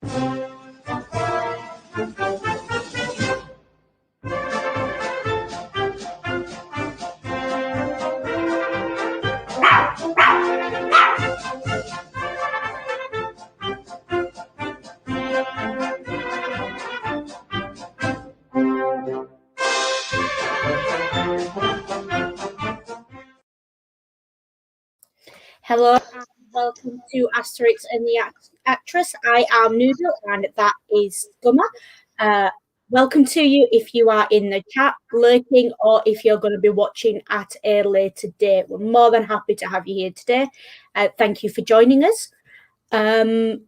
Hello and welcome to Asterix and the Actress. I am Noodle and that is Scummer. Welcome to you if you are in the chat, lurking, or if you're going to be watching at a later date. We're more than happy to have you here today. Thank you for joining us. Scummer.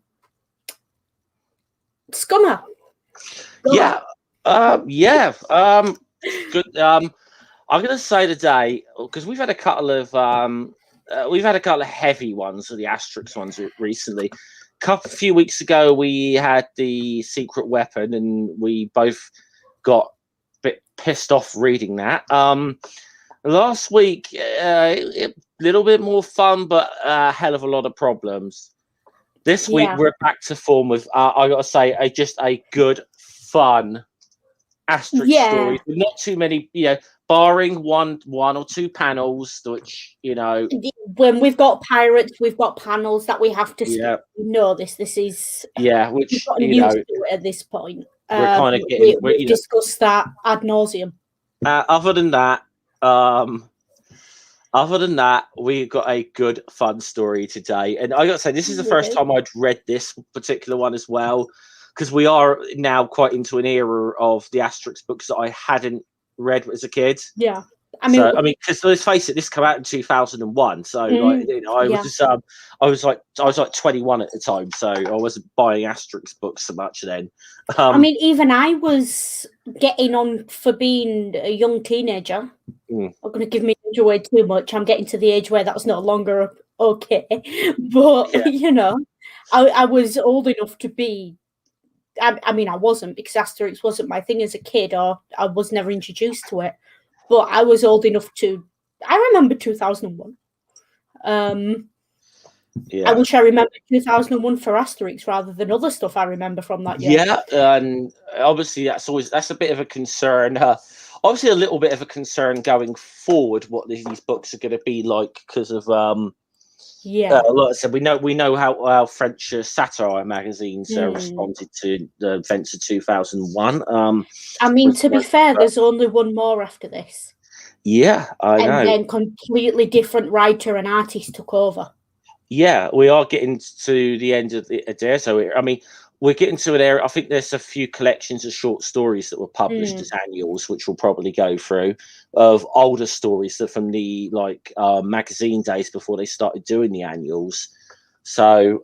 Good. I'm going to say today, because we've had a couple of heavy ones, or the Asterix ones recently. A few weeks ago, we had the secret weapon, and we both got a bit pissed off reading that. Last week, a little bit more fun, but a hell of a lot of problems. This week, we're back to form with, I got to say, just a good, fun Asterix story. Not too many, barring one or two panels, which, when we've got pirates, we've got panels that we have to know this is which we've gotten used to it at this point. We're kind of getting we've discussed that ad nauseum. Other than that, we got a good fun story today, and I got to say, this is the first time I'd read this particular one as well, because we are now quite into an era of the Asterix books that I hadn't read as a kid. Yeah, I mean, because let's face it, this came out in 2001, so I was like 21 at the time, so I wasn't buying Asterix books so much then. I mean, even I was getting on for being a young teenager. I'm going to give me age away too much. I'm getting to the age where that's no longer okay, but I was old enough to be. I mean, I wasn't, because Asterix wasn't my thing as a kid, or I was never introduced to it. But I was old enough to. I remember 2001. I wish I remember 2001 for Asterix rather than other stuff I remember from that year. Yeah, and obviously that's a bit of a concern. Obviously, a little bit of a concern going forward what these books are going to be like, because of like I said, we know how French satire magazines responded to the events of 2001. I mean, to be fair, there's only one more after this. Yeah, I know. And then completely different writer and artist took over. Yeah, we are getting to the end of the day. So, I mean, we're getting to an area. I think there's a few collections of short stories that were published as annuals, which we'll probably go through, of older stories that from the magazine days before they started doing the annuals. So,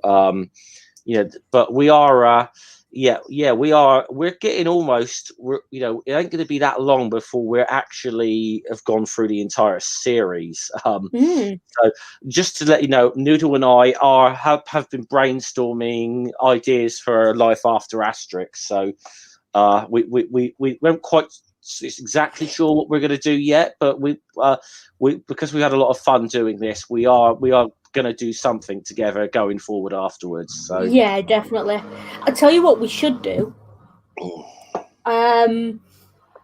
but we are, we're getting almost. It ain't going to be that long before we're actually have gone through the entire series. So, just to let you know, Noodle and I have been brainstorming ideas for life after Asterix. So, we weren't quite exactly sure what we're going to do yet, but we because we had a lot of fun doing this, we are going to do something together going forward afterwards. So yeah, definitely. I'll tell you what we should do,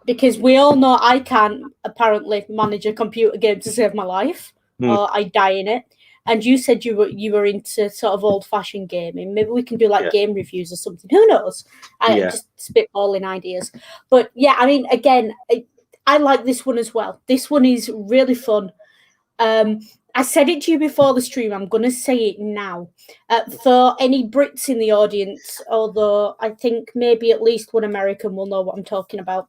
because we all know I can't apparently manage a computer game to save my life, or I die in it. And you said you were into sort of old-fashioned gaming. Maybe we can do game reviews or something. Who knows? Just spitballing ideas. But yeah, I mean, again, I like this one as well. This one is really fun. I said it to you before the stream. I'm going to say it now. For any Brits in the audience, although I think maybe at least one American will know what I'm talking about.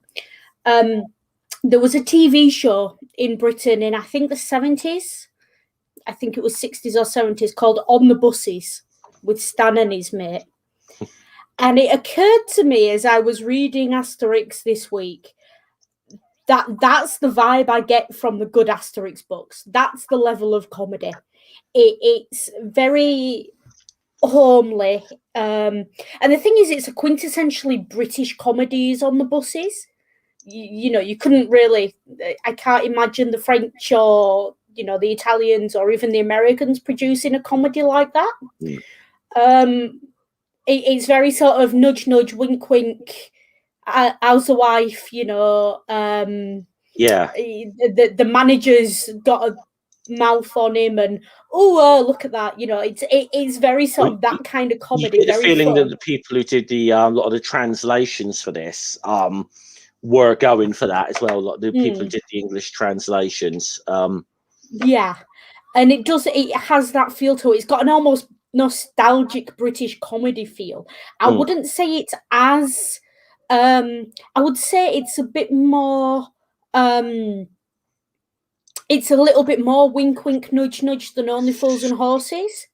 There was a TV show in Britain in, I think, the 70s. I think it was 60s or 70s, called On the Buses, with Stan and his mate. And it occurred to me as I was reading Asterix this week, that's the vibe I get from the good Asterix books. That's the level of comedy. It's very homely. And the thing is, it's a quintessentially British comedies on the buses. You couldn't really, I can't imagine the French or, the Italians or even the Americans producing a comedy like that. it's very sort of nudge, nudge, wink, wink. How's the wife? You know, Yeah. the manager's got a mouth on him, and look at that. You know, it's very sort of that kind of comedy. You get the very feeling fun. that the people who did the lot of the translations for this were going for that as well. Like the people who did the English translations. Yeah, and it has that feel to it. It's got an almost nostalgic British comedy feel. I wouldn't say it's as I would say it's a bit more it's a little bit more wink wink nudge nudge than Only Fools and Horses.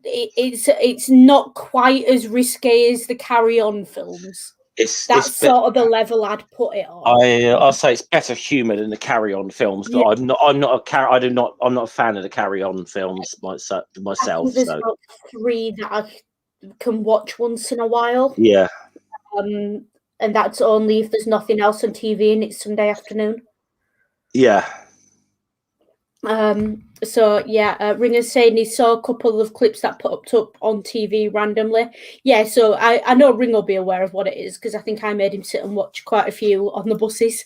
It's not quite as risque as the Carry On films. That's sort of the level I'd put it on. I'll say it's better humour than the Carry On films, but I'm not a fan of the Carry On films myself. I think there's about 3 that I can watch once in a while. Yeah. And that's only if there's nothing else on TV and it's Sunday afternoon. Yeah. So yeah, Ringer's saying he saw a couple of clips that popped up on TV randomly. Yeah, so I know Ring will be aware of what it is because I think I made him sit and watch quite a few on the buses.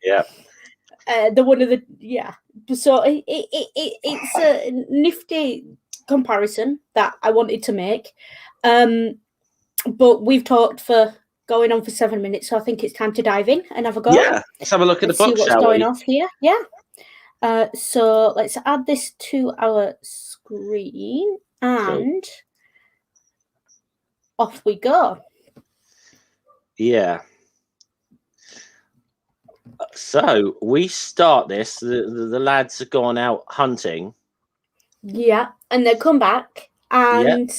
Yeah. So it's a nifty comparison that I wanted to make. But we've talked for going on for 7 minutes, so I think it's time to dive in and have a go. Yeah, let's have a look at the book, see what's going off here. Yeah. So let's add this to our screen and off we go. Yeah. So we start this. The lads have gone out hunting. Yeah, and they come back and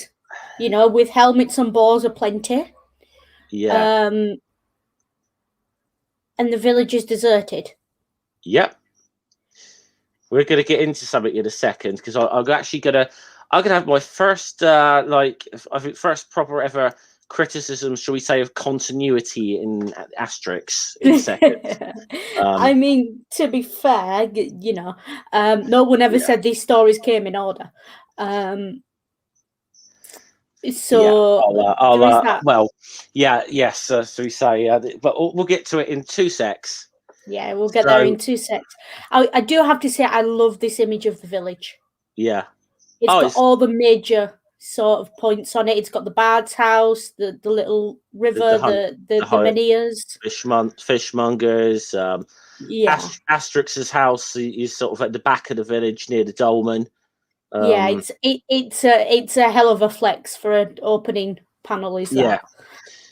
you know, with helmets and bows aplenty. Yeah. And the village is deserted. Yep. We're going to get into something in a second because I'm actually going to have my first first proper ever criticism, shall we say, of continuity in Asterix in a second. I mean, to be fair, you know, no one ever said these stories came in order. So so we say, but we'll get to it in 2 secs. Yeah, we'll get there in 2 secs. I do have to say, I love this image of the village. Yeah, it's got all the major sort of points on it. It's got the bard's house, the little river, the Menhirs, fishmongers. Asterix's house is sort of at the back of the village near the dolmen. It's a hell of a flex for an opening panel, is that? Yeah.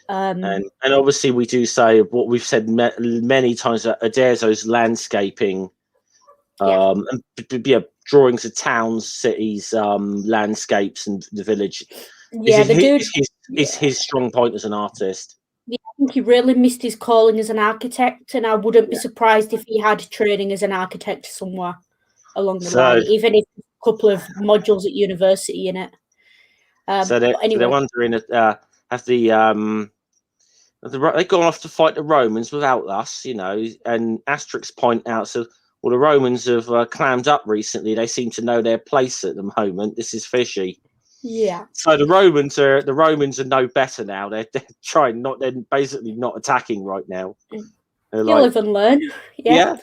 And obviously we do say what we've said many times that Uderzo's landscaping, drawings of towns, cities, landscapes, and the village. Is his strong point as an artist. Yeah, I think he really missed his calling as an architect, and I wouldn't be surprised if he had training as an architect somewhere along the line, even if a couple of modules at university in it. So they're wondering have they've gone off to fight the Romans without us, you know, and Asterix point out, so the Romans have clammed up recently. They seem to know their place at the moment. This is fishy. Yeah. So the Romans are no better now. They're basically not attacking right now. You'll live and learn. Yeah.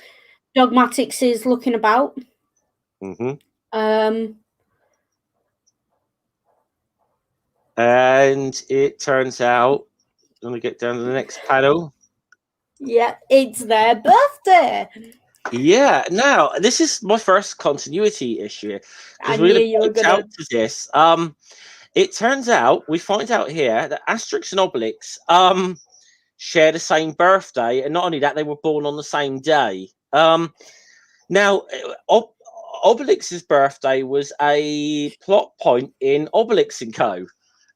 Dogmatics is looking about. Mm-hmm. And it turns out, let me get down to the next panel. Yeah, it's their birthday. Yeah, now this is my first continuity issue. I knew you were going to this. It turns out we find out here that Asterix and Obelix share the same birthday, and not only that, they were born on the same day. Now, Obelix's birthday was a plot point in Obelix and Co.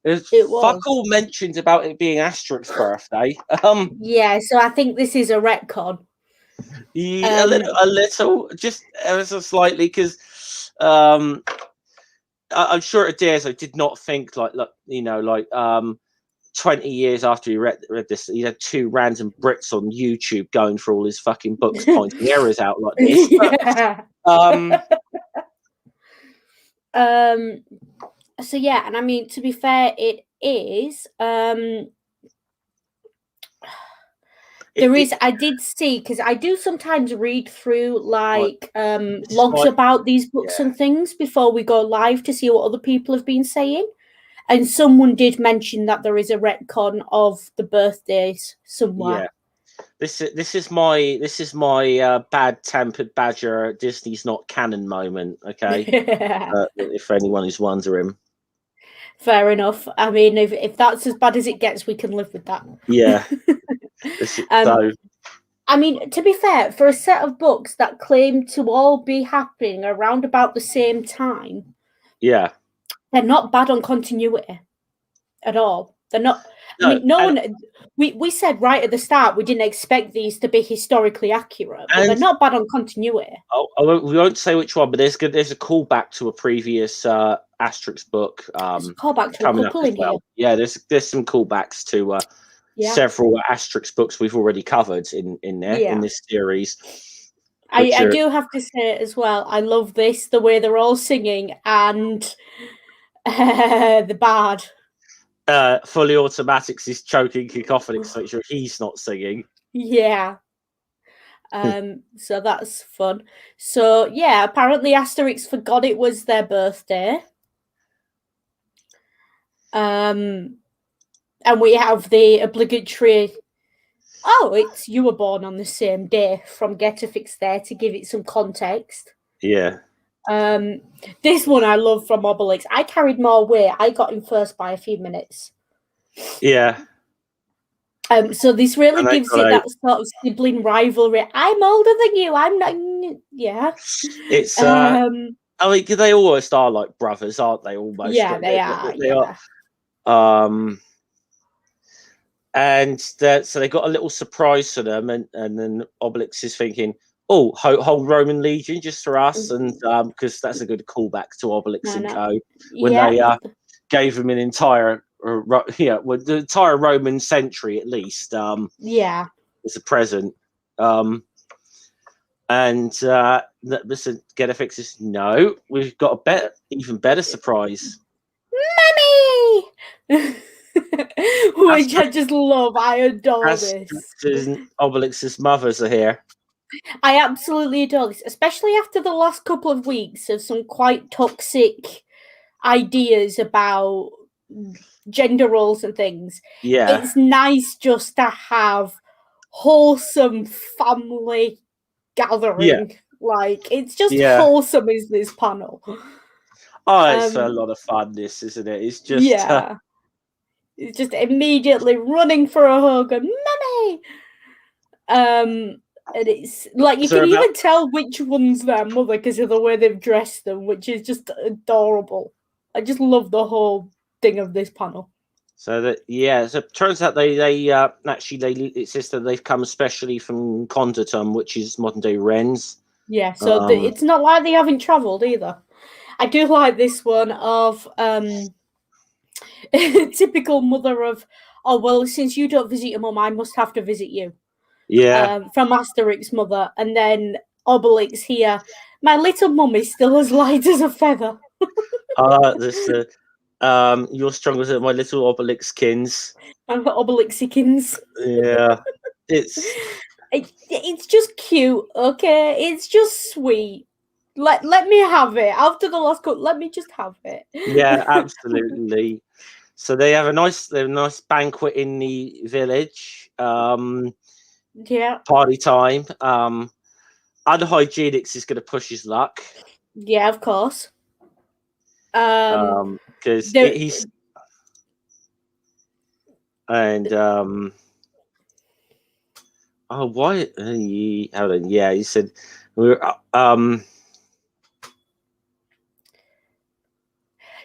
There's fuck all mentioned about it being Asterix's birthday. Yeah, so I think this is a retcon. Yeah, a little, just ever so slightly, because I'm sure Uderzo did not think like 20 years after he read this, he had 2 random Brits on YouTube going for all his fucking books, pointing errors out like this. So yeah, and I mean, to be fair, it is. I did see, because I do sometimes read through like blogs about these books and things before we go live to see what other people have been saying. And someone did mention that there is a retcon of the birthdays somewhere. Yeah. This is my bad tempered badger Disney's not canon moment. Okay, if anyone is wondering. Fair enough. I mean, if that's as bad as it gets, we can live with that. Yeah. I mean, to be fair, for a set of books that claim to all be happening around about the same time, yeah, they're not bad on continuity at all. They're not. I mean, no one. We said right at the start we didn't expect these to be historically accurate, but they're not bad on continuity. We won't say which one, but there's a callback to a previous Asterix book. Callback to a couple in here. Yeah, there's some callbacks to several Asterix books we've already covered in this series. I do have to say as well, I love this, the way they're all singing, and the bard. Fully Automatics is choking Cacophonics to make sure he's not singing. Yeah. So that's fun. So yeah, apparently Asterix forgot it was their birthday. And we have the obligatory, you were born on the same day from Getafix there to give it some context. Yeah. This one I love from Obelix. I carried more weight. I got him first by a few minutes. Yeah. So this really gives it that sort of sibling rivalry. I'm older than you. I'm not. Yeah. It's. I mean, they almost are like brothers, aren't they? Almost. Yeah, they are. They are. And so they got a little surprise for them, and then Obelix is thinking, "Oh, whole Roman legion just for us," and because that's a good callback to Obelix and Co. When they gave them an entire, the entire Roman century at least. As a present. And Mr. Getafix is, no, we've got a even better surprise. Mummy! Which I just love. I adore this. Obelix's mothers are here. I absolutely adore this, especially after the last couple of weeks of some quite toxic ideas about gender roles and things. Yeah. It's nice just to have wholesome family gathering. Yeah. Like, it's just wholesome is this panel. Oh, it's a lot of fun, this, isn't it? It's just... it's just immediately running for a hug and Mummy! And it's like you can even tell which one's their mother because of the way they've dressed them, which is just adorable. I just love the whole thing of this panel. So so it turns out it says that they've come especially from Condertum, which is modern day Rennes. Yeah, so it's not like they haven't travelled either. I do like this one of typical mother of, oh well, since you don't visit your mum, I must have to visit you. Yeah. From Asterix mother, and then Obelix here. My little mum is still as light as a feather. You're stronger than my little Obelixkins. I'm Obelixikins. Yeah. It's just cute, okay? It's just sweet. Let me have it. After the last cut, let me just have it. Yeah, absolutely. So they have a nice banquet in the village. Party time. Unhygienics is going to push his luck. Yeah, of course. Because he's and why? He said we're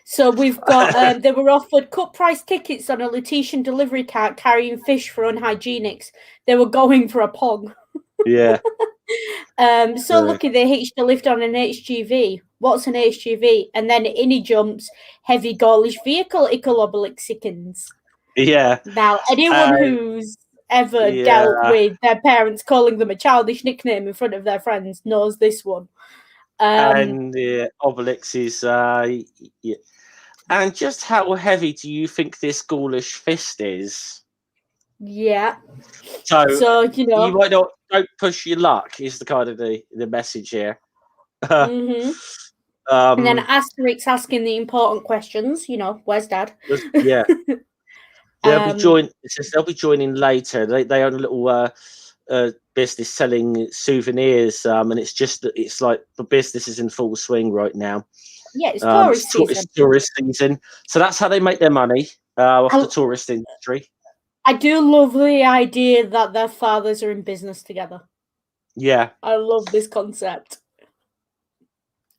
So we've got they were offered cut price tickets on a Letition delivery cart carrying fish for Unhygienics. They were going for a pong. Yeah. Lucky they hitched a lift on an HGV. What's an HGV? And then in he jumps, heavy Gaulish vehicle, Obelixikins. Yeah. Now, anyone who's ever dealt with their parents calling them a childish nickname in front of their friends knows this one. And Obelix is And just how heavy do you think this ghoulish fist is? Yeah. So you know, you might not, don't push your luck is the kind of the message here. and then Asterix asking the important questions. You know, where's Dad? Yeah. They'll be joining. It says they'll be joining later. They own a little business selling souvenirs, and it's just that it's like the business is in full swing right now. Yeah, it's tourist season. It's tourist season, so that's how they make their money off the tourist industry. I do love the idea that their fathers are in business together. Yeah, I love this concept.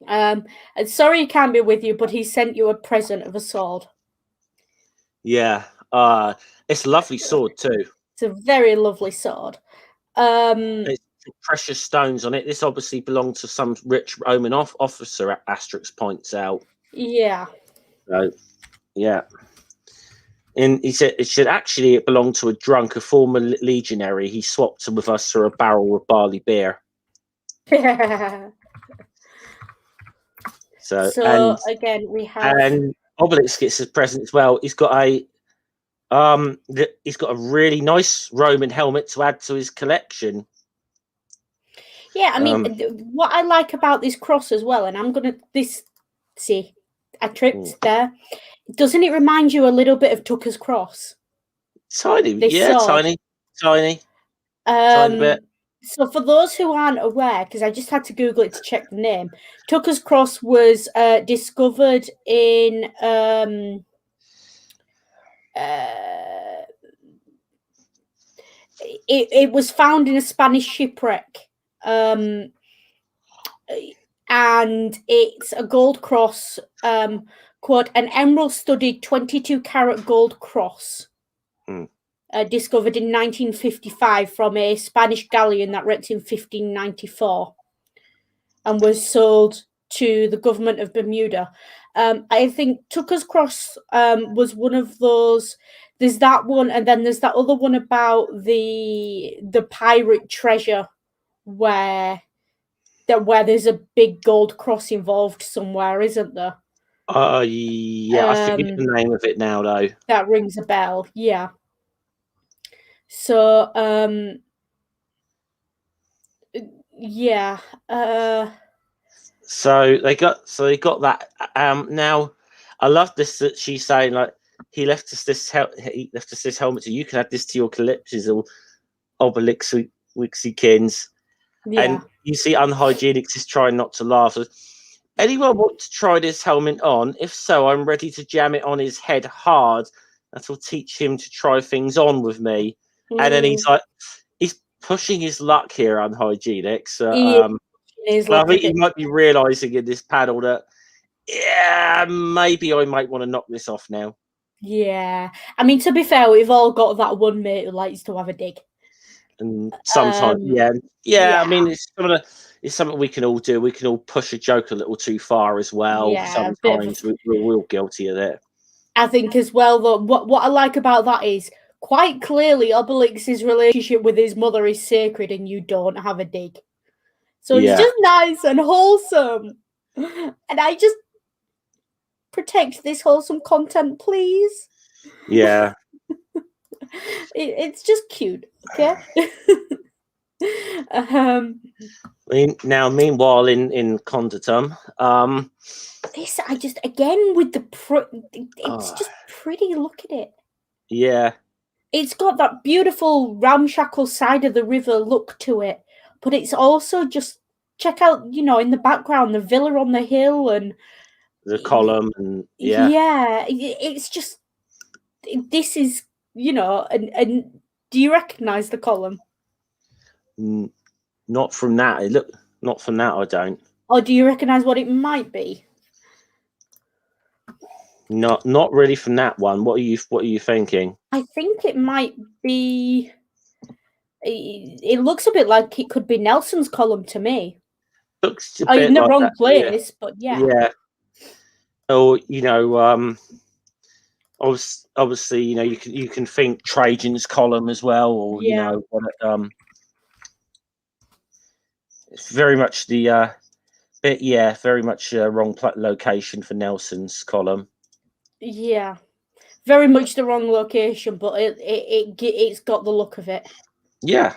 And sorry he can't be with you, but he sent you a present of a sword. Yeah, it's a lovely sword too. It's a very lovely sword. It's precious stones on it. This obviously belonged to some rich Roman officer. Asterix points out. Yeah. So, yeah. And he said it belonged to a former legionary. He swapped with us for a barrel of barley beer. So again, we have, and Obelix gets his present as well. He's got a really nice Roman helmet to add to his collection. Yeah, I mean, what I like about this cross as well, and I'm gonna see, I tripped there. Doesn't it remind you a little bit of Tucker's cross? Tiny, tiny bit. So for those who aren't aware, because I just had to Google it to check the name, Tucker's cross was discovered in it was found in a Spanish shipwreck, and it's a gold cross, quote, an emerald studded 22-carat gold cross. Discovered in 1955 from a Spanish galleon that wrecked in 1594 and was sold to the government of Bermuda. I think Tucker's Cross was one of those. There's that one, and then there's that other one about the pirate treasure where there's a big gold cross involved somewhere, isn't there? Yeah, I forget the name of it now, though. That rings a bell, yeah. So, yeah. So they got that. Now, I love this that she's saying like he left us this helmet, so you can add this to your collections or Obelix Wixykins. Yeah. And you see, Unhygienics is trying not to laugh. Anyone want to try this helmet on? If so, I'm ready to jam it on his head hard. That'll teach him to try things on with me. And then he's pushing his luck here, Unhygienics. I think he might be realizing in this panel that, yeah, maybe I might want to knock this off now. Yeah. I mean, to be fair, we've all got that one mate who likes to have a dig. And sometimes, yeah. I mean, it's something we can all do. We can all push a joke a little too far as well. Yeah, sometimes we're all guilty of it. I think as well, though, what I like about that is quite clearly Obelix's relationship with his mother is sacred and you don't have a dig. So it's just nice and wholesome. And I just protect this wholesome content, please. Yeah. It's just cute, okay? Now, meanwhile, in Conditum, this I just again with the it's just pretty. Look at it. Yeah. It's got that beautiful ramshackle side of the river look to it, but it's also just check out, in the background, the villa on the hill and the column, and it's just this is and do you recognize the column? Not from that. Not from that. I don't. Or do you recognize what it might be? Not really from that one. What are you thinking? I think it might be. It looks a bit like it could be Nelson's column to me. Looks a bit in the like wrong that, place, but yeah. Yeah. Or obviously, you can think Trajan's column as well, or it's very much the very much wrong location for Nelson's column. Yeah. Very much the wrong location, but it's got the look of it. Yeah.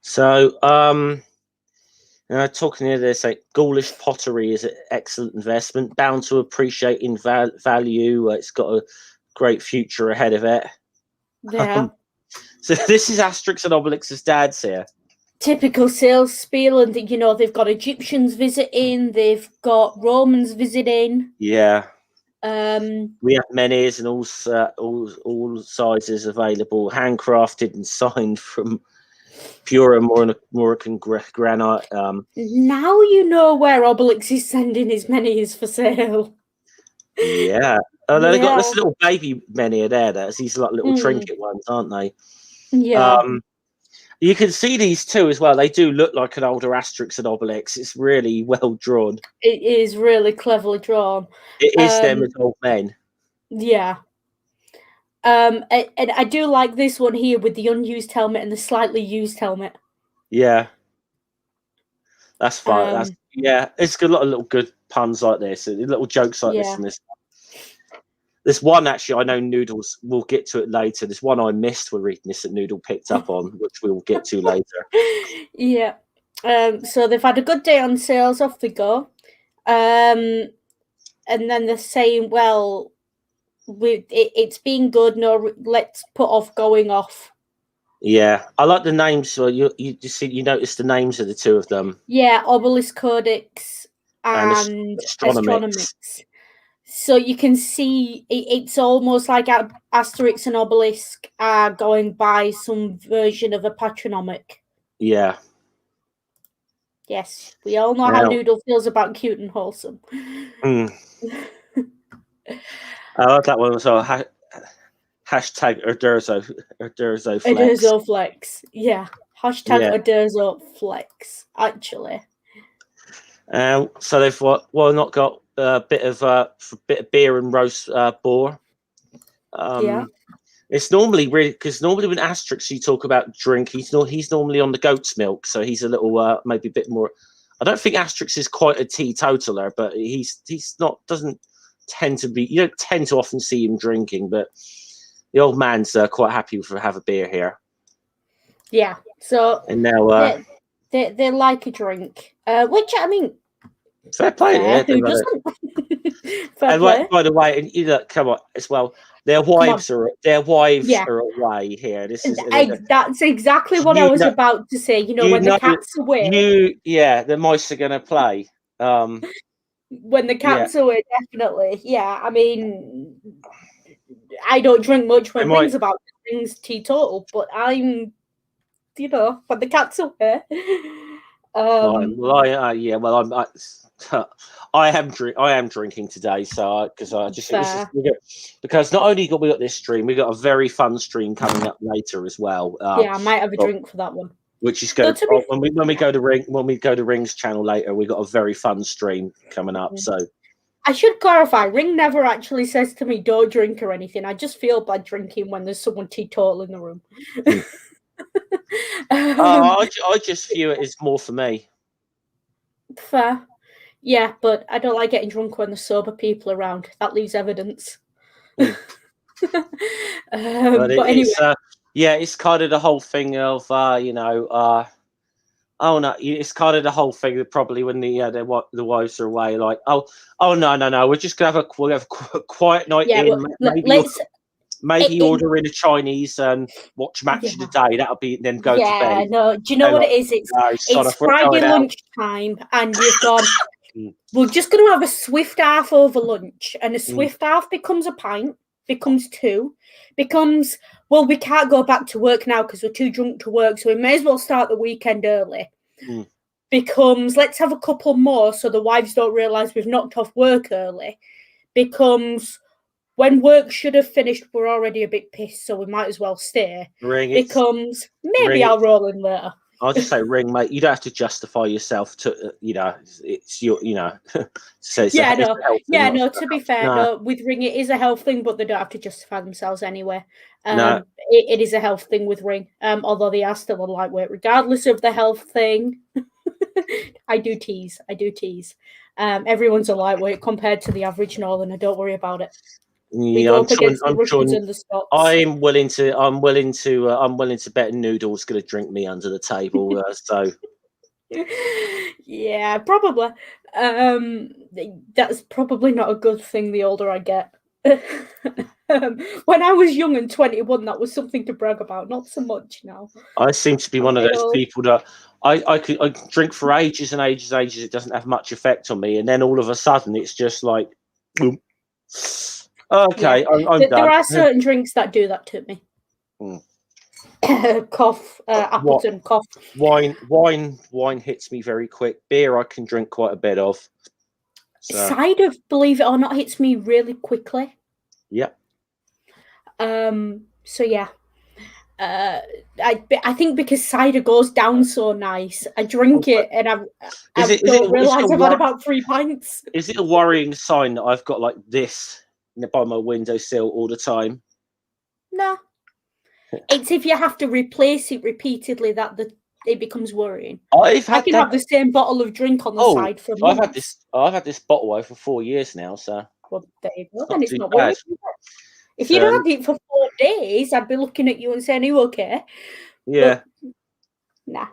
So, talking here, they say Gaulish pottery is an excellent investment, bound to appreciate in value. It's got a great future ahead of it. Yeah. So this is Asterix and Obelix's dad's here. Typical sales spiel, and they've got Egyptians visiting, they've got Romans visiting. Yeah. We have menhirs and all sizes available, handcrafted and signed from pure Moroccan granite. Now you know where Obelix is sending his menhirs for sale. Yeah. They got this little baby menhir there. That's these like little trinket ones, aren't they? Yeah. You can see these two as well. They do look like an older Asterix and Obelix. It's really well drawn. It is really cleverly drawn. It is them as old men. Yeah. And I do like this one here with the unused helmet and the slightly used helmet. Yeah. That's fun. It's got a lot of little good puns like this, and little jokes like this in this. There's one actually I know Noodles will get to it later. There's one I missed when reading this that Noodle picked up on, which we'll get to later. Yeah. So they've had a good day on sales, off they go. And then they're saying, well, it's been good, no, let's put off going off. Yeah, I like the names. So you notice the names of the two of them. Yeah, Obelisk Codex and Astronomics. So you can see it's almost like Asterix and Obelisk are going by some version of a patronymic. Yeah. Yes, we all know how Noodle feels about cute and wholesome. I like that one as well. Hashtag Erdurzo Flex. Yeah. Hashtag Erdurzo Flex, actually. So they've not got a bit of beer and roast boar. It's normally really, because normally when Asterix you talk about drink, he's normally on the goat's milk, so he's a little maybe a bit more. I don't think Asterix is quite a teetotaler, but he's not, doesn't tend to be. You don't tend to often see him drinking, but the old man's quite happy to have a beer here. Yeah. So and now they like a drink, which I mean, fair play. Fair, who doesn't? Fair play. By the way, and come on as well. Their wives are away here. This is that's exactly what I was about to say. When the cat's away. The mice are going to play. When the cat's away, definitely. Yeah, I mean, I don't drink much when things about things teetotal, but I'm, when the cat's away. I am drinking today, so because not only we got this stream, we got a very fun stream coming up later as well. I might have a drink for that one. Which is good. When we go to Ring's channel later, we got a very fun stream coming up. So I should clarify, Ring never actually says to me don't drink or anything. I just feel bad drinking when there's someone teetotal in the room. I just view it as more for me. Fair. Yeah, but I don't like getting drunk when there's sober people around. That leaves evidence. But anyway. It's kind of the whole thing of it's kind of the whole thing that probably when the wives are away, like no, we're just gonna have a quiet night in. Maybe order in a Chinese and watch Match of the Day. That'll be then go to bed. No, do you know what it is? It's Friday lunchtime, and you've gone. We're just going to have a swift half over lunch, and a swift half becomes a pint, becomes two, becomes, well, we can't go back to work now because we're too drunk to work, so we may as well start the weekend early. Becomes, let's have a couple more so the wives don't realise we've knocked off work early. Becomes, when work should have finished, we're already a bit pissed, so we might as well stay. Becomes, maybe I'll roll in later. I'll just say, Ring, mate. You don't have to justify yourself to, it's your, So to be fair, with Ring, it is a health thing, but they don't have to justify themselves anyway. It is a health thing with Ring, although they are still a lightweight, regardless of the health thing. I do tease. Everyone's a lightweight compared to the average Northerner. Don't worry about it. We go up against the Russians and the Scots. I'm willing to bet Noodle's going to drink me under the table. So. Yeah, probably. That's probably not a good thing the older I get. When I was young and 21, that was something to brag about. Not so much now. I seem to be one of those people that I drink for ages and ages and ages. It doesn't have much effect on me, and then all of a sudden it's just like, boom. Okay, yeah. I'm done. There are certain drinks that do that to me. Cough, Appleton, cough. Wine hits me very quick. Beer I can drink quite a bit of. So. Cider, believe it or not, hits me really quickly. Yep. So yeah. I think because cider goes down so nice, I drink it and I don't realise I've had about 3 pints. Is it a worrying sign that I've got like this by my windowsill all the time? No. It's if you have to replace it repeatedly that it becomes worrying. I can have the same bottle of drink on the side for months. I've had this bottle over for 4 years now, so. Well, there you go. Then it's not worrying. If you'd had it for 4 days, I'd be looking at you and saying, "Are you okay?" Yeah. But, nah.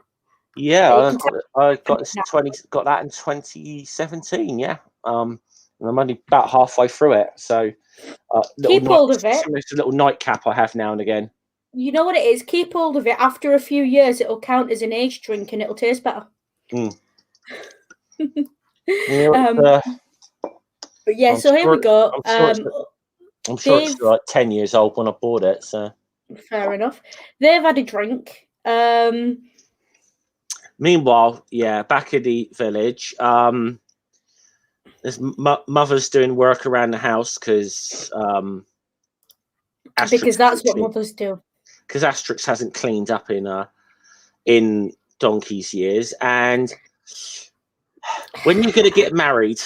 Yeah, I got that in 2017. Yeah. And I'm only about halfway through it, so keep hold of it. It's a little nightcap I have now and again. You know what it is? Keep hold of it. After a few years, it'll count as an aged drink and it'll taste better. Yeah, so here we go. I'm sure it's like 10 years old when I bought it. So fair enough. They've had a drink. Meanwhile, yeah, back in the village, there's mother's doing work around the house because that's what mothers do. Because Asterix hasn't cleaned up in donkey's years, and when you're going to get married.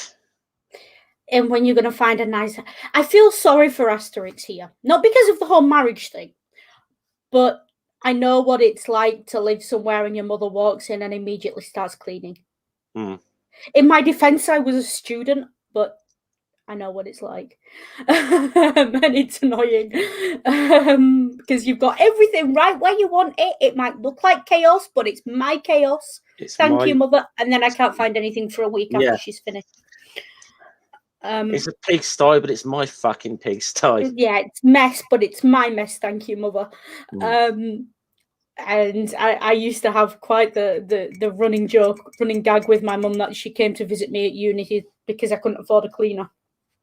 And when you're going to find a nice... I feel sorry for Asterix here. Not because of the whole marriage thing, but I know what it's like to live somewhere and your mother walks in and immediately starts cleaning. In my defense, I was a student, but I know what it's like. And it's annoying. Because you've got everything right where you want it. It might look like chaos, but it's my chaos. Thank you, mother. And then I can't find anything for a week after she's finished. It's a pigsty, but it's my fucking pigsty. Yeah, it's mess, but it's my mess. Thank you, mother. And I used to have quite the running gag with my mum that she came to visit me at uni because I couldn't afford a cleaner.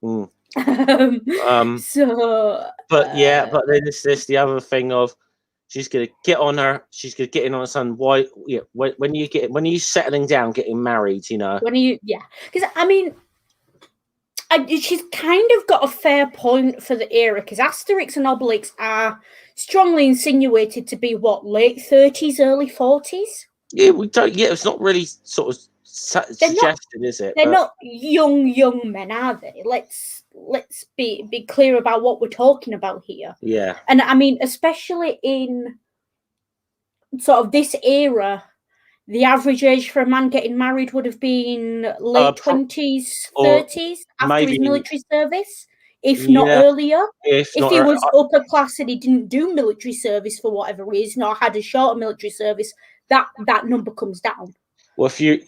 But then there's the other thing of she's gonna get on her. She's gonna get in on her son. Why? Yeah, when you settling down, getting married, you know. Because I mean. She's kind of got a fair point for the era because Asterix and Obelix are strongly insinuated to be late 30s, early 40s. Yeah, we don't. Yeah, it's not really sort of suggested, is it? They're not young men, are they? Let's be clear about what we're talking about here. Yeah, and I mean, especially in sort of this era. The average age for a man getting married would have been late 20s, 30s after his military service, if not earlier. If he was upper class and he didn't do military service for whatever reason or had a shorter military service, that number comes down. Well, if you,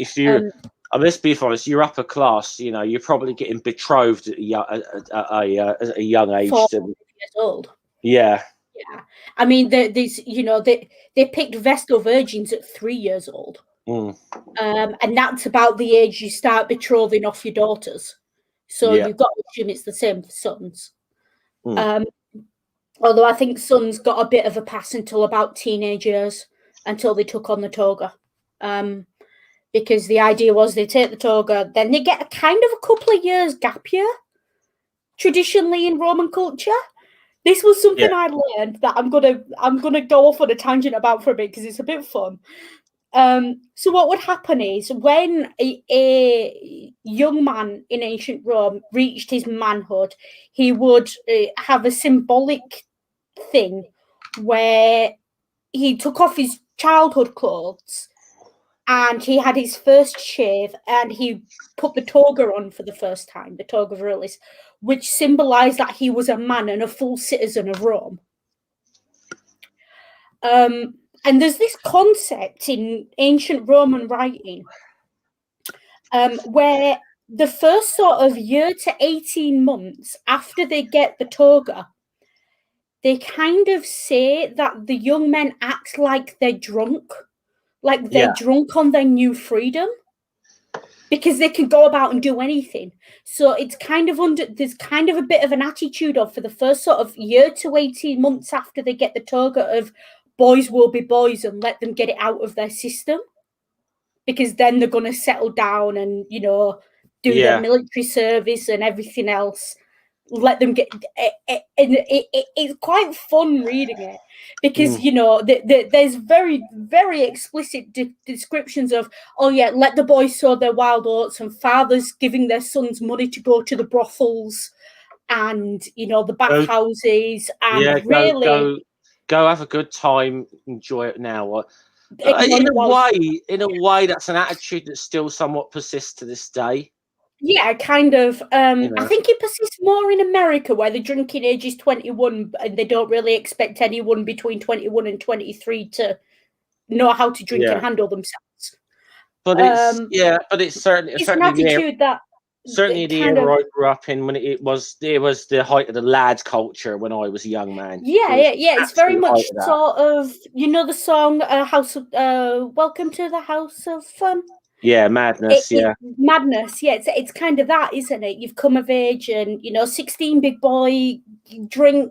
let's be honest, you're upper class. You know, you're probably getting betrothed at a young age. 4 years old. Yeah. Yeah, I mean, they picked Vestal virgins at 3 years old, and that's about the age you start betrothing off your daughters. So you've got to assume it's the same for sons. Although I think sons got a bit of a pass until about teenage years, until they took on the toga, because the idea was they take the toga, then they get a kind of a couple of years gap year, traditionally in Roman culture. This was something I learned that I'm gonna go off on a tangent about for a bit because it's a bit fun. So what would happen is when a young man in ancient Rome reached his manhood, he would have a symbolic thing where he took off his childhood clothes and he had his first shave, and he put the toga on for the first time, the toga virilis, which symbolized that he was a man and a full citizen of Rome. And there's this concept in ancient Roman writing where the first sort of year to 18 months after they get the toga, they kind of say that the young men act like they're drunk, like they're drunk on their new freedom, because they can go about and do anything. So it's kind of there's kind of a bit of an attitude of, for the first sort of year to 18 months after they get the toga, of boys will be boys and let them get it out of their system, because then they're going to settle down and, you know, do their military service and everything else. Let them get it. It's quite fun reading it, because you know there's very, very explicit descriptions of, oh yeah, let the boys sow their wild oats, and fathers giving their sons money to go to the brothels and, you know, the bathhouses, and go have a good time, enjoy it now. In a way, that's an attitude that still somewhat persists to this day. Yeah, kind of. I think it persists more in America, where the drinking age is 21, and they don't really expect anyone between 21 and 23 to know how to drink and handle themselves. But it's certainly an attitude that certainly the era I grew up in, when it was the height of the lad culture when I was a young man. It's very much sort of, you know, the song House of Welcome to the House of Fun. Yeah, madness. Madness. Yeah, it's kind of that, isn't it? You've come of age, and, you know, 16, big boy, drink.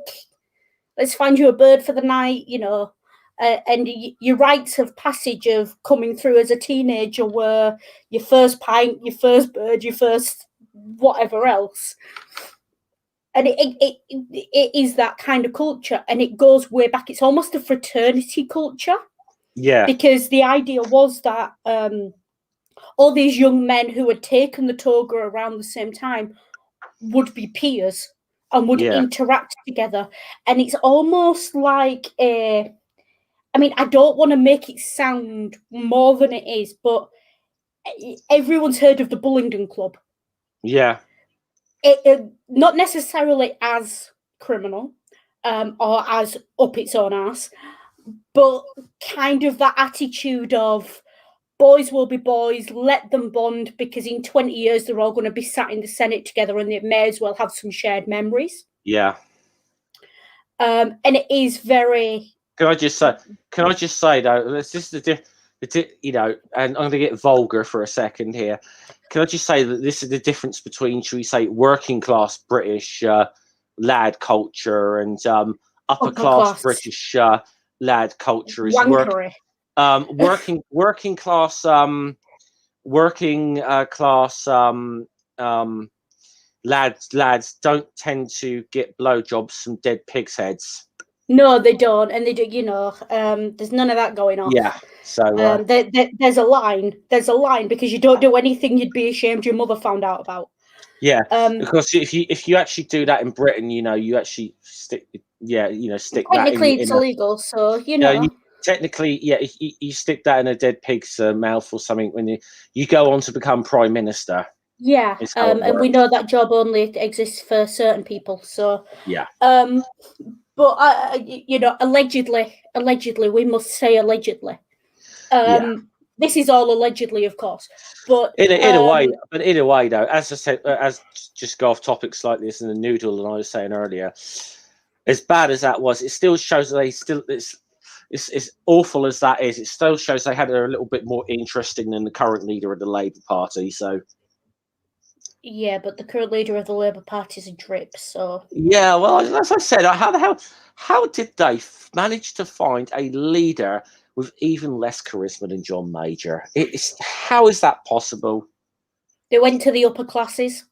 Let's find you a bird for the night, you know. And your rites of passage of coming through as a teenager were your first pint, your first bird, your first whatever else. And it is that kind of culture, and it goes way back. It's almost a fraternity culture. Yeah. Because the idea was that all these young men who had taken the toga around the same time would be peers and would interact together. And it's almost like I mean, I don't want to make it sound more than it is, but everyone's heard of the Bullingdon Club. Yeah. It not necessarily as criminal or as up its own ass, but kind of that attitude of, boys will be boys, let them bond, because in 20 years they're all going to be sat in the Senate together, and they may as well have some shared memories. Yeah. And it is very... Can I just say though, it's just you know, and I'm going to get vulgar for a second here. Can I just say that this is the difference between, should we say, working class British lad culture and upper class British lad culture is working class lads don't tend to get blowjobs from dead pigs' heads. No, they don't, and they do. You know, there's none of that going on. Yeah. So there's a line. There's a line, because you don't do anything you'd be ashamed your mother found out about. Yeah, because if you actually do that in Britain, you know, you actually stick. Yeah, you know, stick technically that. It's illegal, so you know. Technically, yeah, you stick that in a dead pig's mouth or something when you go on to become prime minister. Yeah, and we know that job only exists for certain people. So yeah. But you know, allegedly, we must say allegedly. This is all allegedly, of course. But in a way, though, as I said, as just go off topics like this and the noodle that I was saying earlier, as bad as that was, it still shows that they still it's awful as that is. It still shows they had a little bit more interesting than the current leader of the Labour Party. So. Yeah, but the current leader of the Labour Party is a drip, so... Yeah, well, as I said, how did they manage to find a leader with even less charisma than John Major? How is that possible? They went to the upper classes.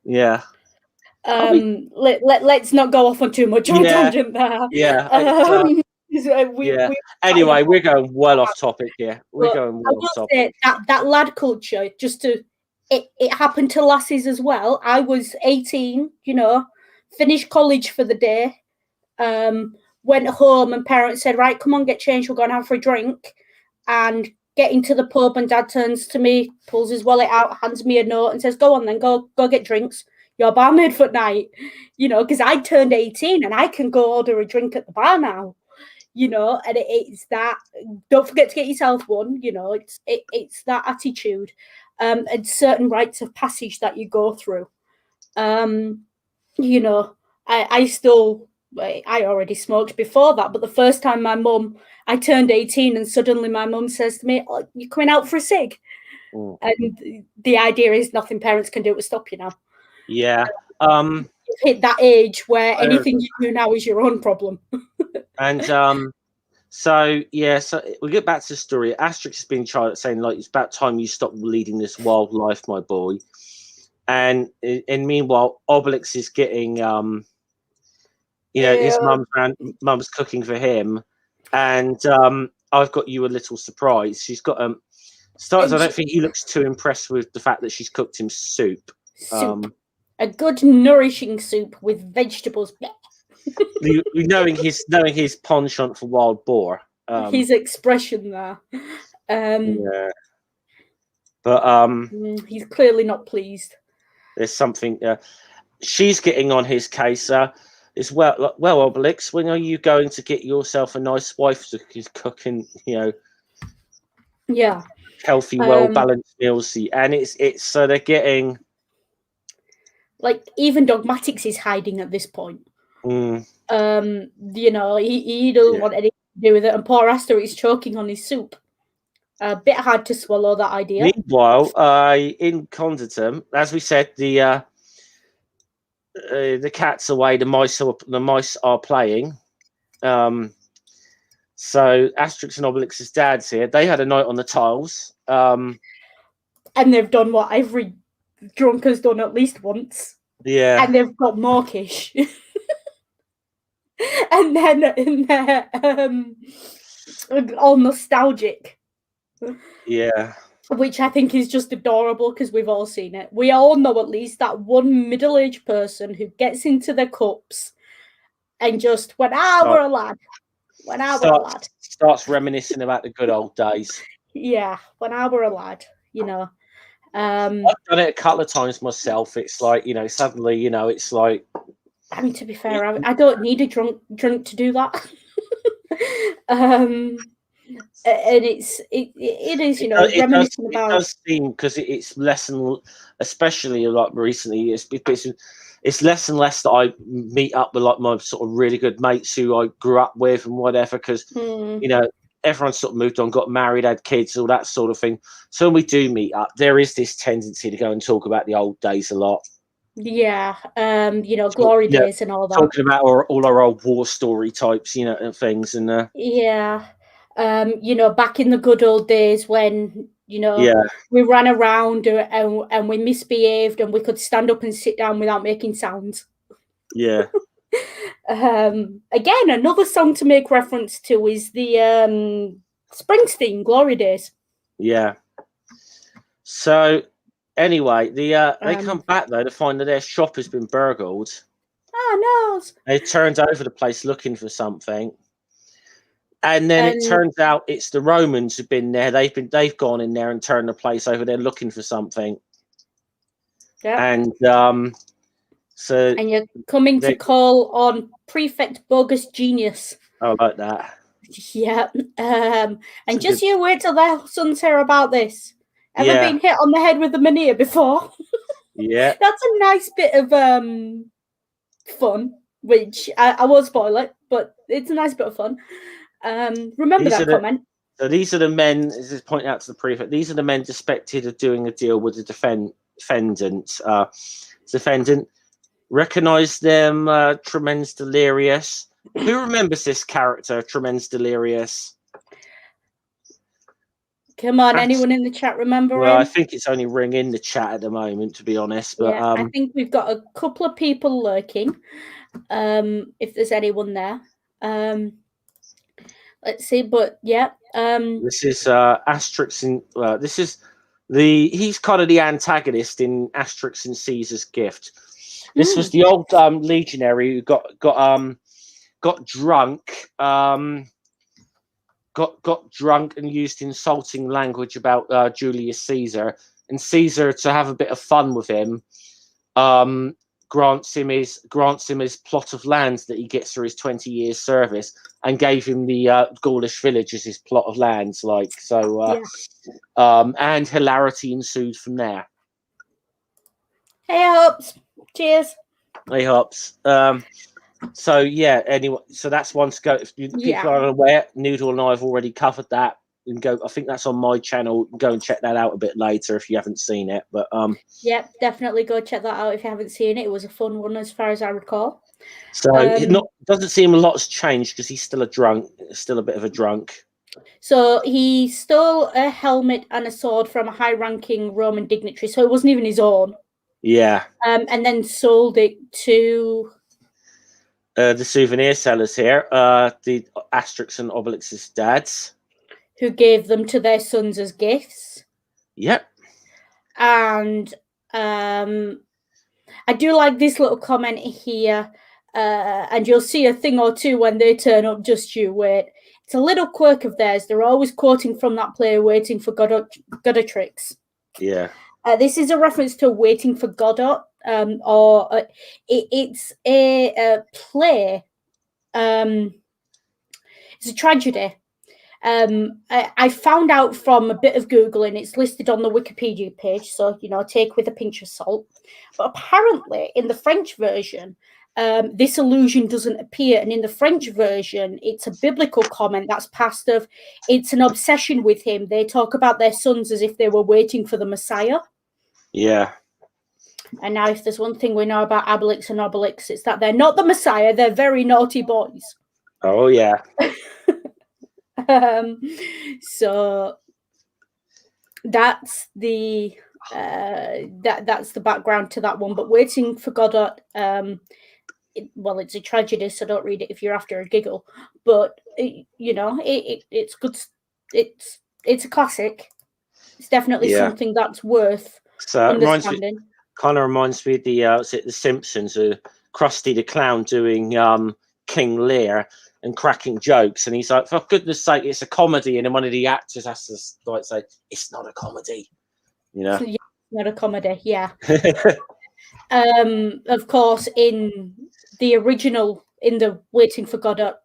Yeah. Let's not go off on too much on tangent there. Yeah. Anyway, we're going well off topic here. We're going well off topic. That lad culture, just to... It happened to lassies as well. I was 18, you know, finished college for the day, went home, and parents said, right, come on, get changed, we're going to have for a drink. And getting to the pub, and Dad turns to me, pulls his wallet out, hands me a note, and says, "Go on then, go get drinks. You're barmaid for night." Because I turned 18 and I can go order a drink at the bar now. And it's that. Don't forget to get yourself one. It's that attitude, and certain rites of passage that you go through. I already smoked before that, but the first time I turned 18 and suddenly my mum says to me, "Oh, you're coming out for a cig?" And the idea is nothing parents can do to stop you now. Yeah. You've hit that age where anything you do now is your own problem. And so we get back to the story. Asterix has been saying, like, it's about time you stop leading this wild life, my boy. And meanwhile, Obelix is getting his mum's cooking for him, and I've got you a little surprise. She's got I don't think he looks too impressed with the fact that she's cooked him soup. A good nourishing soup with vegetables. knowing his penchant for wild boar. His expression there. Yeah. But he's clearly not pleased. There's something. She's getting on his case as well. Like, well, Obelix, when are you going to get yourself a nice wife who's cooking? Yeah. Healthy, well balanced meals. And it's so they're getting. Like, even Dogmatics is hiding at this point. He doesn't want anything to do with it, and poor Asterix is choking on his soup. A bit hard to swallow that idea. Meanwhile, in Conditum, as we said, the cat's away, the mice are playing. So Asterix and Obelix's dad's here. They had a night on the tiles. And they've done what every drunk has done at least once. Yeah. And they've got mawkish. and they're all nostalgic. Yeah. Which I think is just adorable because we've all seen it. We all know at least that one middle-aged person who gets into their cups and just, when I were a lad. Starts reminiscing about the good old days. Yeah, when I were a lad, I've done it a couple of times myself. It's like, suddenly, it's like. I mean, to be fair, I don't need a drunk to do that. And it is, reminiscing about. It does seem, because it's less and, especially like recently, it's less and less that I meet up with like my sort of really good mates who I grew up with and whatever, because everyone's sort of moved on, got married, had kids, all that sort of thing. So when we do meet up, there is this tendency to go and talk about the old days a lot. Yeah, glory days and all that. Talking about all our old war story types, and things, and back in the good old days when we ran around and we misbehaved and we could stand up and sit down without making sounds. Yeah. Again, another song to make reference to is the Springsteen Glory Days. Yeah. So anyway, they come back though to find that their shop has been burgled. Oh no! They turned over the place looking for something, and then it turns out it's the Romans who've been there. They've gone in there and turned the place over. They're looking for something. Yeah. And and you're coming to call on Prefect Bogus Genius. I like that. Yeah. And just you wait till their sons hear about this. Ever been hit on the head with a manure before? Yeah. That's a nice bit of fun, which I won't spoil it, but it's a nice bit of fun. Remember that comment. So these are the men, as is pointing out to the prefect, these are the men suspected of doing a deal with the defendant. Defendant recognise them, Tremens Delirious. Who remembers this character, Tremens Delirious? Come on, anyone in the chat remember him? I think it's only ring in the chat at the moment, to be honest. But I think we've got a couple of people lurking. If there's anyone there, let's see. But yeah, this is Asterix in. He's kind of the antagonist in Asterix and Caesar's Gift. This was the old legionary who got drunk. got drunk and used insulting language about Julius Caesar, and Caesar, to have a bit of fun with him, grants him his plot of land that he gets for his 20 years service, and gave him the Gaulish village as his plot of lands. And hilarity ensued from there. Hey, Hops. Cheers. Hey, Hops. So yeah, anyway, so that's one to go. If people are unaware, Noodle and I have already covered that. And go, I think that's on my channel. Go and check that out a bit later if you haven't seen it. But yep, definitely go check that out if you haven't seen it. It was a fun one as far as I recall. So it doesn't seem a lot's changed because he's still still a bit of a drunk. So he stole a helmet and a sword from a high-ranking Roman dignitary, so it wasn't even his own. Yeah. And then sold it to the souvenir sellers here, the Asterix and Obelix's dads, who gave them to their sons as gifts. Yep. And I do like this little comment here, and you'll see a thing or two when they turn up. Just you wait. It's a little quirk of theirs. They're always quoting from that play, Waiting for Godot. Yeah. This is a reference to Waiting for Godot, it's a play. It's a tragedy. I found out from a bit of Googling, it's listed on the Wikipedia page, so, take with a pinch of salt. But apparently, in the French version, this allusion doesn't appear. And in the French version, it's a biblical comment that's passed of, it's an obsession with him. They talk about their sons as if they were waiting for the Messiah. Yeah. And now if there's one thing we know about Asterix and Obelix, it's that they're not the Messiah. They're very naughty boys. Oh, yeah. So that's the that's the background to that one. But Waiting for Godot, it's a tragedy, so don't read it if you're after a giggle. But it's good. It's a classic. It's definitely something that's worth understanding. Kind of reminds me of the Simpsons, Krusty the Clown doing King Lear and cracking jokes, and he's like, for goodness sake, it's a comedy, and then one of the actors has to say, it's not a comedy, Yeah, it's not a comedy, yeah. Of course, in the original, in the Waiting for Godot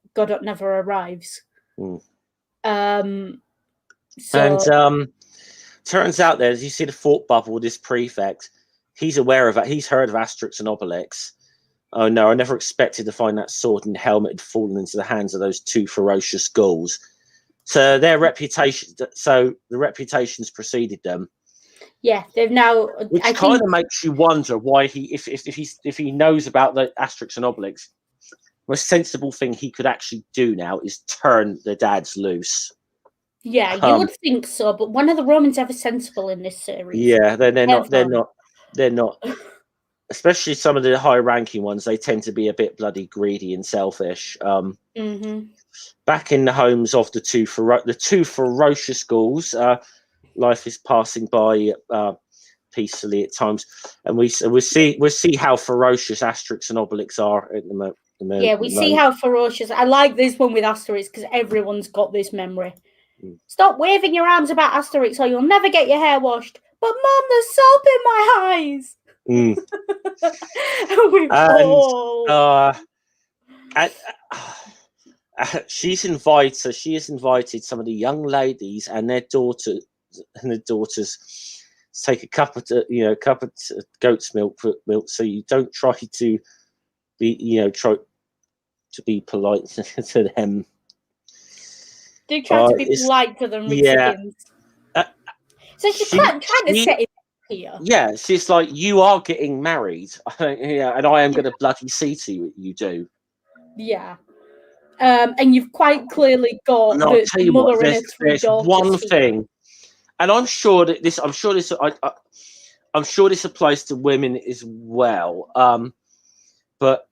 never arrives. And turns out there, as you see the thought bubble, this prefect, he's aware of it. He's heard of Asterix and Obelix. Oh no, I never expected to find that sword and helmet had fallen into the hands of those two ferocious Gauls. So the reputations preceded them. Yeah, they've now. Which kind of makes you wonder why if he knows about the Asterix and Obelix, the most sensible thing he could actually do now is turn the dads loose. Yeah, you would think so, but when are the Romans ever sensible in this series? Yeah, they're not. Especially some of the high-ranking ones, they tend to be a bit bloody greedy and selfish. Back in the homes of the two ferocious Gauls, life is passing by peacefully at times, and we'll see how ferocious Asterix and Obelix are at the moment. Yeah, we see how ferocious. I like this one with Asterix because everyone's got this memory. Stop waving your arms about Asterix, or you'll never get your hair washed. But Mum, there's soap in my eyes. She has invited some of the young ladies and their daughters to take a cup of goat's milk, so you don't try to be polite to them. Do try to be polite to them. Yeah. So she's trying to set it here. Yeah, she's like, you are getting married, and I am going to bloody see to you what you do. Yeah. And you've quite clearly got the mother and her three daughters. One thing, and I'm sure this applies to women as well. But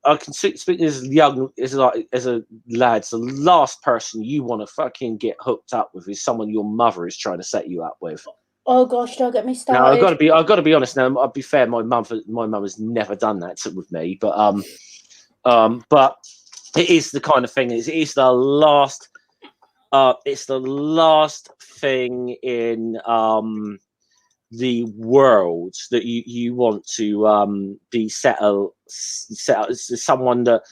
I can speak as young as a lad. The last person you want to fucking get hooked up with is someone your mother is trying to set you up with. Oh gosh, don't get me started. No, I've got to be honest. Now, I'll be fair. My mum has never done that with me. But It is the kind of thing. It is the last. It's the last thing in the world that you want to be set as someone that,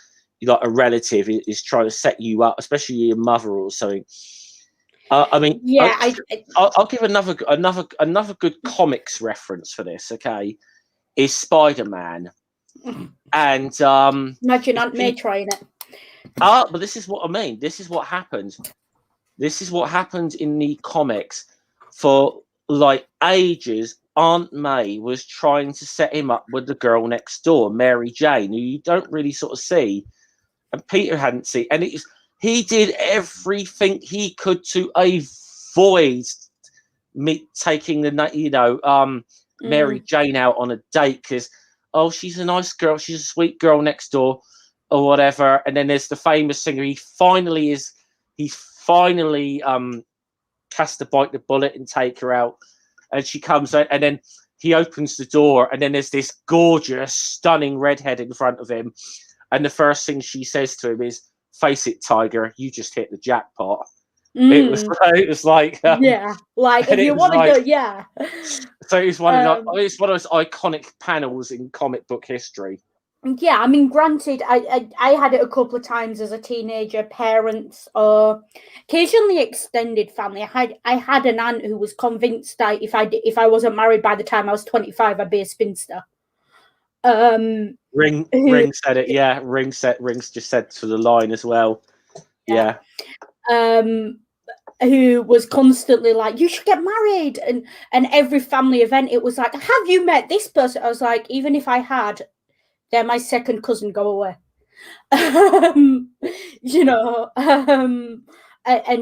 like a relative, is trying to set you up, especially your mother or something. I mean, yeah, I'll give another good comics reference for this. Okay, is Spider-Man, and imagine Aunt May trying it. but this is what I mean. This is what happened. This is what happened in the comics for like ages. Aunt May was trying to set him up with the girl next door, Mary Jane, who you don't really sort of see, and Peter hadn't seen, and he did everything he could to avoid me taking the Mary Jane out on a date, because she's a nice girl, she's a sweet girl next door or whatever. And then there's the famous singer. He finally has to bite the bullet and take her out, and she comes out, and then he opens the door, and then there's this gorgeous, stunning redhead in front of him, and the first thing she says to him is, "Face it, Tiger, you just hit the jackpot." It was like yeah, like if you want to go, yeah. So it's one of those iconic panels in comic book history. Yeah, I mean, granted, I had it a couple of times as a teenager. Parents or occasionally extended family. I had an aunt who was convinced that if I wasn't married by the time I was 25, I'd be a spinster. Ring said it. Yeah, Rings just said to the line as well. Yeah. Who was constantly like, you should get married, and every family event it was like, have you met this person? I was like, even if I had, they're my second cousin, go away. And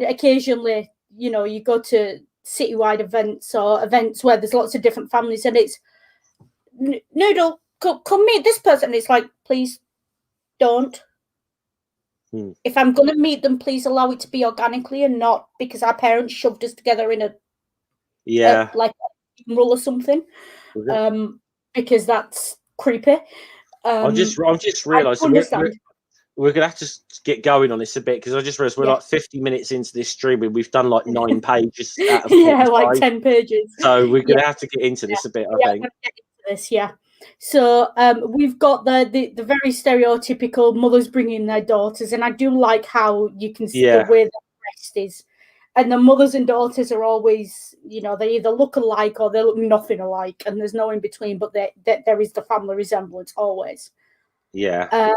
occasionally, you go to citywide events or events where there's lots of different families, and it's Noodle, come meet this person. It's like, please don't. If I'm going to meet them, please allow it to be organically and not because our parents shoved us together in like a rule or something. Because that's creepy. I'm just realising we're gonna have to get going on this a bit, because I just realised we're like 50 minutes into this stream and we've done like 9 pages. Out of 45. Like 10 pages. So we're gonna have to get into this a bit. I think. Get into this, So we've got the very stereotypical mothers bringing their daughters, and I do like how you can see the way the rest is, and the mothers and daughters are always, they either look alike or they look nothing alike, and there's no in between. But there is the family resemblance always. Yeah.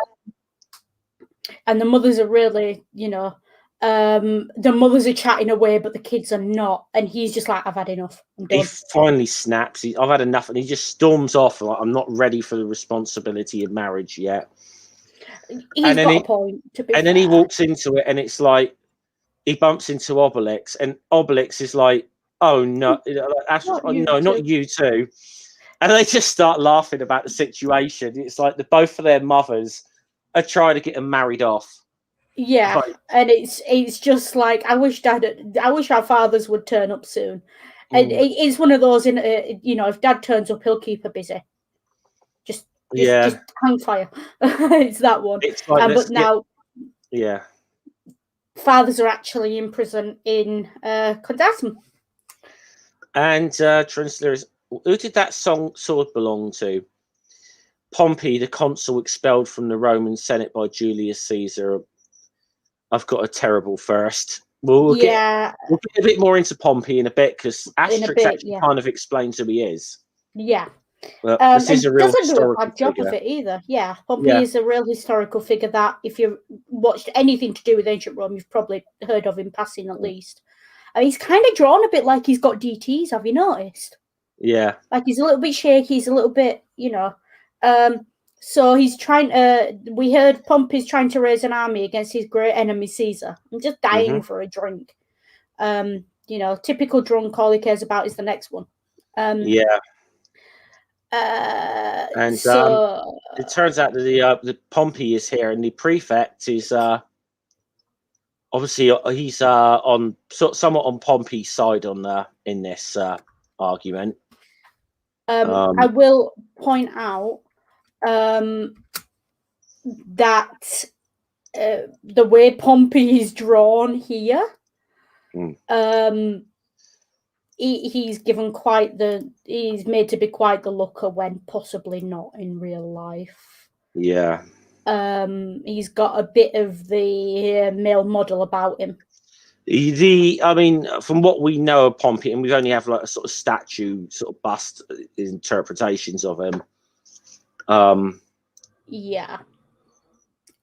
And the mothers are really, the mothers are chatting away, but the kids are not. And he's just like, I've had enough. He finally snaps. I've had enough, and he just storms off. Like, I'm not ready for the responsibility of marriage yet. He's got a point. And then he walks into it, and it's like he bumps into Obelix, and Obelix is like, "Oh no, no, not you too." And they just start laughing about the situation. It's like both of their mothers are trying to get them married off. Yeah, and it's just like, I wish our fathers would turn up soon. And it's one of those, if Dad turns up, he'll keep her busy. Just hang fire. It's that one. It's like but now, fathers are actually in prison in Condasm. And Translator is, who did that sword belong to? Pompey, the consul expelled from the Roman Senate by Julius Caesar. I've got a terrible first. We'll get a bit more into Pompey in a bit, because Asterix actually kind of explains who he is. Yeah. But this is a real historical bad job of it either. Yeah, Pompey is a real historical figure that, if you've watched anything to do with ancient Rome, you've probably heard of in passing at least. And he's kind of drawn a bit like he's got DTs. Have you noticed? Yeah. Like he's a little bit shaky. He's a little bit, So he's trying to. We heard Pompey's trying to raise an army against his great enemy Caesar. I'm just dying for a drink. Typical drunk. All he cares about is the next one. And it turns out that the Pompey is here, and the prefect is obviously he's somewhat on Pompey's side in this argument. I will point out that the way Pompey is drawn here, he's given he's made to be quite the looker when possibly not in real life. Yeah. He's got a bit of the male model about him. I mean, from what we know of Pompey, and we only have like a sort of statue, sort of bust interpretations of him. Yeah.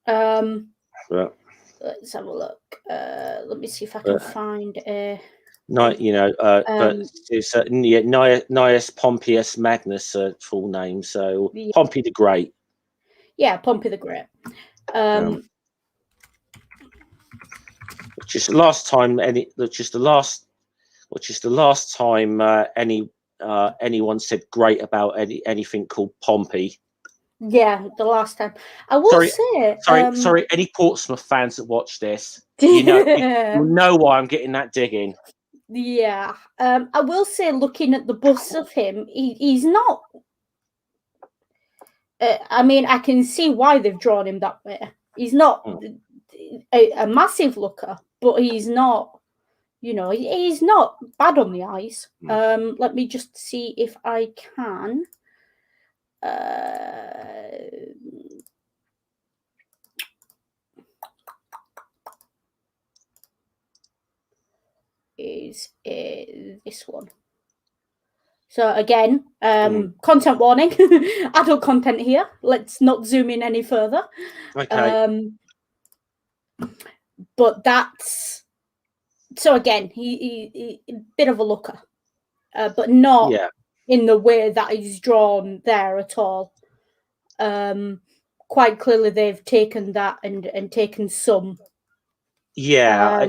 But, let's have a look. Let me see if I can find a. But it's Gnaeus Pompeius Magnus, full name. So yeah. Pompey the Great. Yeah, Pompey the Great. Just the last time anyone said great about anything called Pompey. Yeah, the last time. I will say. Sorry. Any Portsmouth fans that watch this, you know why I'm getting that dig in. Yeah, I will say, looking at the bust of him, he's not. I mean, I can see why they've drawn him that way. He's not a massive looker, but he's not. He's not bad on the eyes. Let me just see if I can. Is this one. So again, content warning, adult content here. Let's not zoom in any further. Okay. But that's so again, he a bit of a looker, but not in the way that he's drawn there at all. Quite clearly, they've taken that and taken some. Yeah, I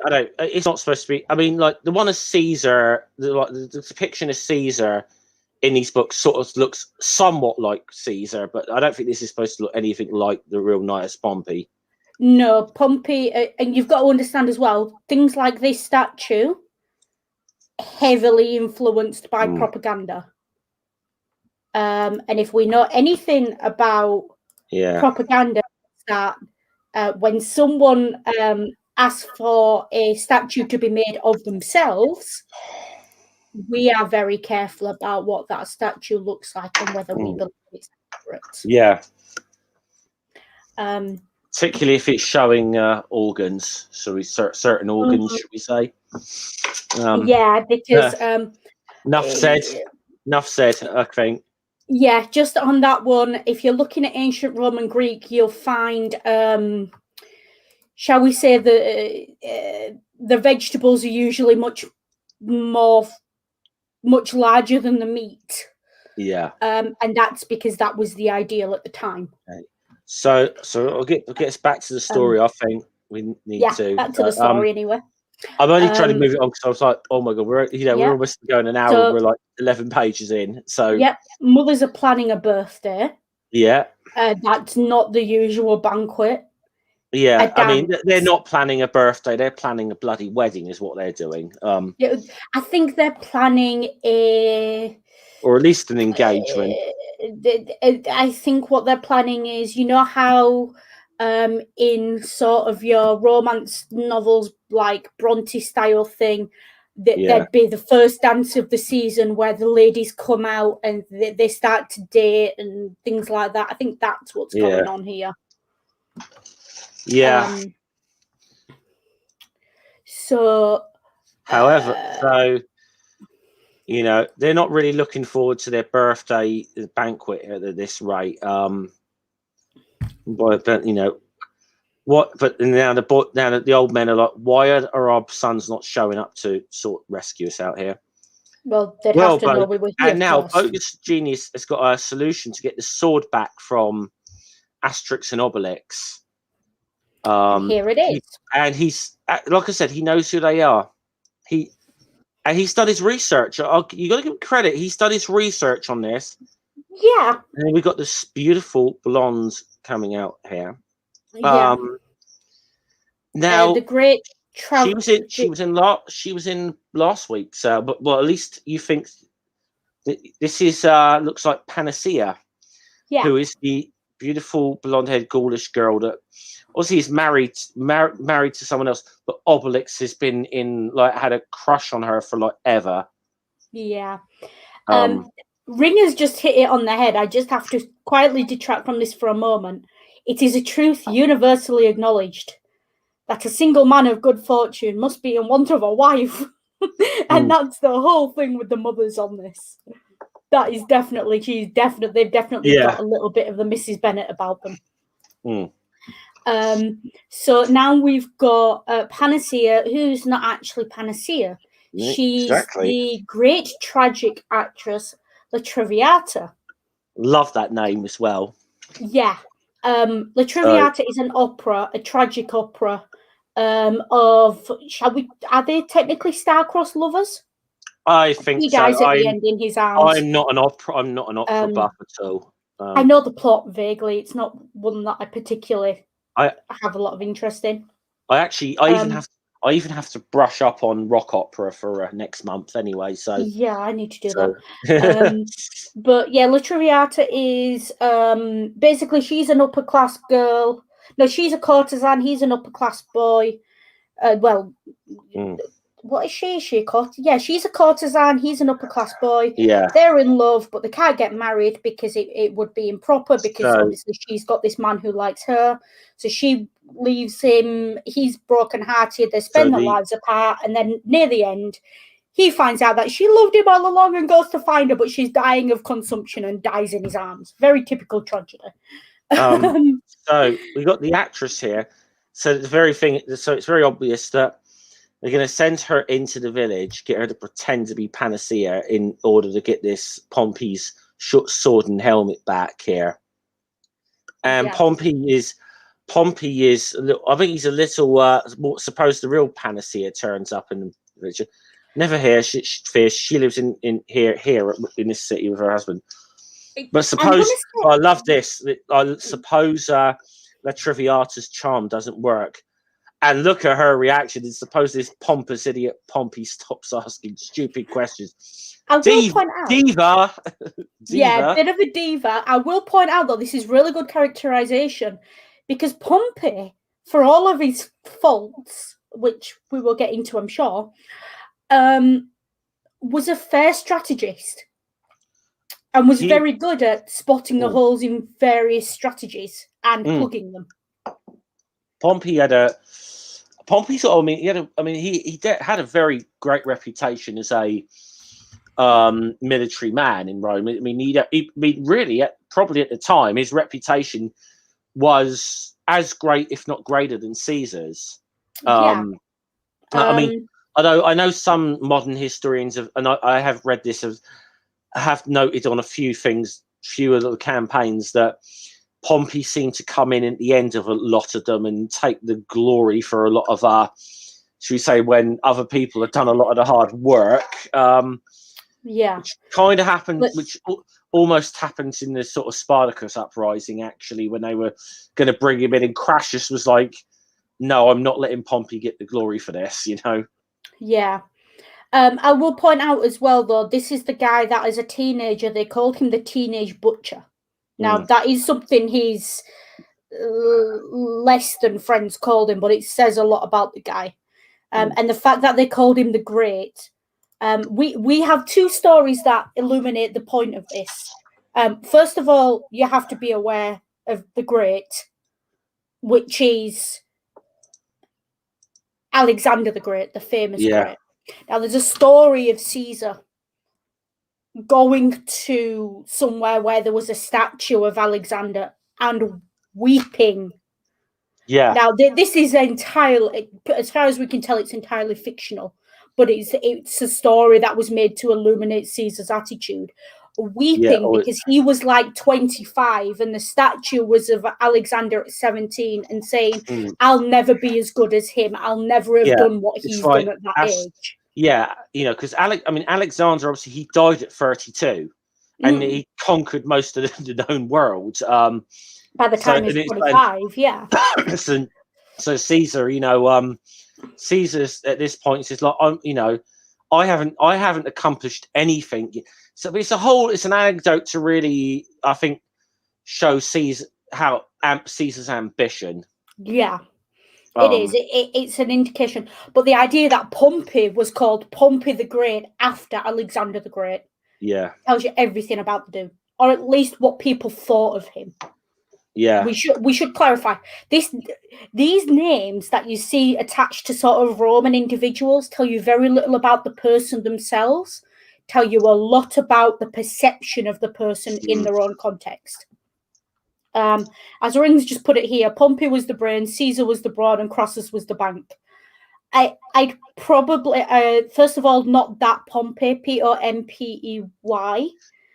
don't. It's not supposed to be. I mean, like the one of Caesar, the depiction of Caesar in these books sort of looks somewhat like Caesar, but I don't think this is supposed to look anything like the real Gnaeus Pompey. No, Pompey, and you've got to understand as well, things like this statue, heavily influenced by propaganda. And if we know anything about propaganda, that when someone asks for a statue to be made of themselves, we are very careful about what that statue looks like and whether we believe it's accurate. Yeah. Particularly if it's showing organs, certain organs, should we say? Yeah, because enough said. Enough said. I think. Yeah, just on that one, if you're looking at ancient Roman Greek, you'll find, shall we say, the vegetables are usually much larger than the meat. Yeah. And that's because that was the ideal at the time. Okay. So I'll get us back to the story. I think we need to back to the story anyway. I'm only trying to move it on because I was like, oh my god, we're almost going an hour. So, we're like 11 pages in. So mothers are planning a birthday. Yeah. That's not the usual banquet. Yeah, I mean, they're not planning a birthday; they're planning a bloody wedding, is what they're doing. I think they're planning or at least an engagement. I think what they're planning is, you know how in sort of your romance novels, like Bronte style thing, there'd be the first dance of the season where the ladies come out and they start to date and things like that. I think that's what's going on here. Yeah. However, they're not really looking forward to their birthday banquet at this rate. But now the old men are like, why are our sons not showing up to sort of rescue us out here? Well, they'd have to know we were here. And now Bogus Genius has got a solution to get the sword back from Asterix and Obelix. Here it is. And he's, like I said, he knows who they are. He's done his research. You got to give him credit. He's done his research on this. Yeah. And then we got this beautiful blonde coming out here. Yeah. Now the great she was in last week's. But at least you think this is looks like Panacea. Yeah. Who is the beautiful blonde-haired Gaulish girl that obviously is married to someone else, but Obelix has been had a crush on her for like ever. Yeah. Ringer's just hit it on the head. I just have to quietly detract from this for a moment. It is a truth universally acknowledged that a single man of good fortune must be in want of a wife. And that's the whole thing with the mothers on this. That is definitely, they've definitely got a little bit of the Mrs. Bennet about them. So now we've got Panacea, who's not actually Panacea. She's the great tragic actress La Traviata. Love that name as well. Yeah. La Traviata is an opera, a tragic opera of, are they technically star-crossed lovers? I think he dies at the end in his arms. I'm not an opera buff at all. I know the plot vaguely. It's not one that I particularly have a lot of interest in. I even have to brush up on rock opera for next month anyway. So yeah, I need to do that. But yeah, La Traviata is basically, she's an upper class girl. No, she's a courtesan. He's an upper class boy. What is she? Is she a courtesan? Yeah, she's a courtesan. He's an upper class boy. Yeah, they're in love, but they can't get married because it would be improper, because obviously she's got this man who likes her. So she leaves him. He's brokenhearted. They spend their lives apart, and then near the end, he finds out that she loved him all along and goes to find her, but she's dying of consumption and dies in his arms. Very typical tragedy. So we got the actress here. So it's very obvious that they're going to send her into the village, get her to pretend to be Panacea in order to get this Pompey's sword and helmet back here. And Pompey is a little, I think he's a little suppose the real Panacea turns up in the village. Never here. She lives in here in this city with her husband. But suppose I love this. I suppose La Traviata's charm doesn't work. And look at her reaction. And suppose this pompous idiot Pompey stops asking stupid questions. I will point out, diva. Yeah, bit of a diva. I will point out, though, this is really good characterization, because Pompey, for all of his faults, which we will get into, I'm sure, was a fair strategist and was very good at spotting the holes in various strategies and plugging them. Pompey had a very great reputation as a military man in Rome. I mean, really, probably at the time, his reputation was as great, if not greater, than Caesar's. I mean, although I know some modern historians I have read this, have noted on a few of the campaigns, that Pompey seemed to come in at the end of a lot of them and take the glory for a lot of should we say, when other people had done a lot of the hard work. Which kind of happened, which almost happens in the sort of Spartacus uprising, actually, when they were going to bring him in, and Crassus was like, no, I'm not letting Pompey get the glory for this, you know? Yeah. I will point out as well, though, this is the guy that as a teenager, they called him the Teenage Butcher. Now, that is something his less than friends called him, but it says a lot about the guy. And the fact that they called him the Great. We have two stories that illuminate the point of this. First of all, you have to be aware of the Great, which is Alexander the Great, the famous Great. Now, there's a story of Caesar going to somewhere where there was a statue of Alexander and weeping. Yeah. Now, this is entirely, as far as we can tell, it's entirely fictional, but it's a story that was made to illuminate Caesar's attitude. Weeping because he was like 25 and the statue was of Alexander at 17, and saying, I'll never be as good as him. I'll never have done what he's done at that age. Yeah, you know, because Alexander, obviously, he died at 32 and he conquered most of the known world. By the time he's 25, So Caesar, you know, Caesar's at this point says, like, you know, I haven't accomplished anything. So it's an anecdote to really, I think, show Caesar, how Caesar's ambition. Yeah. It is. It's an indication. But the idea that Pompey was called Pompey the Great after Alexander the Great, tells you everything about the dude, or at least what people thought of him. Yeah, we should clarify this. These names that you see attached to sort of Roman individuals tell you very little about the person themselves. Tell you a lot about the perception of the person in their own context. As Rings just put it here, Pompey was the brain, Caesar was the brawn, and Crassus was the bank. I'd probably, first of all, not that Pompey, Pompey.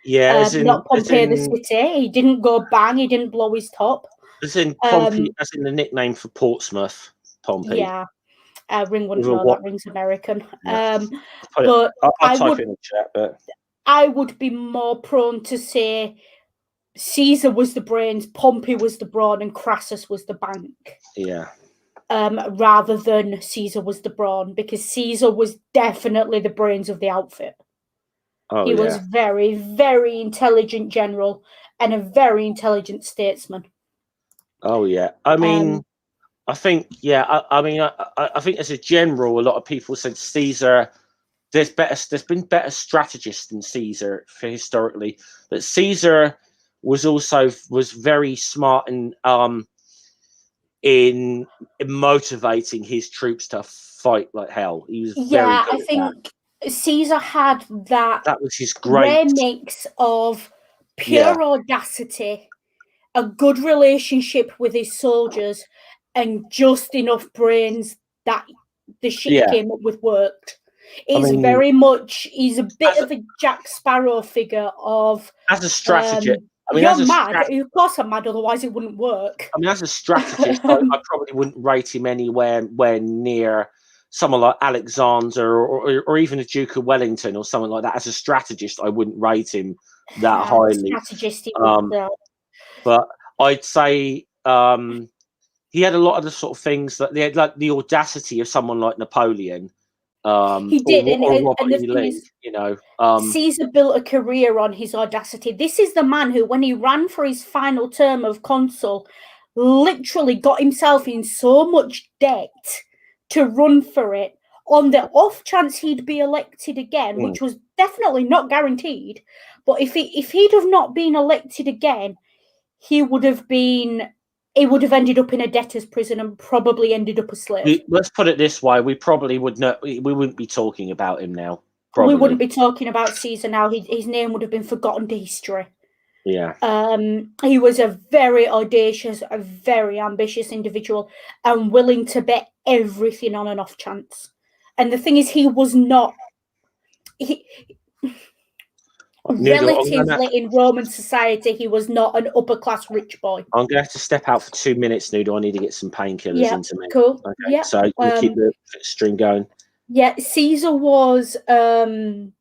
Yeah, not Pompey the city. He didn't go bang. He didn't blow his top. As in Pompey, as in the nickname for Portsmouth, Pompey. Yeah, Ring wouldn't know that. Ring's American. Yeah. But I'll type in the chat. But I would be more prone to say Caesar was the brains, Pompey was the brawn, and Crassus was the bank. Yeah. Rather than Caesar was the brawn, because Caesar was definitely the brains of the outfit. He was very, very intelligent general and a very intelligent statesman. Oh yeah, I mean, I think I think as a general, a lot of people said Caesar. There's been better strategists than Caesar for historically, but Caesar was very smart in motivating his troops to fight like hell. He was very good I think Caesar had that was his great rare mix of pure audacity, a good relationship with his soldiers, and just enough brains that the shit he came up with worked. He's very much, he's a bit of a Jack Sparrow figure of... As a strategist, you're mad. Of course I'm mad, otherwise it wouldn't work. I mean, as a strategist, I probably wouldn't rate him anywhere near someone like Alexander or even the Duke of Wellington or something like that. As a strategist, I wouldn't rate him that highly. Strategist, but I'd say he had a lot of the sort of things that they had, like the audacity of someone like Napoleon. He did, and the thing Lee, is, you know, Caesar built a career on his audacity. This is the man who, when he ran for his final term of consul, literally got himself in so much debt to run for it on the off chance he'd be elected again, which was definitely not guaranteed. But if he'd have not been elected again, he would have ended up in a debtor's prison and probably ended up a slave. Let's put it this way: we probably would not. We wouldn't be talking about him now. Probably. We wouldn't be talking about Caesar now. His name would have been forgotten to history. Yeah. He was a very audacious, a very ambitious individual, and willing to bet everything on an off chance. And the thing is, he was not. Relatively in Roman society, he was not an upper class rich boy. I'm going to have to step out for 2 minutes, Noodle. I need to get some painkillers into me. Cool. Okay. Yeah. So you keep the stream going. Yeah, Caesar was kind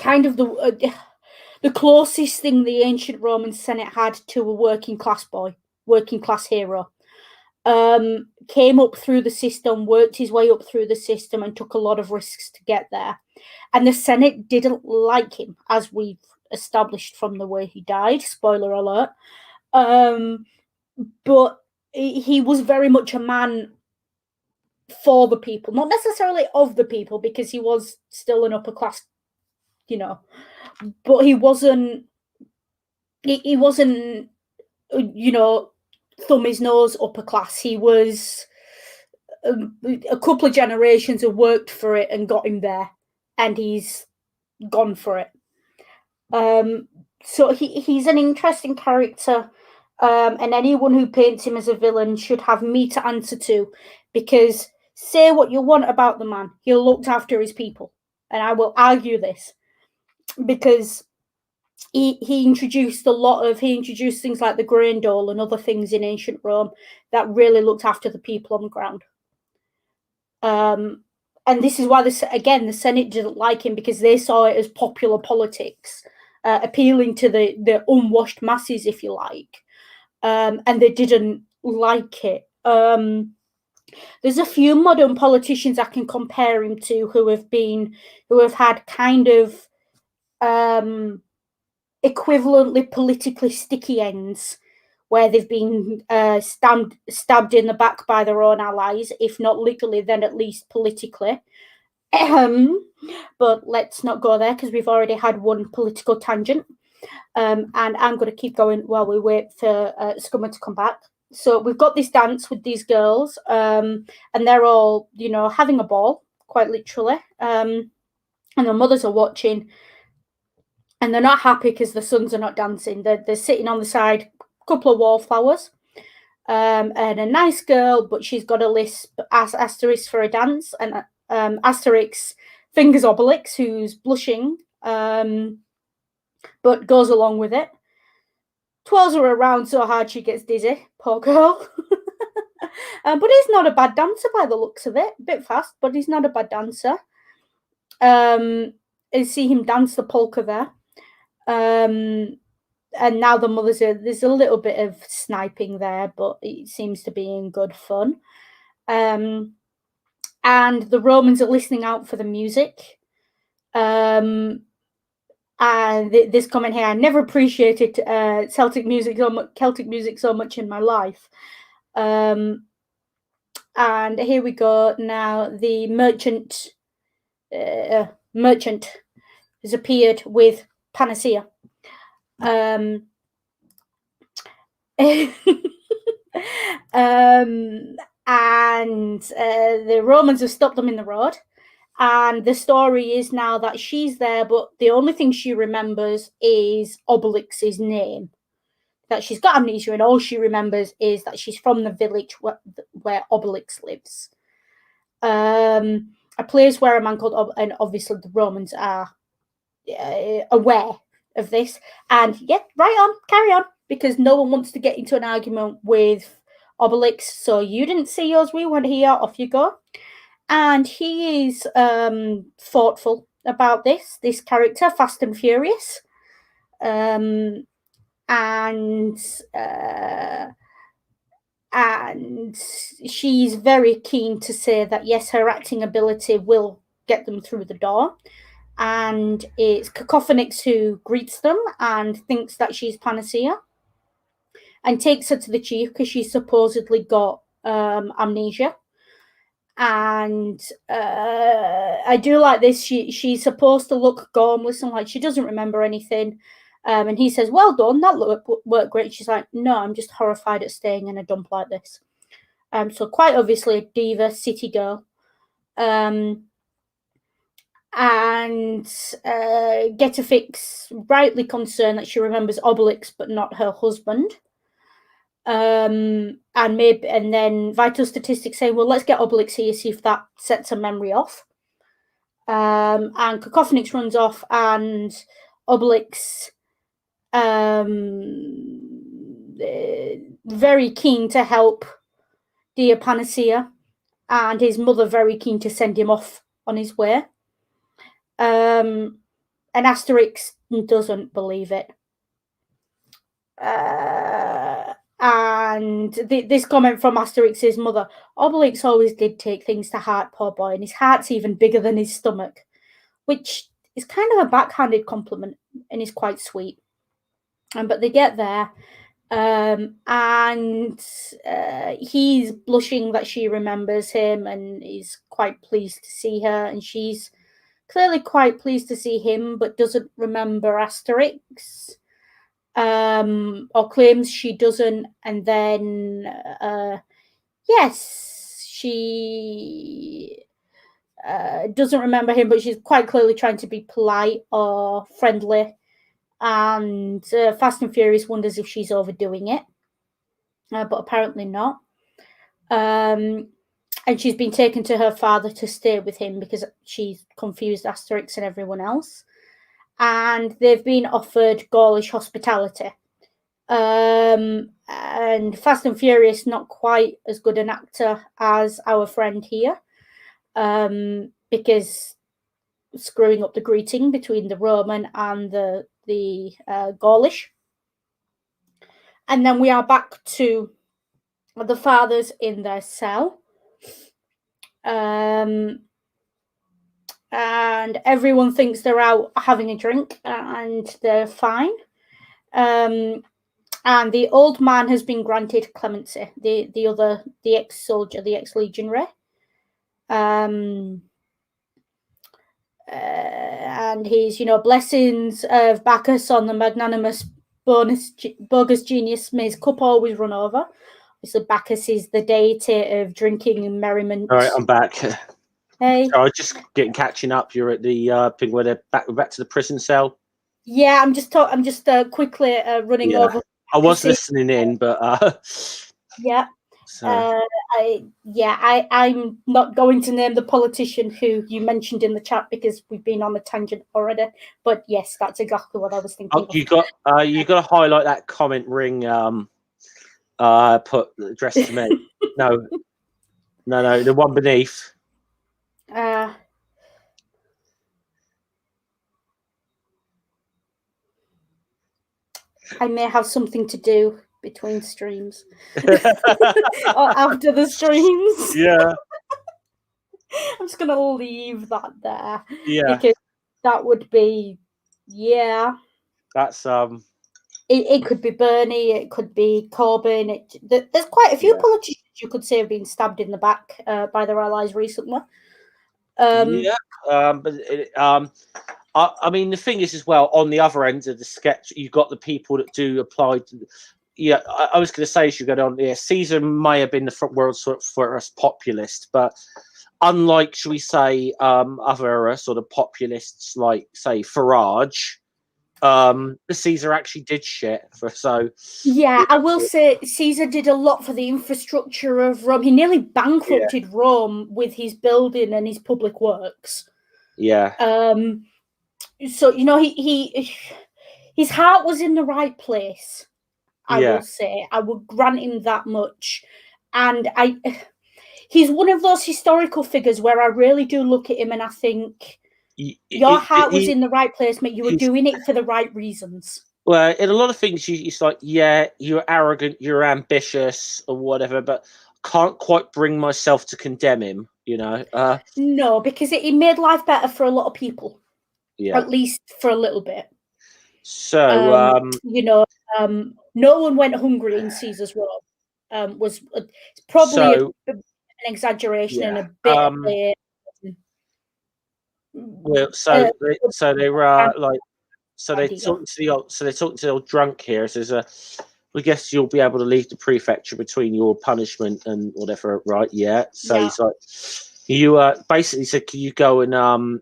of the closest thing the ancient Roman Senate had to a working class boy, working class hero. Came up through the system, worked his way up through the system, and took a lot of risks to get there. And the Senate didn't like him, as we've established from the way he died. Spoiler alert. But he was very much a man for the people, not necessarily of the people, because he was still an upper class, but he wasn't, thumb his nose upper class. He was a couple of generations have worked for it and got him there, and he's gone for it. So he's an interesting character, and anyone who paints him as a villain should have me to answer to, because say what you want about the man, he looked after his people, and I will argue this, because he introduced things like the grain dole and other things in ancient Rome that really looked after the people on the ground. And this is why the Senate didn't like him, because they saw it as popular politics, appealing to the unwashed masses, if you like, and they didn't like it. There's a few modern politicians I can compare him to who have had kind of equivalently politically sticky ends, where they've been stabbed in the back by their own allies, if not literally, then at least politically. But let's not go there because we've already had one political tangent. And I'm going to keep going while we wait for Scummer to come back. So we've got this dance with these girls, and they're all, having a ball, quite literally. And their mothers are watching, and they're not happy because the sons are not dancing. They're sitting on the side, a couple of wallflowers, and a nice girl, but she's got a lisp, Asterix for a dance, and Asterix fingers Obelix, who's blushing, but goes along with it. Twirls her around so hard she gets dizzy, poor girl. But he's not a bad dancer by the looks of it. A bit fast, but he's not a bad dancer. And see him dance the polka there. And now the mother's there's a little bit of sniping there, but it seems to be in good fun. And the Romans are listening out for the music. And this comment here, I never appreciated Celtic music Celtic music so much in my life. And here we go now. The merchant has appeared with panacea. And the Romans have stopped them in the road. And the story is now that she's there, but the only thing she remembers is Obelix's name. That she's got amnesia, and all she remembers is that she's from the village where Obelix lives. A place where a man called and obviously the Romans are aware of this. And yeah, right on, carry on, because no one wants to get into an argument with Obelix. So you didn't see us, we weren't here, off you go. And he is thoughtful about this character, Fast and Furious. And she's very keen to say that, yes, her acting ability will get them through the door. And it's Cacophonix who greets them and thinks that she's Panacea and takes her to the chief because she's supposedly got amnesia. And I do like this. She's supposed to look gormless and like she doesn't remember anything. And he says, well done, that worked great. She's like, no, I'm just horrified at staying in a dump like this. So quite obviously a diva, city girl. And Getafix rightly concerned that she remembers Obelix but not her husband. And then Vital Statistics saying, well, let's get Obelix here, see if that sets a memory off. And Cacophonix runs off, and Obelix very keen to help dear Panacea, and his mother very keen to send him off on his way. And Asterix doesn't believe it. And this comment from Asterix's mother, Obelix always did take things to heart, poor boy, and his heart's even bigger than his stomach, which is kind of a backhanded compliment and is quite sweet. But they get there, and he's blushing that she remembers him and is quite pleased to see her, and she's clearly quite pleased to see him but doesn't remember Asterix. Or claims she doesn't, and then yes, she doesn't remember him, but she's quite clearly trying to be polite or friendly, and Fast and Furious wonders if she's overdoing it, but apparently not. And she's been taken to her father to stay with him because she's confused Asterix and everyone else. And they've been offered Gaulish hospitality. And Fast and Furious, not quite as good an actor as our friend here, because screwing up the greeting between the Roman and the Gaulish. And then we are back to the fathers in their cell. And everyone thinks they're out having a drink and they're fine. And the old man has been granted clemency. The ex-soldier, the ex-legionary. And he's, blessings of Bacchus on the magnanimous bogus genius may his cup always run over. Obviously, Bacchus is the deity of drinking and merriment. All right, I'm back. Hey. So I was just catching up. You're at the thing where they're back to the prison cell. Yeah, I'm just quickly running over. I was listening in, but yeah. So. I'm not going to name the politician who you mentioned in the chat because we've been on a tangent already. But yes, that's exactly what I was thinking. You got to highlight that comment ring. Put addressed to me. No, the one beneath. I may have something to do between streams or after the streams. Yeah. I'm just gonna leave that there. Yeah. Because that would be That's It could be Bernie, it could be Corbyn. There's quite a few politicians you could say have been stabbed in the back by their allies recently. I mean, the thing is as well, on the other end of the sketch, you've got the people that do apply to. Yeah, I was going to say, as you go on, Caesar may have been the world's first populist, but unlike, shall we say, other sort of populists like, say, Farage, the Caesar actually did shit. I will say Caesar did a lot for the infrastructure of Rome. He nearly bankrupted Rome with his building and his public works. Yeah. So he his heart was in the right place. I will say, I would grant him that much, and he's one of those historical figures where I really do look at him and I think your heart was in the right place, mate. You were doing it for the right reasons. Well, in a lot of things, it's like, you're arrogant, you're ambitious, or whatever, but can't quite bring myself to condemn him. No, because he made life better for a lot of people. Yeah, at least for a little bit. So, no one went hungry in Caesar's Rome. Was probably an exaggeration and a bit. They were they talked to the old drunk here. Says, I guess you'll be able to leave the prefecture between your punishment and whatever, right? Yeah. So he's like, you basically said, can you go and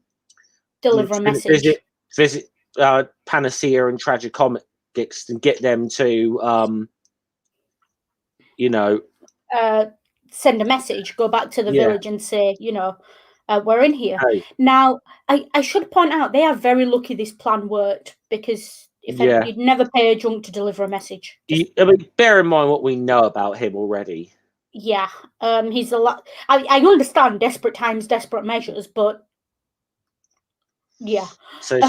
deliver a message, visit Panacea and Tragicomics and get them to send a message, go back to the village and say, we're in here. Now, I should point out they are very lucky this plan worked, because you'd never pay a drunk to deliver a message. I mean, bear in mind what we know about him already. Yeah, he's a lot. I understand desperate times, desperate measures, but yeah. So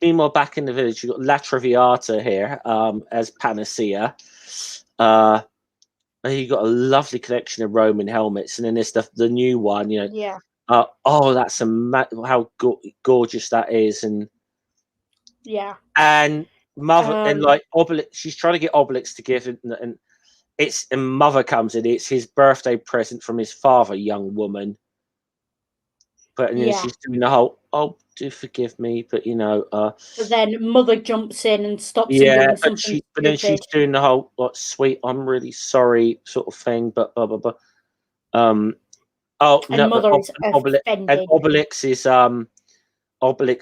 meanwhile, back in the village, you've got La Traviata here as Panacea. You got a lovely collection of Roman helmets, and then there's the new one. That's how gorgeous that is, and Mother and like Obelix. She's trying to get Obelix to give it, and Mother comes in. It's his birthday present from his father, young woman. But then she's doing the whole, do forgive me, but But then Mother jumps in and stops him doing something. But then she's doing the whole, sweet, I'm really sorry, sort of thing. But blah blah blah. Mother is offended. And Obelix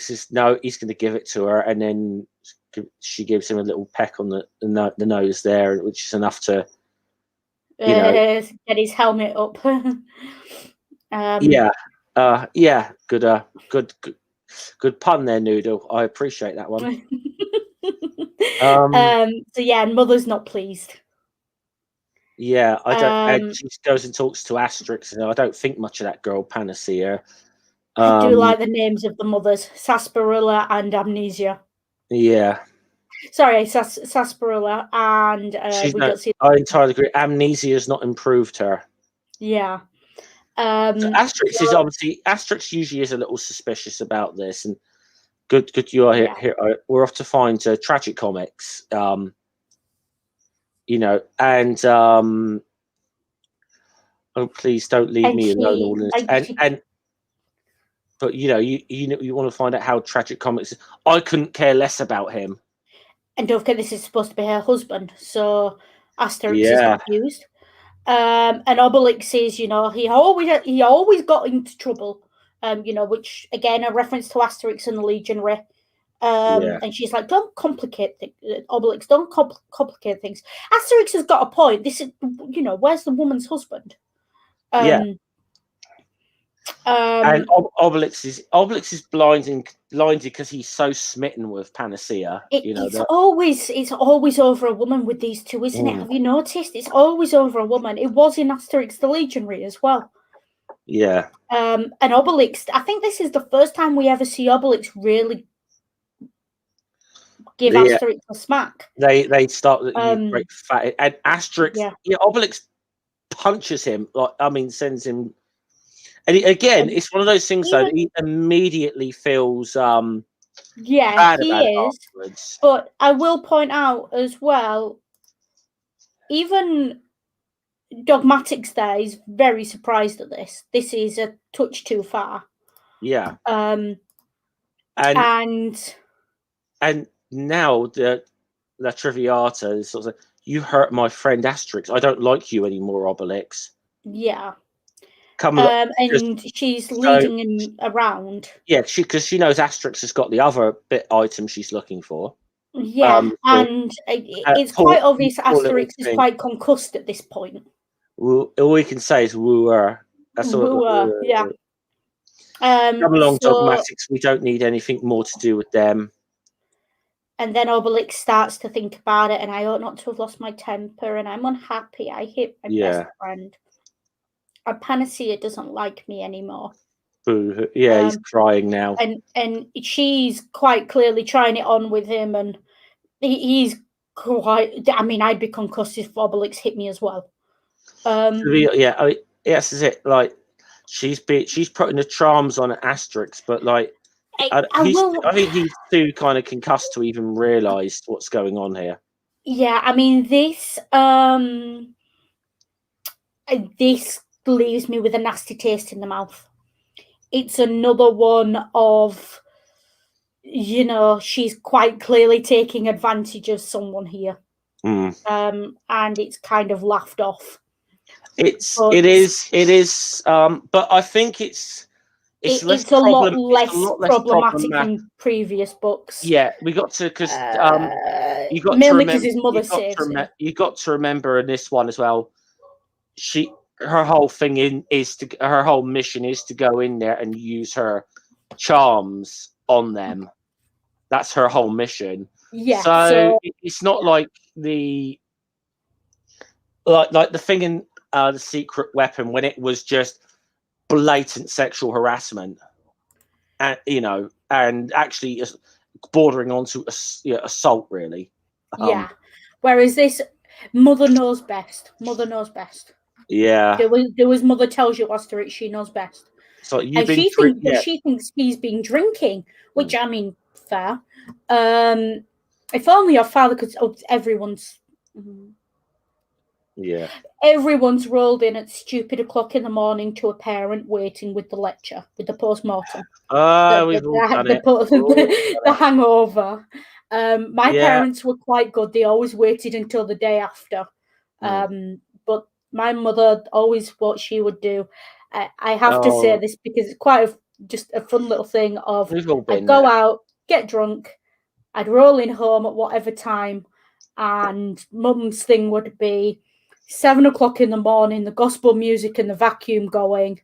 is no, he's going to give it to her, and then she gives him a little peck on the nose there, which is enough to get his helmet up. Good pun there, Noodle. I appreciate that one. And Mother's not pleased. Yeah, I don't. She goes and talks to Asterix, and I don't think much of that girl Panacea. I do like the names of the mothers, Sarsaparilla and Amnesia. Yeah. Sorry, Sarsaparilla and I entirely agree. Amnesia has not improved her. Yeah. So Asterix usually is a little suspicious about this, and good you are here. We're off to find Tragicomics. you know, and oh, please don't leave And me alone. she, All this, like, and but you know, you want to find out how tragic comics is. I couldn't care less about him. and don't forget this is supposed to be her husband, so Asterix is Yeah, confused. And Obelix says, you know, he always got into trouble. You know, which again a reference to Asterix and the Legionary. yeah, And she's like, don't complicate things, Obelix, don't complicate things. Asterix has got a point. This is, you know, where's the woman's husband? yeah. And Um, Obelix is blinded because he's so smitten with Panacea. You know it's that. always over a woman with these two, isn't it? Have you noticed? It's always over a woman. It was in Asterix the Legionary as well. Yeah. And Obelix, I think this is the first time we ever see Obelix really give Asterix a smack. They start you great fat and Asterix. Yeah. Obelix punches him. Like, I mean, sends him. And again, it's one of those things though. He immediately feels bad he about it is. afterwards. But I will point out as well, even Dogmatics there is very surprised at this. This is a touch too far. Yeah. And now the La Traviata is sort of, you hurt my friend Asterix. I don't like you anymore, Obelix. Yeah. Come along. And she's leading him around. Yeah, because she knows Asterix has got the other item she's looking for. Yeah, and it's quite obvious Asterix is quite concussed at this point. All we can say is wooer. That's all. Yeah. Come along, Dogmatics. We don't need anything more to do with them. And then Obelix starts to think about it, and I ought not to have lost my temper, and I'm unhappy. I hit my best friend. And Panacea doesn't like me anymore. Boo. Yeah, he's crying now. And she's quite clearly trying it on with him, and he's quite. I mean, I'd be concussed if Obelix hit me as well. Yes, is it like she's putting the charms on Asterix, but like I think he's too kind of concussed to even realise what's going on here. Yeah, I mean this leaves me with a nasty taste in the mouth. It's another one of, you know, she's quite clearly taking advantage of someone here. And it's kind of laughed off. It is, but I think it's a lot less problematic in previous books. Yeah, we got to because you got mainly to because his mother saves him. You got to remember in this one as well. Her whole mission is to go in there and use her charms on them. That's her whole mission. Yeah. So it's not like the thing in The Secret Weapon when it was just blatant sexual harassment, and you know, and actually bordering onto assault, really. Yeah. Whereas this, mother knows best. Mother knows best. Yeah. There was mother tells you Asterix, she knows best. So she thinks he's been drinking, which I mean, fair. If only your father could. Oh, everyone's. Yeah. Everyone's rolled in at stupid o'clock in the morning to a parent waiting with the lecture, with the post-mortem. The hangover. My parents were quite good. They always waited until the day after. But my mother, always what she would do. I have to say this because it's quite just a fun little thing of I'd go out, get drunk, I'd roll in home at whatever time, and mum's thing would be 7 o'clock in the morning, the gospel music and the vacuum going.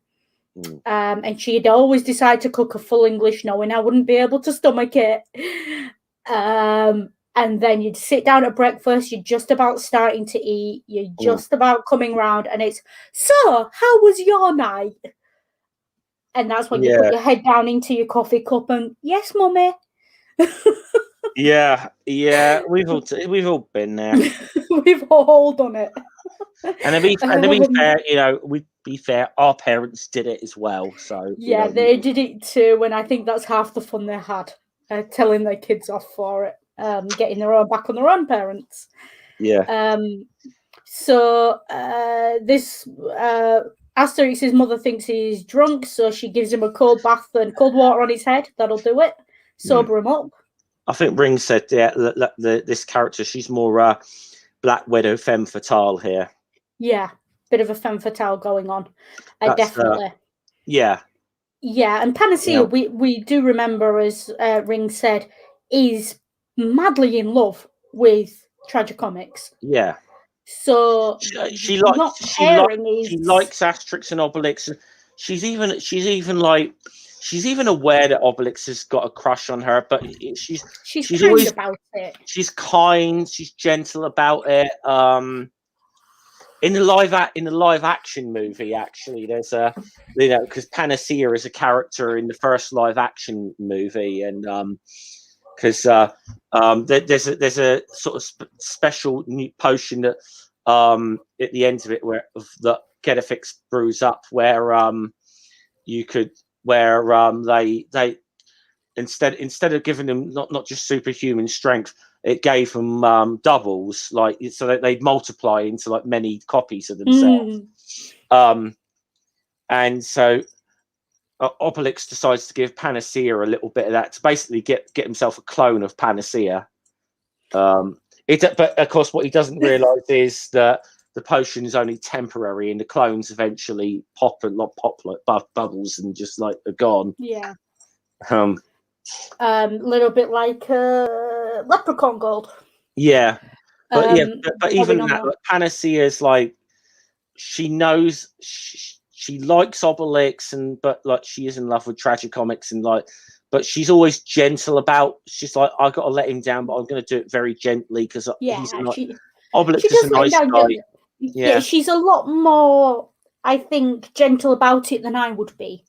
And she'd always decide to cook a full English knowing I wouldn't be able to stomach it. And then you'd sit down at breakfast, you're just about starting to eat, you're just about coming round, and it's, so, how was your night? And that's when you put your head down into your coffee cup and, yes, mummy. Yeah, we've all been there. We've all done it. And to be fair, you know, our parents did it as well. So yeah, they did it too, and I think that's half the fun they had, telling their kids off for it, getting their own back on their own parents. Yeah. So this Asterix's mother thinks he's drunk, so she gives him a cold bath and cold water on his head. That'll do it. Sober him up. I think Ring said, this character, she's more Black Widow femme fatale here. Yeah, bit of a femme fatale going on. Definitely. Yeah. Yeah, and Panacea, we do remember, as Ring said, is madly in love with tragicomics. Yeah. So she likes Asterix and Obelix. She's even aware that Obelix has got a crush on her, but she's kind always about it. She's kind, she's gentle about it. In the live action movie, actually, there's because Panacea is a character in the first live action movie, and because there's a sort of special new potion that at the end of it that Gedifix brews up, where they instead of giving them not just superhuman strength, it gave them doubles, like so that they'd multiply into like many copies of themselves. And so Obelix decides to give Panacea a little bit of that to basically get himself a clone of Panacea. But of course, what he doesn't realise is that the potion is only temporary, and the clones eventually pop like bubbles and just like are gone. Yeah. Little bit like Leprechaun Gold. Yeah, but even that, like, Panacea's like she knows she likes Obelix, but like she is in love with tragicomics, and like, but she's always gentle about. She's like, I got to let him down, but I'm going to do it very gently because he's not. Obelix is a nice guy. Yeah, she's a lot more, I think, gentle about it than I would be.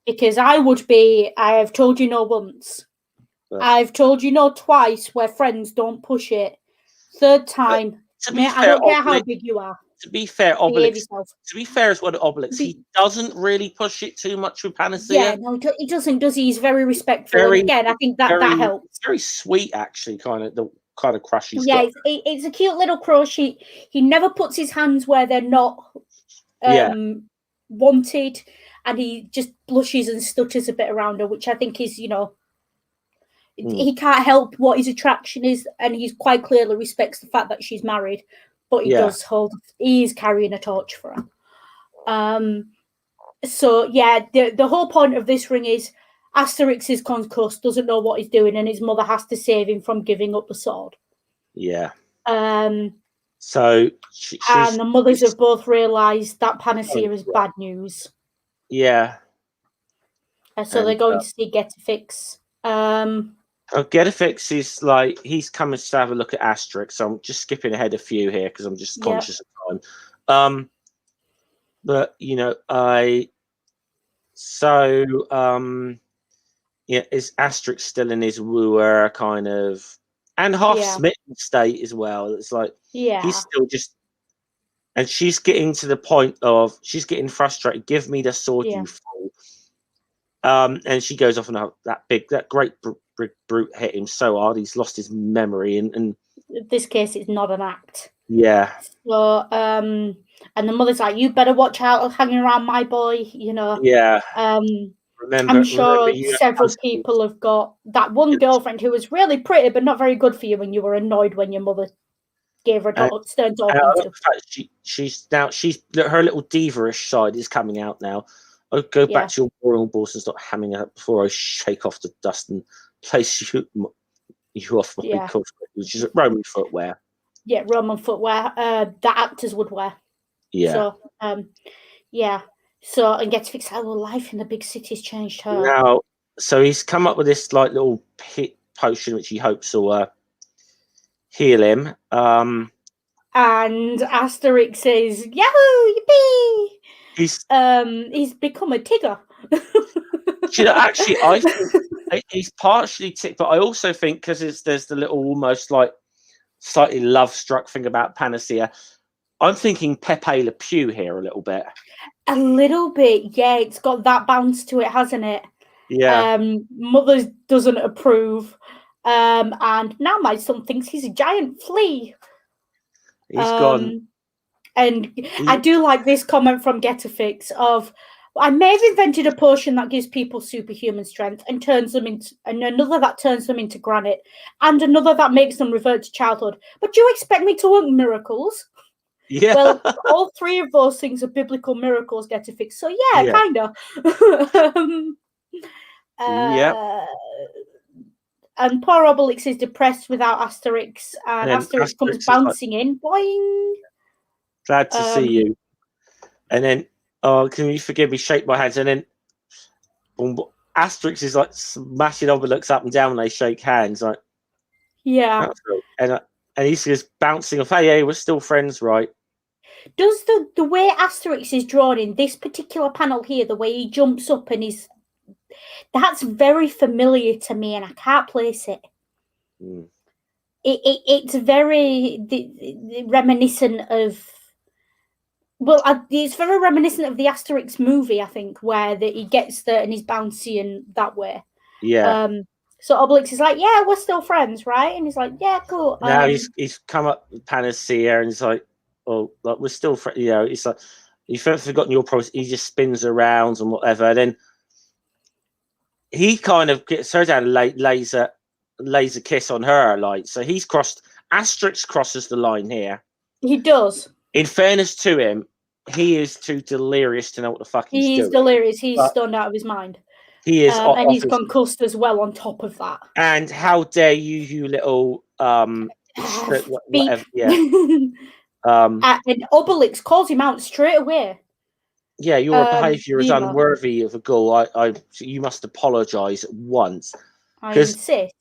Because I would be, I have told you no once. I've told you no twice, where friends don't push it. Third time, I don't care how big you are. To be fair, Obelix. To be fair as well to Obelix, he doesn't really push it too much with Panacea. Yeah, no, he doesn't, does he? He's very respectful. And again, I think that helps. Very sweet, actually, kind of crush he's got. Yeah, it's a cute little crush. He never puts his hands where they're not wanted, and he just blushes and stutters a bit around her, which I think is, he can't help what his attraction is, and he quite clearly respects the fact that she's married, but he is carrying a torch for her. So yeah, the whole point of this ring is Asterix is concussed, doesn't know what he's doing, and his mother has to save him from giving up the sword. Yeah. So and the mothers have both realised that Panacea is bad news. Yeah. So they're going to see Gedifix. Gedifix is like, he's coming to have a look at Asterix, so I'm just skipping ahead a few here because I'm just conscious of time. But is Asterix still in his wooer kind of and half smitten state as well? It's like he's still just, and she's getting to the point of she's getting frustrated. Give me the sword, you fool! And she goes off and that great brute hit him so hard he's lost his memory. And in this case, it's not an act. Yeah. So and the mother's like, you better watch out hanging around my boy, Yeah. I'm sure several people have got that one girlfriend who was really pretty but not very good for you, and you were annoyed when your mother gave her a stern talking to. She's her little diva-ish side is coming out now. I'll go back to your royal balls and stop hamming out before I shake off the dust and place you off my coat, which is Roman footwear. Yeah, Roman footwear that actors would wear. Yeah. So, So, and Gedifix, how life in the big city's changed her. Now, so he's come up with this like little pit potion, which he hopes will heal him. And Asterix says, "Yahoo, yippee!" He's become a Tigger. Actually, I think he's partially ticked, but I also think because there's the little almost like slightly love-struck thing about Panacea. I'm thinking Pepe Le Pew here a little bit. A little bit, yeah. It's got that bounce to it, hasn't it? Yeah. Mother doesn't approve. And now my son thinks he's a giant flea. He's gone. And I do like this comment from Getafix of, I may have invented a potion that gives people superhuman strength and turns them into, and another that turns them into granite, and another that makes them revert to childhood. But do you expect me to work miracles? Yeah. Well, all three of those things are biblical miracles, Getafix. So yeah. Kind of. And poor Obelix is depressed without Asterix, and Asterix comes bouncing in. Boing! Glad to see you. And then, can you forgive me? Shake my hands. And then, Asterix is like smashing Obelix up and down when they shake hands. Like, yeah. And he's just bouncing off. Hey, we're still friends, right? Does the way Asterix is drawn in this particular panel here, the way he jumps up and that's very familiar to me, and I can't place it. It's very reminiscent of. Well, it's very reminiscent of the Asterix movie, I think, where he gets there and he's bouncy and that way. Yeah. So Obelix is like, yeah, we're still friends, right? And he's like, yeah, cool. Now he's come up with Panacea and he's like, oh, like we're still friends. You know, it's like you've forgotten your process. He just spins around and whatever. And then he kind of gets her down, lays a kiss on her, like so. Asterix crosses the line here. He does. In fairness to him, he is too delirious to know what the fuck he's doing. He's delirious. He's stunned out of his mind. He is, and he's concussed as well. On top of that, and how dare you little whatever, yeah. And Obelix calls him out straight away. Yeah, your behaviour is unworthy of a ghoul. You must apologise at once. I insist.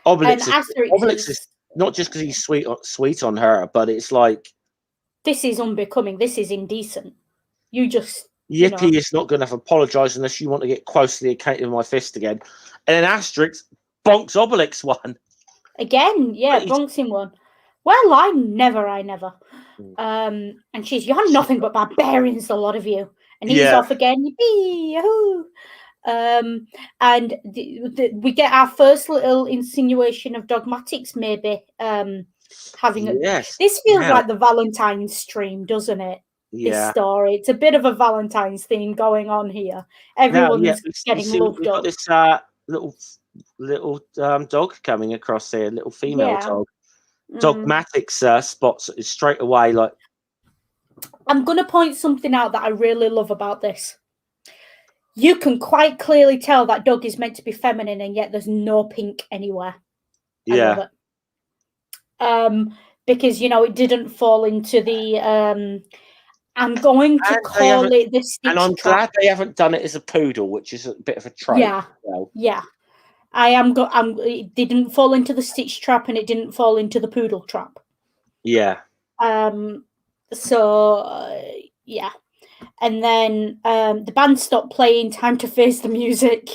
Obelix is not just because he's sweet on her, but it's like this is unbecoming. This is indecent. You just Yippee is not going to apologise unless you want to get close to the account of my fist again. And then Asterix bonks Obelix one again. Yeah, bonks him one. Well, I never. And you're nothing but barbarians, a lot of you. And he's off again. Yippee, yahoo! And we get our first little insinuation of dogmatics, maybe having a. Yes. This feels like the Valentine's stream, doesn't it? Yeah. This story. It's a bit of a Valentine's theme going on here. Everyone's getting loved up. This little dog coming across here, little female dog. Dogmatics spots straight away. Like, I'm going to point something out that I really love about this. You can quite clearly tell that dog is meant to be feminine, and yet there's no pink anywhere. I love it. Because it didn't fall into the. I'm going to call it the stitch and I'm trap. glad they haven't done it as a poodle, which is a bit of a trope. Yeah, yeah. It didn't fall into the stitch trap, and it didn't fall into the poodle trap. Yeah. So yeah, and then the band stopped playing. Time to face the music.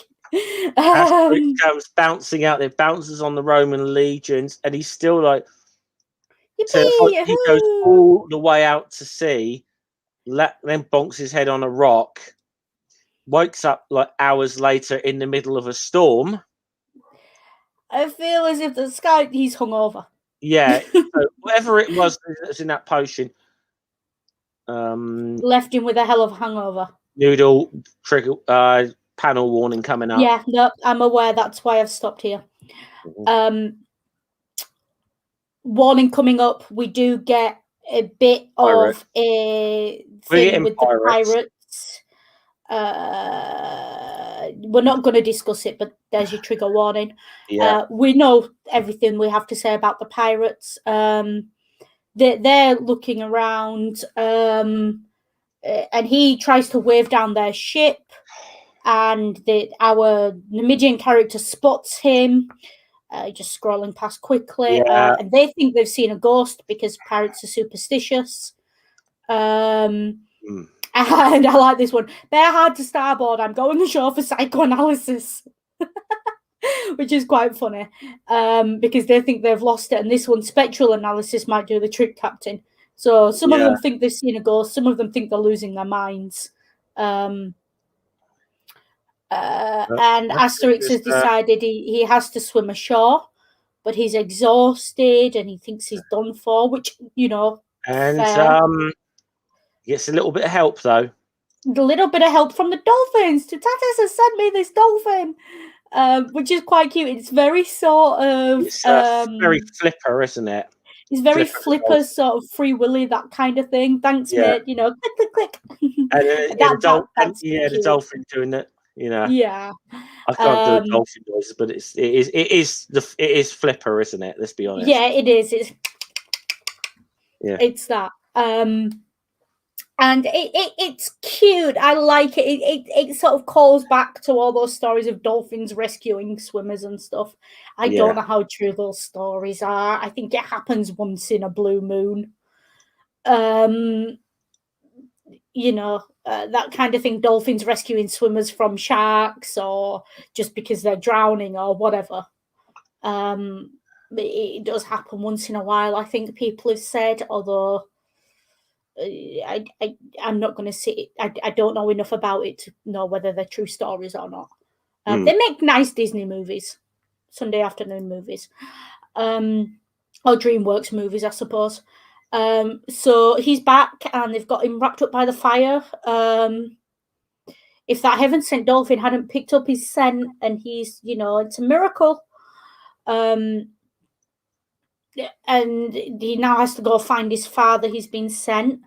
Comes bouncing out there, bounces on the Roman legions, and he's still like. He goes all the way out to sea, then bonks his head on a rock, wakes up like hours later in the middle of a storm. I feel as if he's hungover. Yeah, so whatever it was that's in that potion, left him with a hell of a hangover. Noodle trigger panel warning coming up. Yeah, no, I'm aware. That's why I've stopped here. Warning coming up. We do get a bit of a thing with the pirates. We're not going to discuss it, but there's your trigger warning. Yeah. We know everything we have to say about the pirates. They're looking around, and he tries to wave down their ship, and our Numidian character spots him. Just scrolling past quickly, and they think they've seen a ghost because pirates are superstitious. And I like this one. Bear hard to starboard. I'm going ashore for psychoanalysis, which is quite funny because they think they've lost it. And this one, spectral analysis might do the trick, Captain. So some of them think they've seen a ghost. Some of them think they're losing their minds. And Asterix has decided he has to swim ashore, but he's exhausted and he thinks he's done for, which, And Fair. gets a little bit of help though. A little bit of help from the dolphins. Tatas has sent me this dolphin, which is quite cute. It's very sort of It's very flipper, isn't it? It's very flipper, sort of free willy, that kind of thing. Thanks, mate. You know, click, click, click. And the dolphin doing it. You know. Yeah. I can't do the dolphin noises, but it is flipper, isn't it? Let's be honest. Yeah, it is. It's that. And it's cute. I like it. It sort of calls back to all those stories of dolphins rescuing swimmers and stuff. I don't know how true those stories are. I think it happens once in a blue moon. You know, that kind of thing. Dolphins rescuing swimmers from sharks, or just because they're drowning, or whatever. It does happen once in a while, I think people have said, although I'm not going to say it. I don't know enough about it to know whether they're true stories or not. They make nice Disney movies, Sunday afternoon movies, or DreamWorks movies, I suppose. So he's back, and they've got him wrapped up by the fire. If that heaven sent dolphin hadn't picked up his scent, and he's, you know, it's a miracle. And he now has to go find his father. He's been sent.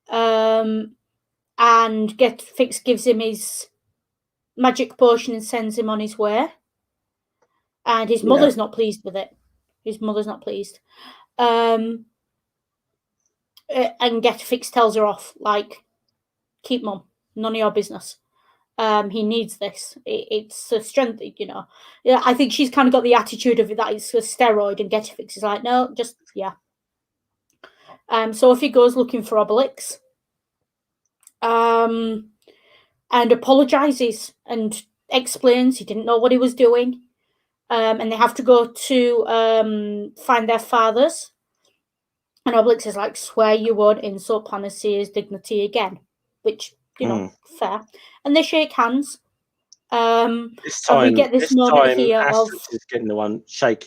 And Fix gives him his magic potion and sends him on his way. And his mother's not pleased with it. His mother's not pleased. And Fix tells her off, like, keep mum, none of your business. He needs this. It's a strength, you know. Yeah, I think she's kind of got the attitude of it that it's a steroid, and Fix is like, no, just, yeah. So if he goes looking for Obelix, and apologizes and explains he didn't know what he was doing, and they have to go to find their fathers, and Obelix is like, swear you won't insult Panacea's dignity again, which, you know, fair. And they shake hands. This time we get this moment here Asterix is getting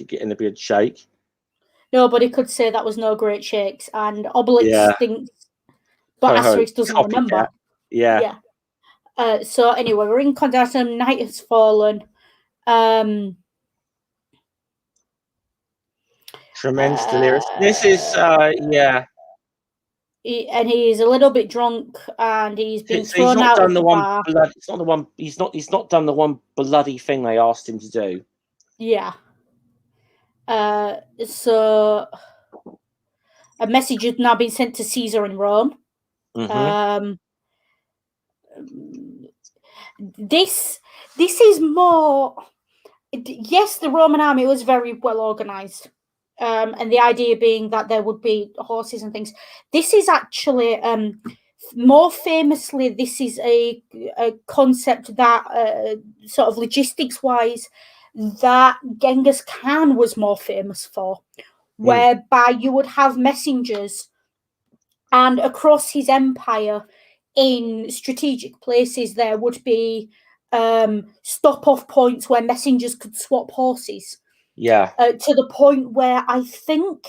getting a big shake. Nobody could say that was no great shakes, and Obelix thinks, but Asterix doesn't remember. Yeah. So anyway, we're in Condensum. Night has fallen. Tremendous delirious. This is he is a little bit drunk, and he's been thrown out of the bar. It's not the one. He's not done the one bloody thing they asked him to do. Yeah. So a message has now been sent to Caesar in Rome. This is more. Yes, the Roman army was very well organized. And the idea being that there would be horses and things. This is actually, more famously, this is a concept that, sort of logistics-wise, that Genghis Khan was more famous for, whereby you would have messengers, and across his empire, in strategic places, there would be stop-off points where messengers could swap horses. Yeah. To the point where I think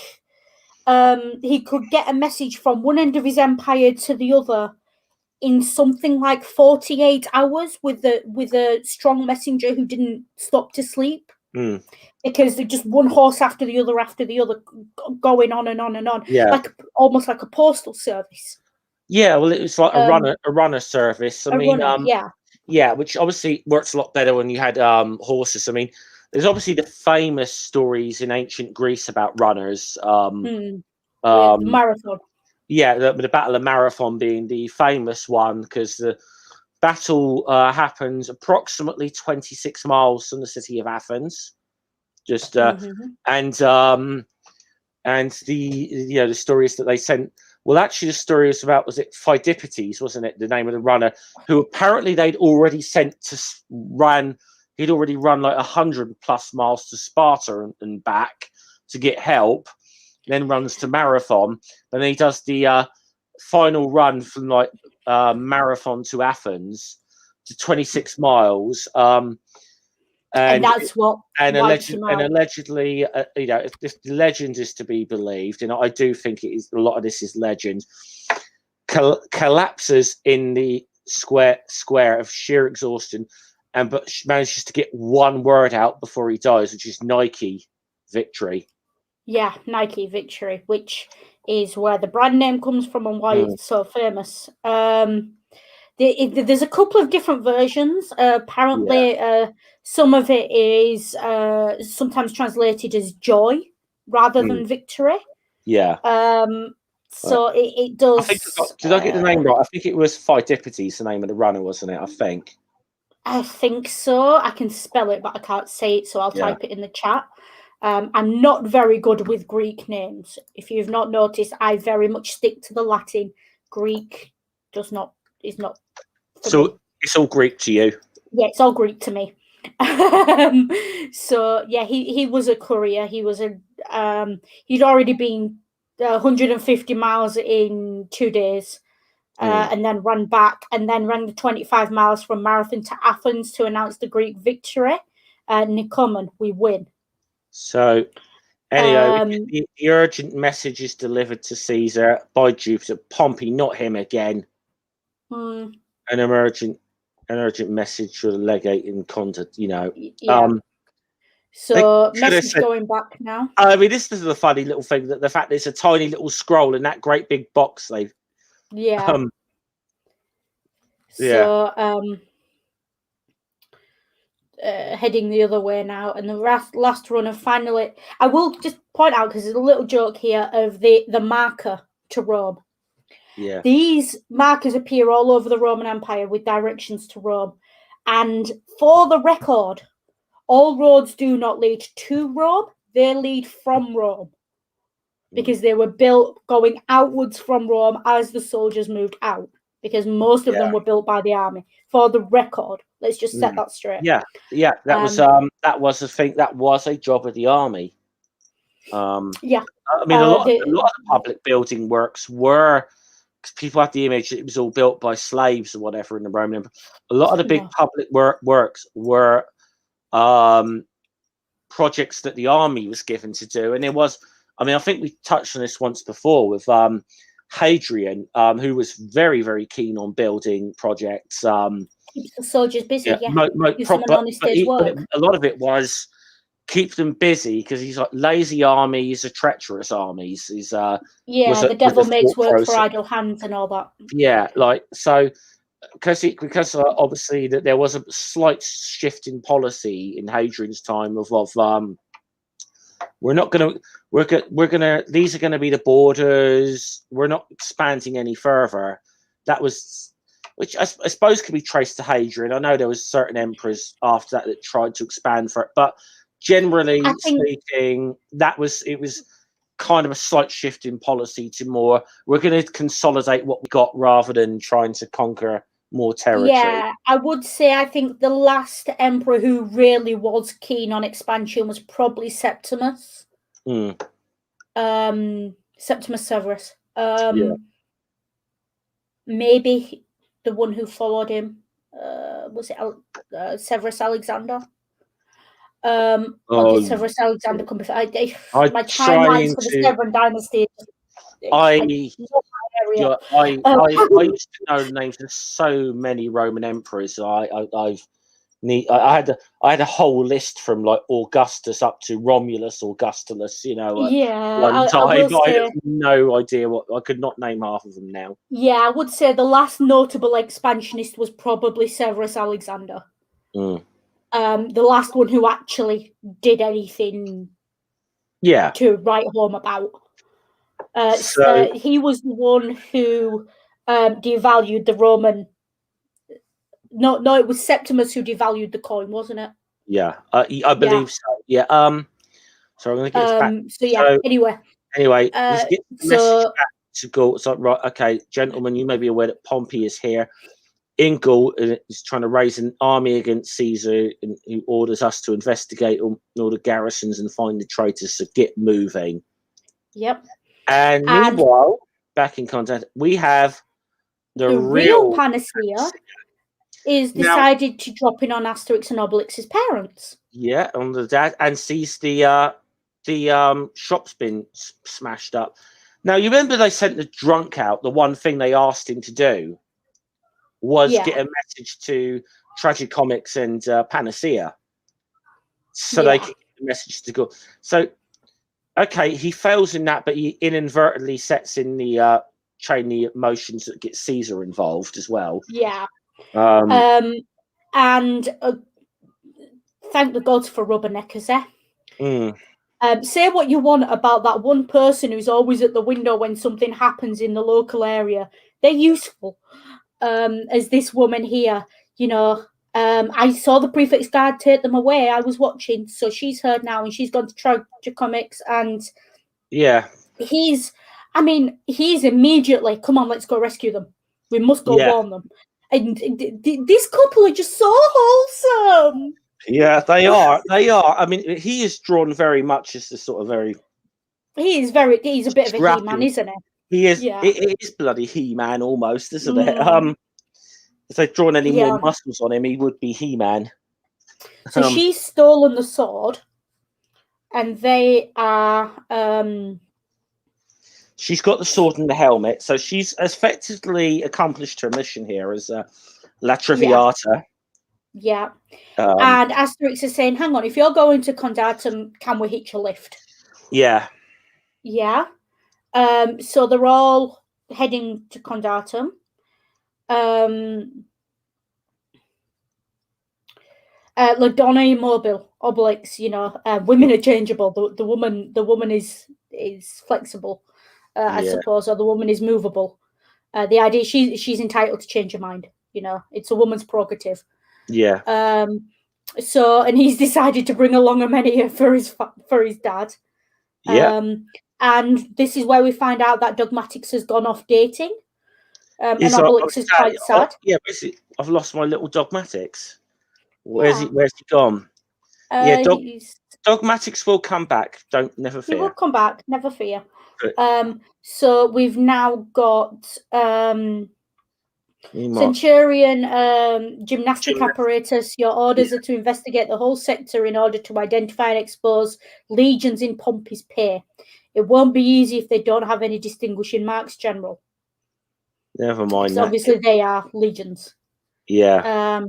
he could get a message from one end of his empire to the other in something like 48 hours with a strong messenger who didn't stop to sleep. Because they're just one horse after the other, going on and on and on. Yeah. Almost like a postal service. Yeah, well, it was like a runner service. I mean, yeah, which obviously works a lot better when you had horses. I mean, there's obviously the famous stories in ancient Greece about runners. The marathon. Yeah, the Battle of Marathon being the famous one, because the battle happens approximately 26 miles from the city of Athens. Just and the the stories that they sent. Well, actually, the story was about, was it Phidippides, wasn't it, the name of the runner, who apparently they'd already sent to run. He'd already run like 100+ miles to Sparta and back to get help. Then runs to Marathon, and then he does the final run from like Marathon to Athens to 26 miles. And that's what wipes him out. And allegedly, if the legend is to be believed, and I do think it is, a lot of this is legend, collapses in the square of sheer exhaustion, but manages to get one word out before he dies, which is Nike victory. Yeah, Nike victory, which is where the brand name comes from and why it's so famous. There's a couple of different versions. Apparently, some of it is sometimes translated as joy rather than victory. Yeah. So it does. Did I get the name right? I think it was Pheidippides, the name of the runner, wasn't it? I think so. I can spell it, but I can't say it, so I'll type it in the chat. I'm not very good with Greek names. If you've not noticed, I very much stick to the Latin. Greek is not. So me. It's all Greek to you? Yeah, it's all Greek to me. So yeah, he was a courier. He was he'd already been 150 miles in 2 days, and then ran back, and then ran the 25 miles from Marathon to Athens to announce the Greek victory. Nicomen, we win. So anyway, the urgent message is delivered to Caesar by Jupiter. Pompey, not him again. An urgent message for the legate in contact, So message going back now. I mean, this is the funny little thing, that the fact that it's a tiny little scroll in that great big box they've. Heading the other way now, and the last runner finally. I will just point out, because there's a little joke here of the marker to Rome. Yeah. These markers appear all over the Roman Empire with directions to Rome. And for the record, all roads do not lead to Rome, they lead from Rome. Because they were built going outwards from Rome as the soldiers moved out. Because most of them were built by the army. For the record, let's just set that straight. Yeah. That was a thing. That was a job of the army. I mean, a lot of the public building works were, because people have the image that it was all built by slaves or whatever in the Roman Empire. A lot of the big public works were projects that the army was given to do, and there was. I mean, I think we touched on this once before with Hadrian, who was very, very keen on building projects. Keeps the soldiers busy, but a lot of it was keep them busy, because he's like lazy armies are treacherous armies. The devil makes work for idle hands and all that. Yeah, like so. Because obviously that there was a slight shift in policy in Hadrian's time of these are gonna be the borders. We're not expanding any further. That was, which I suppose could be traced to Hadrian. I know there was certain emperors after that tried to expand for it, but generally speaking, it was kind of a slight shift in policy to more, we're going to consolidate what we got rather than trying to conquer more territory. Yeah, I would say I think the last emperor who really was keen on expansion was probably Septimus. Septimus Severus. Maybe the one who followed him. Was it Severus Alexander? Did Severus Alexander come before? My timelines for the Severan dynasty. I used to know the names of so many Roman emperors. I had a whole list from like Augustus up to Romulus, Augustulus. One time, I have no idea I could not name half of them now. Yeah, I would say the last notable expansionist was probably Severus Alexander. The last one who actually did anything to write home about. He was the one who devalued the Roman. No, it was Septimus who devalued the coin, wasn't it? Yeah, I believe so. Yeah. So I'm going to get this back. Anyway, let's get the message back to Gaul. It's like, right, okay, gentlemen, you may be aware that Pompey is here in Gaul, and is trying to raise an army against Caesar, and who orders us to investigate all the garrisons and find the traitors. So get moving. Yep. And meanwhile, back in contact, we have the real panacea is decided to drop in on Asterix and Obelix's parents. Yeah, on the dad, and sees the shop's been smashed up. Now you remember they sent the drunk out. The one thing they asked him to do was get a message to Tragic Comics and Panacea, so they could get the message to go. So, okay, he fails in that, but he inadvertently sets in the chain the emotions that get Caesar involved as well. Yeah. And thank the gods for rubberneckers, say what you want about that one person who's always at the window when something happens in the local area. They're useful. As this woman here, you know, I saw the prefix guard take them away. I was watching, so she's heard now, and she's gone to Tragic Comics, and he's immediately, come on, let's go rescue them. We must go warn them. And this couple are just so wholesome. Yeah, they are. They are. I mean, he is drawn very much as the sort of very. He's a bit of a He-Man, isn't he? He is. Yeah. It is bloody He-Man almost, isn't it? If they'd drawn any more muscles on him, he would be He-Man. So she's stolen the sword, and they are. She's got the sword and the helmet, so she's effectively accomplished her mission here as La Traviata. Yeah. And Asterix is saying, hang on, if you're going to Condatum, can we hitch a lift? Yeah. Yeah. So they're all heading to Condatum. LaDonna Immobile, Obelix, you know, women are changeable. The woman is flexible, I suppose, or the woman is movable. The idea she's entitled to change her mind. You know, it's a woman's prerogative. Yeah. So, and he's decided to bring along Amenia for his dad. Yeah. And this is where we find out that Dogmatics has gone off dating. And Obelix is quite sad. Yeah, basically, I've lost my little Dogmatics. Where's he gone? Dogmatics will come back. Never fear. He will come back. Never fear. So we've now got Centurion, gymnastic apparatus. Your orders are to investigate the whole sector in order to identify and expose legions in Pompey's pay. It won't be easy if they don't have any distinguishing marks, General. Never mind. Obviously, they are legions. Yeah.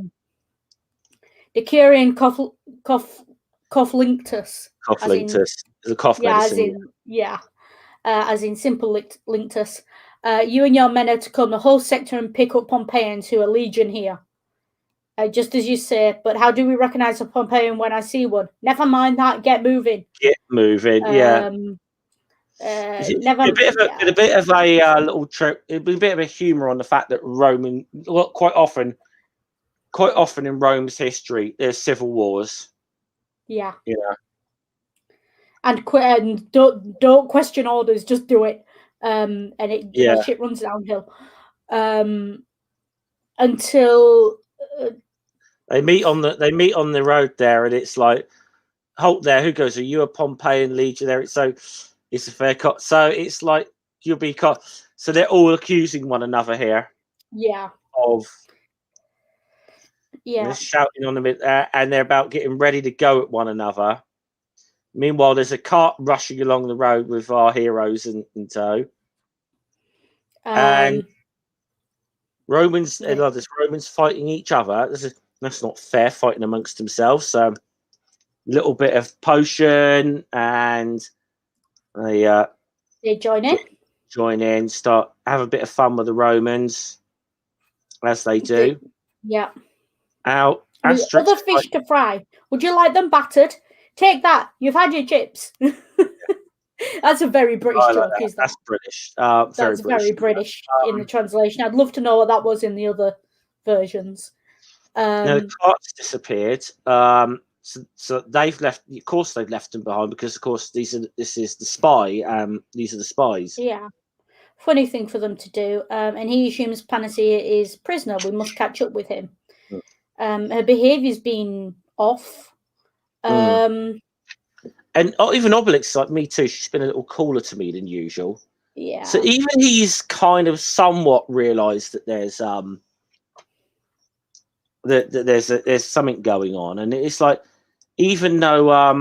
Decurion Cophlinctus. Cophlinctus. The cough medicine. As in simple linctus. You and your men are to comb the whole sector and pick up Pompeians who are legion here. Just as you say, but how do we recognize a Pompeian when I see one? Never mind that. Get moving. Get moving. Yeah. A bit of a little trip. It'd be a bit of a humor on the fact that quite often in Rome's history, there's civil wars. Yeah. Yeah. And don't question orders. Just do it. And shit runs downhill. Until they meet on the road there, and it's like, halt there. Who goes? Are you a Pompeian legionary? So it's a fair cut. So it's like you'll be caught. So they're all accusing one another here. Yeah. They're shouting on them, and they're about getting ready to go at one another. Meanwhile, there's a cart rushing along the road with our heroes in tow. And Romans, there's Romans fighting each other. That's not fair, fighting amongst themselves. Little bit of potion, and they join in. Have a bit of fun with the Romans, as they do. Yeah. Out. Other fish to fry. Would you like them battered? Take that. You've had your chips. That's a very British joke, isn't that? That's British. That's very British in the translation. I'd love to know what that was in the other versions. Now the cart's disappeared. So they've left. Of course, they've left them behind because, of course, this is the spy. These are the spies. Yeah. Funny thing for them to do. And he assumes Panacea is prisoner. We must catch up with him. Her behaviour's been off. And even Obelix, like me too, she's been a little cooler to me than usual. Yeah. So even he's kind of somewhat realised that there's there's something going on, and it's like even though I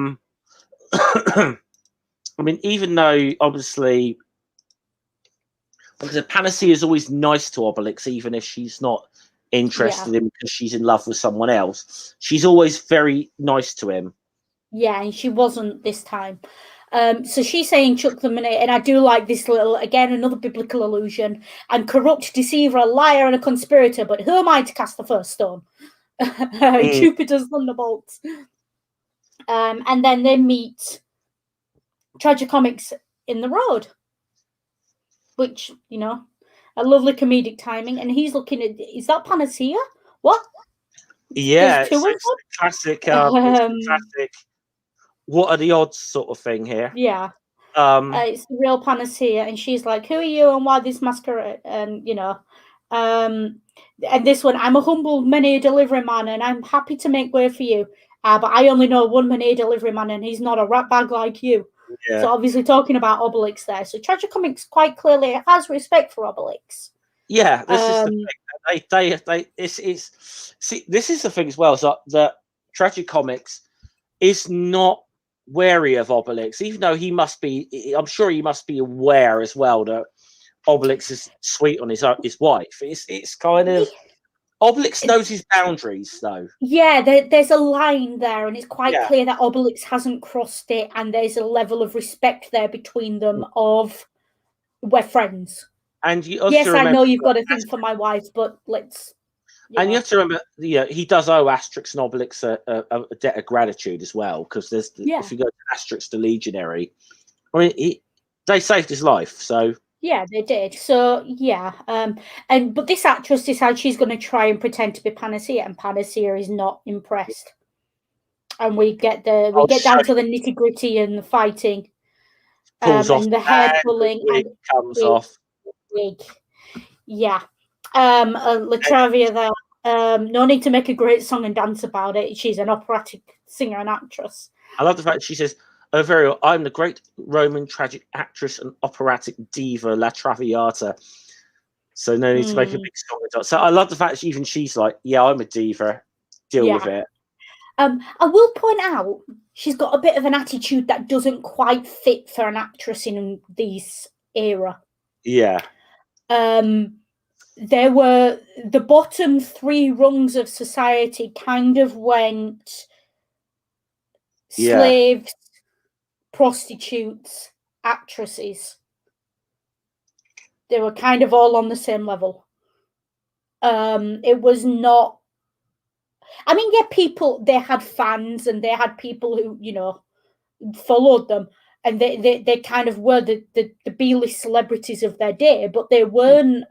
mean, even though obviously the Panacea is always nice to Obelix, even if she's not interested in because she's in love with someone else. She's always very nice to him. Yeah, and she wasn't this time. So she's saying chuck the money, and I do like this little, again, another biblical allusion. I'm corrupt, deceiver, a liar, and a conspirator, but who am I to cast the first stone? Jupiter's thunderbolts. And then they meet Tragicomics in the road, which, you know, a lovely comedic timing. And he's looking at, is that Panacea? What? Yeah, it's classic, classic. What are the odds sort of thing here? Yeah. It's the real Panacea, and she's like, who are you and why this masquerade? And, you know, and this one, I'm a humble money delivery man, and I'm happy to make way for you. But I only know one money delivery man, and he's not a rat bag like you. Yeah. So obviously talking about Obelix there. So Tragicomics quite clearly has respect for Obelix. Yeah, this is the thing. See, this is the thing as well. So that Tragicomics is not wary of Obelix, even though he must be. I'm sure he must be aware as well that Obelix is sweet on his wife. It's kind of Obelix knows his boundaries, though. Yeah, there's a line there, and it's quite clear that Obelix hasn't crossed it, and there's a level of respect there between them of we're friends. And you also yes, I know you've got a thing for my wife, but let's. And you have to remember, he does owe Asterix and Obelix a debt of gratitude as well, because there's if you go to Asterix the Legionary, I mean, they saved his life, so. Yeah, they did. So yeah, but this actress decides she's going to try and pretend to be Panacea, and Panacea is not impressed. And we get down to the nitty gritty and the fighting, and the hair pulling, and comes off. Wig. Yeah, Latravia there. No need to make a great song and dance about it. She's an operatic singer and actress. I love the fact she says, "Oh, very well. I'm the great Roman tragic actress and operatic diva, La Traviata." So no need to make a big song and dance. So I love the fact even she's like, "Yeah, I'm a diva. Deal with it." I will point out she's got a bit of an attitude that doesn't quite fit for an actress in this era. Yeah. There were the bottom three rungs of society kind of went slaves, prostitutes, actresses. They were kind of all on the same level. It was not. I mean, yeah, people, they had fans and they had people who, you know, followed them, and they kind of were the B-list celebrities of their day, but they weren't.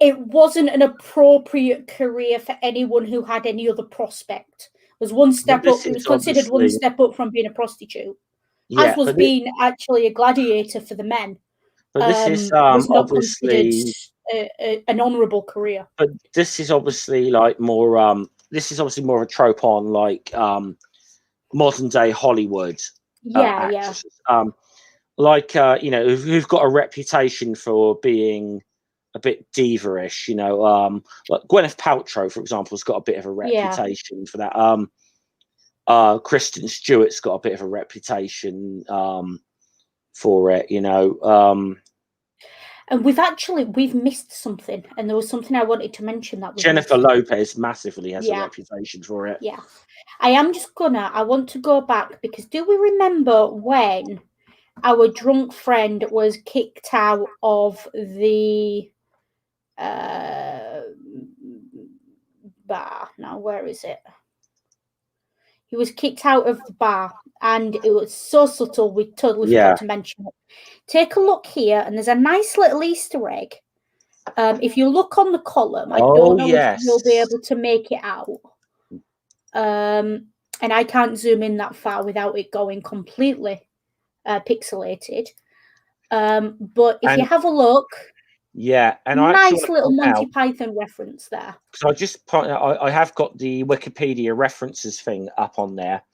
It wasn't an appropriate career for anyone who had any other prospect. It was one step up. It was considered one step up from being a prostitute, as was being actually a gladiator for the men. But this is was not obviously considered an honourable career. But this is obviously like more. This is obviously more of a trope on like modern day Hollywood. Actresses. Like you know, who've got a reputation for being a bit diva-ish, you know, like Gwyneth Paltrow, for example, has got a bit of a reputation for that. Kristen Stewart's got a bit of a reputation for it, you know. And we've missed something, and there was something I wanted to mention that Jennifer Lopez massively has a reputation for it. Yeah, I want to go back, because do we remember when our drunk friend was kicked out of the bar? Now, where is it? He was kicked out of the bar, and it was so subtle we totally forgot to mention it. Take a look here, and there's a nice little Easter egg. If you look on the column, I don't know if you'll be able to make it out. And I can't zoom in that far without it going completely pixelated. But if you have a look, and nice little Monty Python reference there. So I have got the Wikipedia references thing up on there.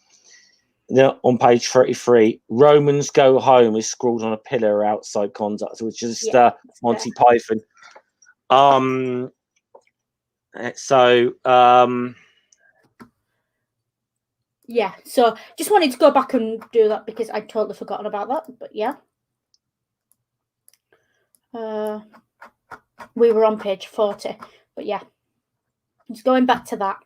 On page 33, Romans go home is scrawled on a pillar outside Conduct, which is Monty Python. Yeah, so just wanted to go back and do that because I'd totally forgotten about that. But yeah. We were on page 40. But yeah. Just going back to that.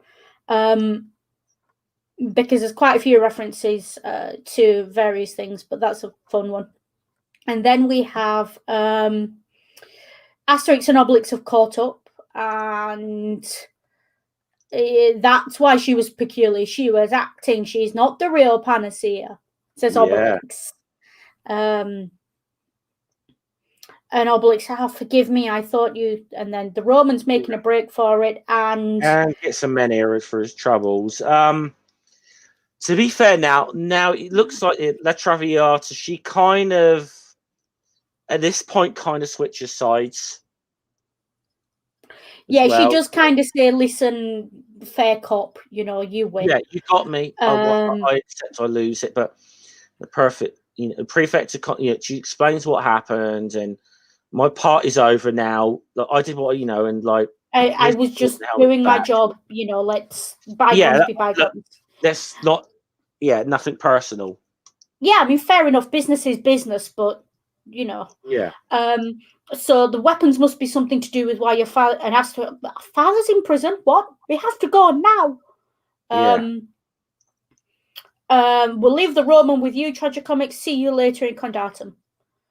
Because there's quite a few references to various things, but that's a fun one. And then we have Asterix and Obelix have caught up, and that's why she was peculiar. She was acting. She's not the real panacea, says Obelix. And Obelix, forgive me, I thought you... And then the Romans making a break for it, and get some men here for his troubles. To be fair, now it looks like La Traviata, she kind of, at this point, kind of switches sides. Yeah, she does kind of say, listen, fair cop, you win. Yeah, you got me. I accept I lose it, but the perfect, prefect, she explains what happened, and my part is over now. Like, I did what, and like... I was just doing my job, let's bygones be bygones. That's not, nothing personal. Yeah, I mean, fair enough, business is business, but, Yeah. So the weapons must be something to do with why your father... And father's in prison? What? We have to go now. We'll leave the Roman with you, Tragicomics. See you later in Condatum.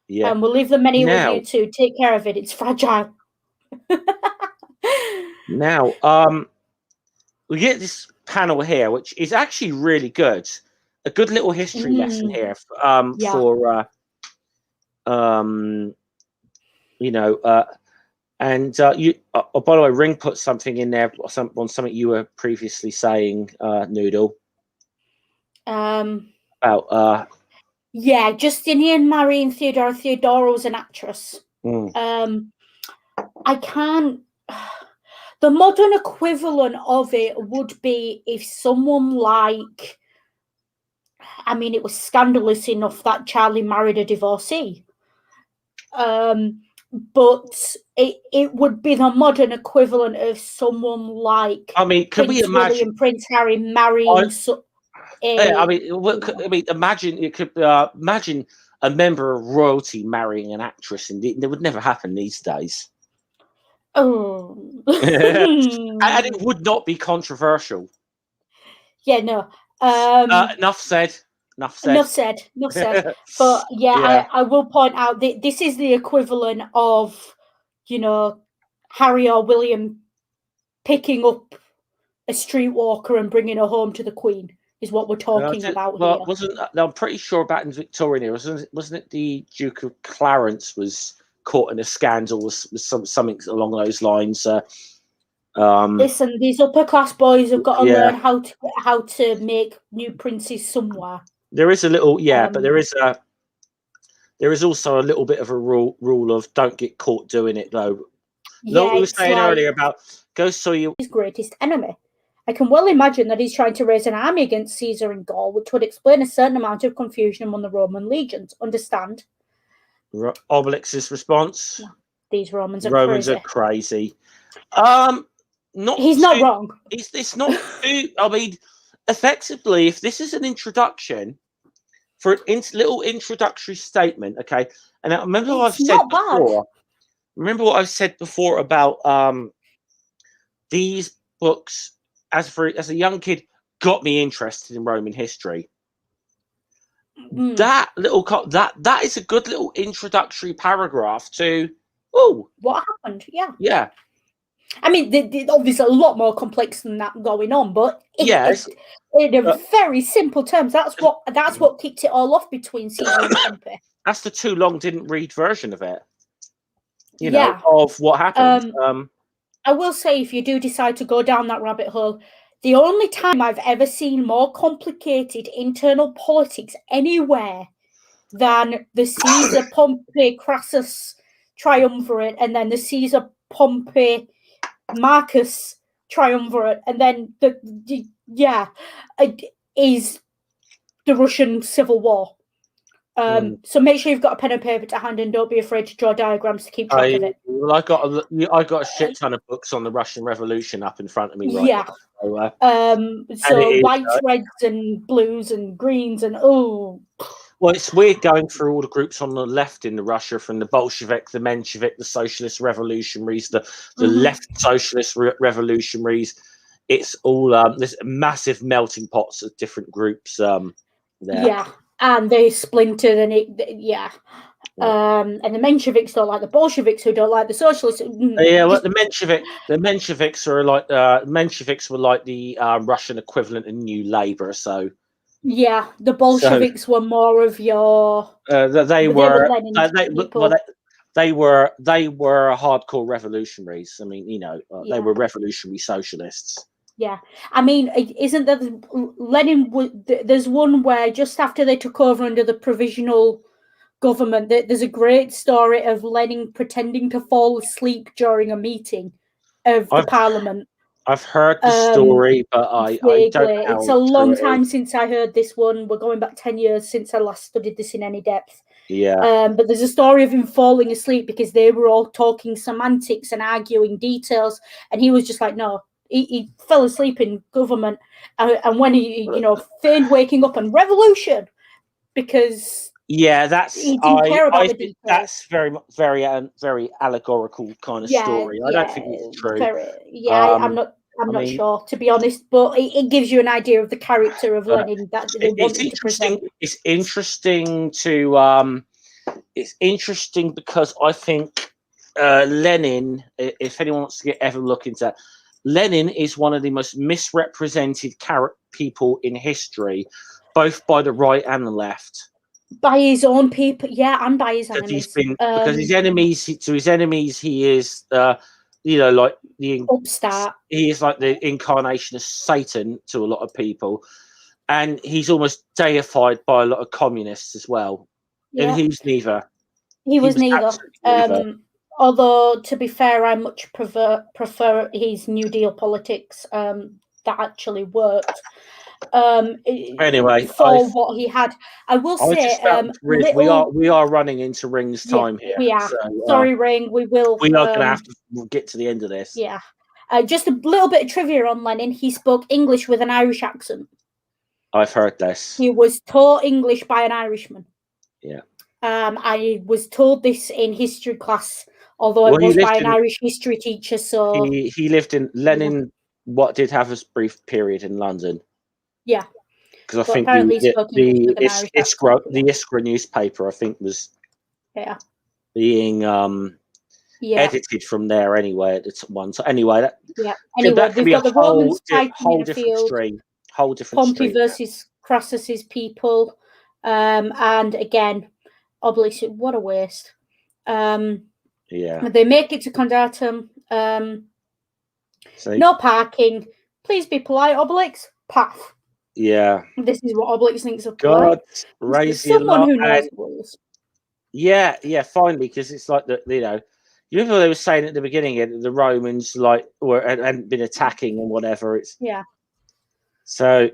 Yeah. And we'll leave the many with you too. Take care of it. It's fragile. Now, we get this panel here, which is actually really good. A good little history lesson here for and you. By the way, Ring put something in there on something you were previously saying, Noodle. About Justinian marrying Theodora. Theodora was an actress. I can't... The modern equivalent of it would be if someone like... I mean, it was scandalous enough that Charlie married a divorcee. But it would be the modern equivalent of someone like... I mean, can we imagine... William, Prince Harry marrying... imagine it could imagine a member of royalty marrying an actress, and it would never happen these days. Oh, and it would not be controversial. Yeah, no. Enough said. Enough said. But I will point out that this is the equivalent of, Harry or William picking up a streetwalker and bringing her home to the Queen. Is what we're talking about here. I'm pretty sure back in Victorian era, wasn't it the Duke of Clarence was caught in a scandal with something along those lines? Listen, these upper class boys have got to learn how to make new princes somewhere. There is a little, but there is also a little bit of a rule of don't get caught doing it though. What we were saying earlier about go so you his greatest enemy. I can well imagine that he's trying to raise an army against Caesar in Gaul, which would explain a certain amount of confusion among the Roman legions. Understand? Obelix's response: These Romans are crazy. He's not wrong. It's not too. I mean, effectively, if this is an introduction for a little introductory statement, okay. And I remember what I've said before. Remember what I've said before about these books. As a young kid, got me interested in Roman history. That that is a good little introductory paragraph to what happened. Yeah. I mean, obviously a lot more complex than that going on, but in a very simple terms, that's what kicked it all off between Caesar and Pompey. That's the too long didn't read version of it. Of what happened. I will say, if you do decide to go down that rabbit hole, the only time I've ever seen more complicated internal politics anywhere than the Caesar Pompey Crassus triumvirate, and then the Caesar Pompey Marcus triumvirate, and then is the Russian Civil War. So make sure you've got a pen and paper to hand, and don't be afraid to draw diagrams to keep track of it. Well, I got a shit ton of books on the Russian Revolution up in front of me right now. So whites, reds, and blues, and greens, and well, it's weird going through all the groups on the left in Russia, from the Bolshevik, the Menshevik, the Socialist Revolutionaries, the left Socialist Revolutionaries. It's all there's massive melting pots of different groups there. Yeah, and they splintered, and and the Mensheviks don't like the Bolsheviks, who don't like the Socialists. Yeah, well, the Mensheviks are like Mensheviks were like the Russian equivalent of New Labour. So yeah, the Bolsheviks were more of your. They were hardcore revolutionaries. I mean, they were revolutionary socialists. Yeah, I mean, isn't that Lenin? There's one where just after they took over under the provisional government, there's a great story of Lenin pretending to fall asleep during a meeting of the parliament. I've heard the story, but I don't know. It's a long time since I heard this one. We're going back 10 years since I last studied this in any depth. Yeah. But there's a story of him falling asleep because they were all talking semantics and arguing details, and he was just like, no. He fell asleep in government, and when he, feigned waking up and revolution, because he didn't care about the details. That's very allegorical kind of story. I don't think it's true. I'm not sure, to be honest, but it gives you an idea of the character of Lenin that they wanted to present. It's interesting because I think Lenin, if anyone wants to ever look into that, Lenin is one of the most misrepresented people in history, both by the right and the left. By his own people, and by his enemies. Because his enemies, he is, like the upstart. He is like the incarnation of Satan to a lot of people, and he's almost deified by a lot of communists as well. Yeah. And he's neither. He was neither. Although, to be fair, I much prefer his New Deal politics that actually worked. Anyway, for what he had, I will say, we are running into Ring's time here. We are. So, sorry, Ring. We are going to have to get to the end of this. Yeah. Just a little bit of trivia on Lenin. He spoke English with an Irish accent. I've heard this. He was taught English by an Irishman. Yeah. I was told this in history class. Although it was by an Irish history teacher, so he lived in Lenin. What did have a brief period in London? Yeah, because I think the Iskra newspaper, I think, was being edited from there anyway at the one. So anyway, we've got the Romans whole different stream. Pompey versus Crassus's people, and again, obviously, what a waste. Yeah, they make it to Condatum. No parking. Please be polite, Obelix. Path. Yeah. This is what Obelix thinks of polite. God, raise someone who knows the rules. Yeah, finally, because it's like you remember they were saying at the beginning that the Romans hadn't been attacking and whatever. So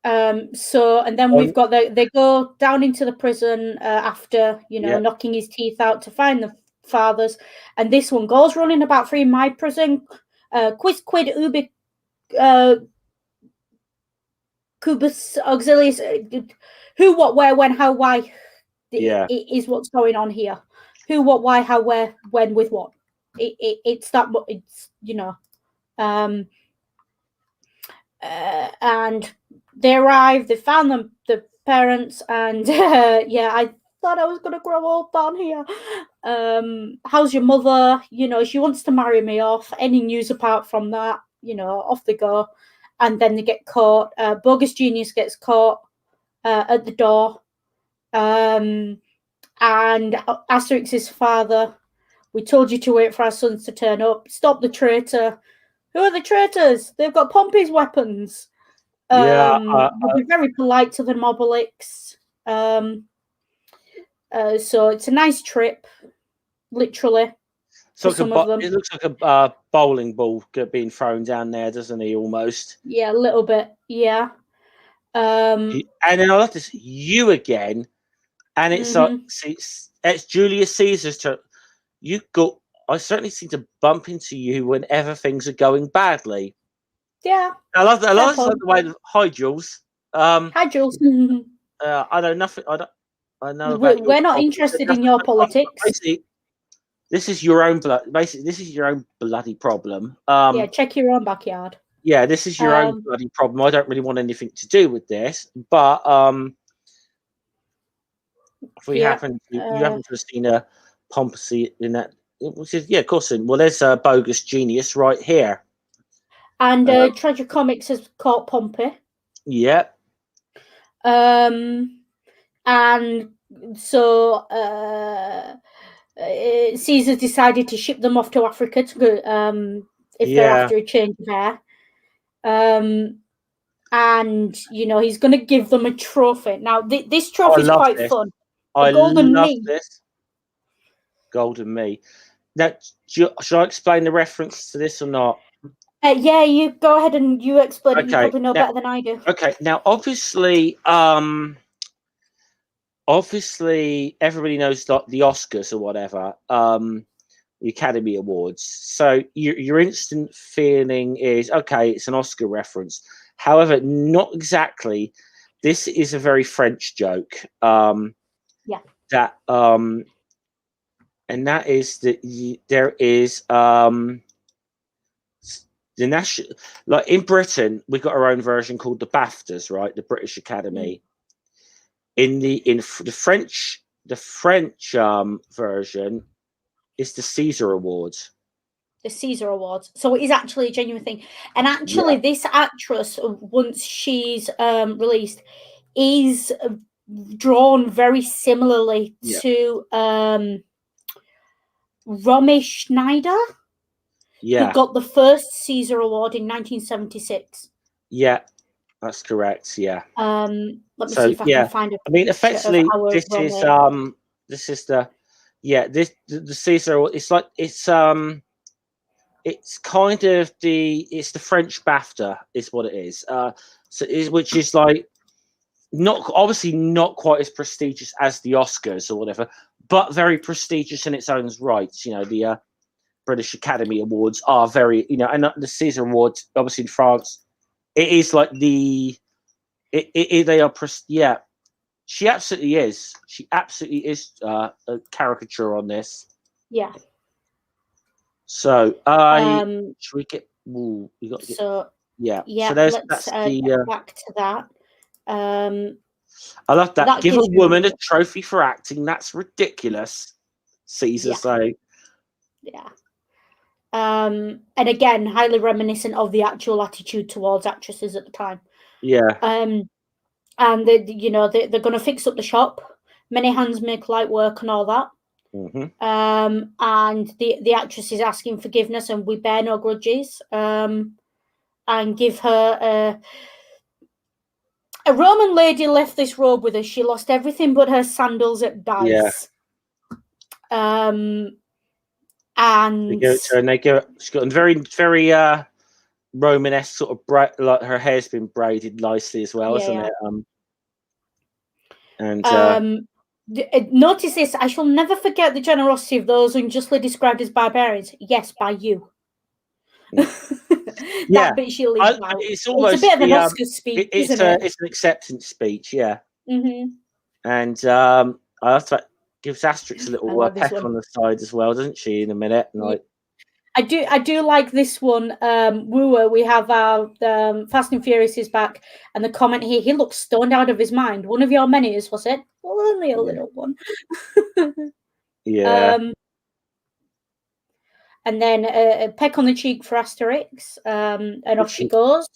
and then we've got they go down into the prison after knocking his teeth out to find the fathers, and this one goes running about free my prison, quis quid ubi cubus auxilius, who, what, where, when, how, why. Is what's going on here. Who, what, why, how, where, when, with what. It's that. It's and they arrived. They found the parents, and I thought I was going to grow old down here. How's your mother? She wants to marry me off. Any news apart from that? Off they go, and then they get caught. Bogus Genius gets caught at the door, and Asterix's father. We told you to wait for our sons to turn up. Stop the traitor. Who are the traitors? They've got Pompey's weapons. We'll be very polite to the Obelix. So it's a nice trip, literally. So it looks like a bowling ball being thrown down there, doesn't he? Almost. Yeah, a little bit. Yeah. And then I love this you again, and it's like it's Julius Caesar's turn. I certainly seem to bump into you whenever things are going badly. Yeah, I love that. I love the way. Hi, Jules. Hi, Jules. I know nothing. I know about. We're not interested in your politics. Basically, this is your own Basically, this is your own bloody problem. Yeah, check your own backyard. Yeah, this is your own bloody problem. I don't really want anything to do with this. But if we happen, you happen to have seen a Pompey in that. Which is, of course. Well, there's a bogus genius right here. And Tragicomics has caught Pompey. Yep. And so Caesar decided to ship them off to Africa to go, if they're after a change of air. And he's going to give them a trophy. Now this trophy is quite fun. I love this. Golden me. Now, should I explain the reference to this or not? Yeah, you go ahead and you explain it. You probably know better than I do. Okay, now obviously everybody knows like the Oscars or whatever, the Academy Awards. So your instant feeling is, okay, it's an Oscar reference. However, not exactly. This is a very French joke. And that is that there is the national, like in Britain, we've got our own version called the BAFTAs, right? The British Academy. In the French version is the Caesar Awards. The Caesar Awards. So it is actually a genuine thing. And actually, this actress, once she's released, is drawn very similarly to Romy Schneider, who got the first Caesar Award in 1976. Yeah, that's correct. Yeah. Let me see if I can find it. I mean, effectively, the Caesar. It's kind of the French BAFTA is what it is. Which is like not quite as prestigious as the Oscars or whatever, but very prestigious in its own rights. The British Academy Awards are very, and the Caesar Awards, obviously in France, it is like they are. She absolutely is. She absolutely is a caricature on this. Yeah. So, should we get? We got to get. So let's get back to that. I love that. Give a woman a trophy for acting. That's ridiculous. Caesar say. Yeah. And again, highly reminiscent of the actual attitude towards actresses at the time. Yeah. And they're going to fix up the shop. Many hands make light work and all that. And the actress is asking forgiveness, and we bear no grudges. And give her a Roman lady left this robe with her. She lost everything but her sandals at Dice. And they give it to her, and they give. She's got a very, very Romanesque sort of like her hair's been braided nicely as well, isn't it? Notice this. I shall never forget the generosity of those unjustly described as barbarians. Yes, by you. That bit she leaves out. It's a bit of an Oscar speech, isn't it? It's an acceptance speech, yeah. And I have to gives Asterix a little peck on the side as well, doesn't she? In a minute, and I do like this one. Wooer, we have our Fast and Furious is back, and the comment here: he looks stoned out of his mind. One of your many was it? Well, only a little one. And then a peck on the cheek for Asterix, and off she goes.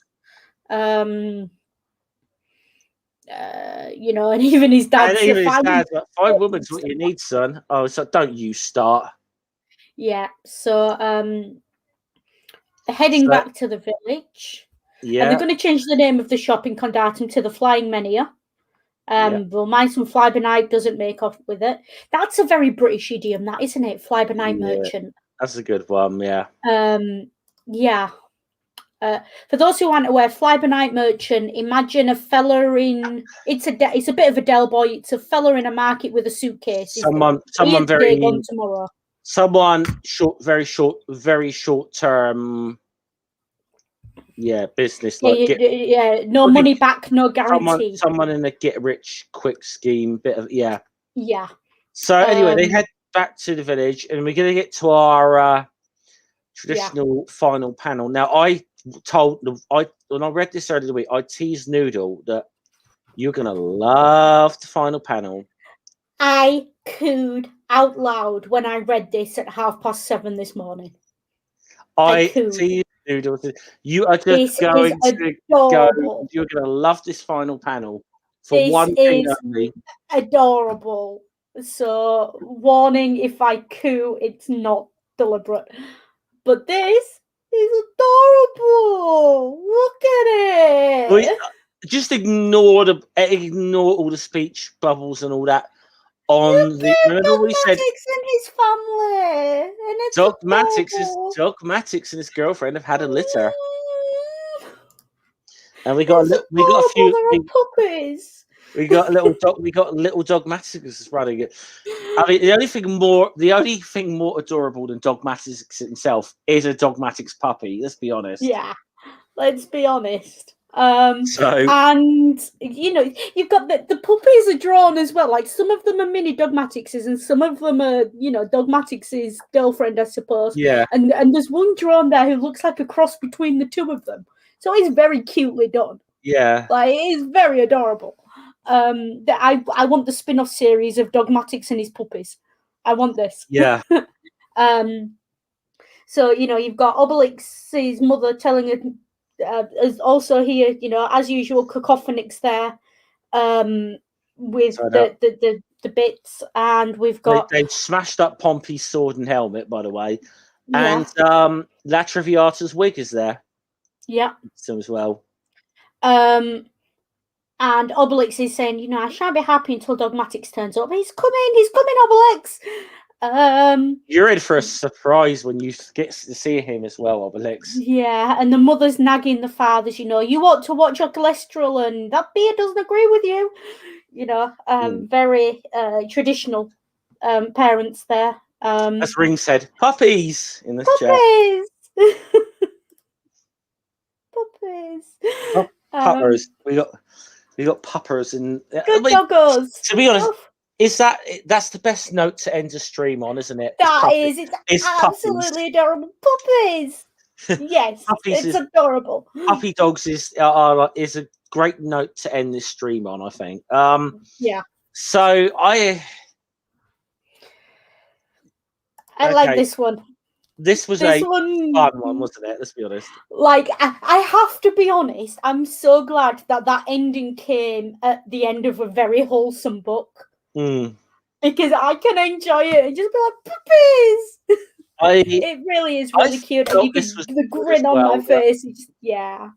And even his dad. Five women's what you need, son. Oh, so don't you start. Yeah. So heading back to the village. Yeah. And they're going to change the name of the shopping condatum to the Flying Mania. We'll mind some fly by night doesn't make off with it. That's a very British idiom, that isn't it? Fly by night merchant. That's a good one, yeah. Yeah. For those who aren't aware, fly-by-night merchant. Imagine a fella in. It's a bit of a Del Boy. It's a fella in a market with a suitcase. Someone today, very gone tomorrow. Someone very short term. Yeah, business like no money back, no guarantee. Someone in a get rich quick scheme. Bit of yeah. So anyway, they head back to the village, and we're gonna get to our traditional final panel. Now, when I read this earlier the week, I teased Noodle that you're gonna love the final panel. I cooed out loud when I read this at 7:30 this morning. I teased Noodle. You are just going to go. You're gonna love this final panel for one thing only. Adorable. So, warning: if I coo, it's not deliberate. But this is adorable. Look at it. Well, just ignore all the speech bubbles and all that. Remember we said and his family, and it's Dogmatix and his girlfriend have had a litter, and we got a few puppies. We got little Dogmatix running it. I mean, the only thing more adorable than Dogmatix himself is a Dogmatix puppy. Let's be honest. Yeah, let's be honest. And you've got the puppies are drawn as well. Like some of them are mini Dogmatixes, and some of them are Dogmatix's girlfriend, I suppose. Yeah. And there's one drawn there who looks like a cross between the two of them. So it's very cutely done. Yeah. Like it is very adorable. I want the spin-off series of Dogmatix and his puppies. I want this. Yeah. So you've got Obelix's mother telling her. Is also here, as usual, cacophonics there, with the bits, and we've got they've smashed up Pompey's sword and helmet, by the way, and La Traviata's wig is there, so as well. And Obelix is saying, I shan't be happy until Dogmatix turns up. He's coming, Obelix. You're in for a surprise when you get to see him as well, Obelix. Yeah, and the mother's nagging the fathers, you ought to watch your cholesterol, and that beer doesn't agree with you. Very traditional parents there. As Ring said, puppies in this chat. Puppies. Puppers. We got puppers and good doggos. To be honest, that's the best note to end a stream on, isn't it? It's absolutely adorable. Puppies. Yes, it's adorable. Puppy dogs is a great note to end this stream on, I think. So I like this one. This was a fun one, wasn't it? Let's be honest. Like, I have to be honest. I'm so glad that ending came at the end of a very wholesome book. Because I can enjoy it and just be like, puppies! It really is really cute. And you the grin on my face.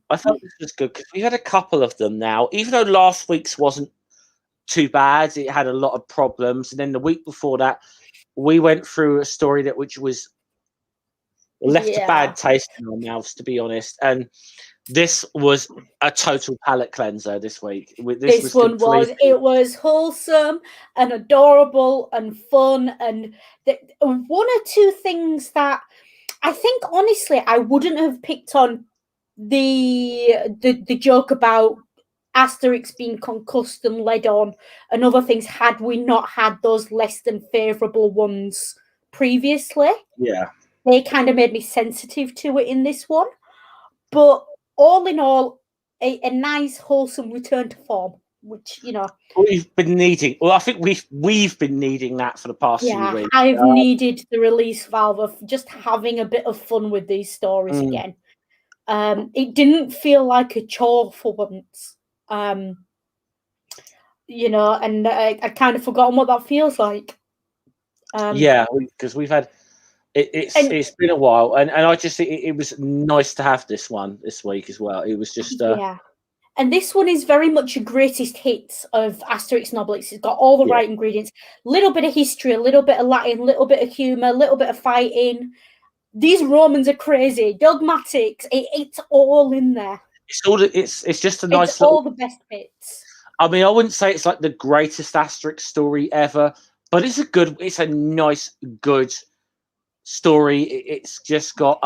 I thought this was good because we've had a couple of them now. Even though last week's wasn't too bad, it had a lot of problems. And then the week before that, we went through a story which was left a bad taste in our mouths, to be honest. And this was a total palate cleanser this week. It was wholesome and adorable and fun, and one or two things that I think honestly I wouldn't have picked on the joke about Asterix being concussed and led on and other things had we not had those less than favourable ones previously. Yeah. They kind of made me sensitive to it in this one. But all in all, a nice, wholesome return to form, which, we've been needing. Well, I think we've been needing that for the past few weeks. I've needed the release valve of just having a bit of fun with these stories again. It didn't feel like a chore for once. And I kind of forgotten what that feels like. Because we've had it's been a while, and I just think it was nice to have this one this week as well. It was just and this one is very much a greatest hits of Asterix and Obelix. It's got all the right ingredients, little bit of history, a little bit of Latin, little bit of humor, a little bit of fighting. these Romans are crazy, dogmatics. It's all in there. It's just a nice it's all the best bits. I mean, I wouldn't say it's like the greatest Asterix story ever, but it's a nice, good story. It's just got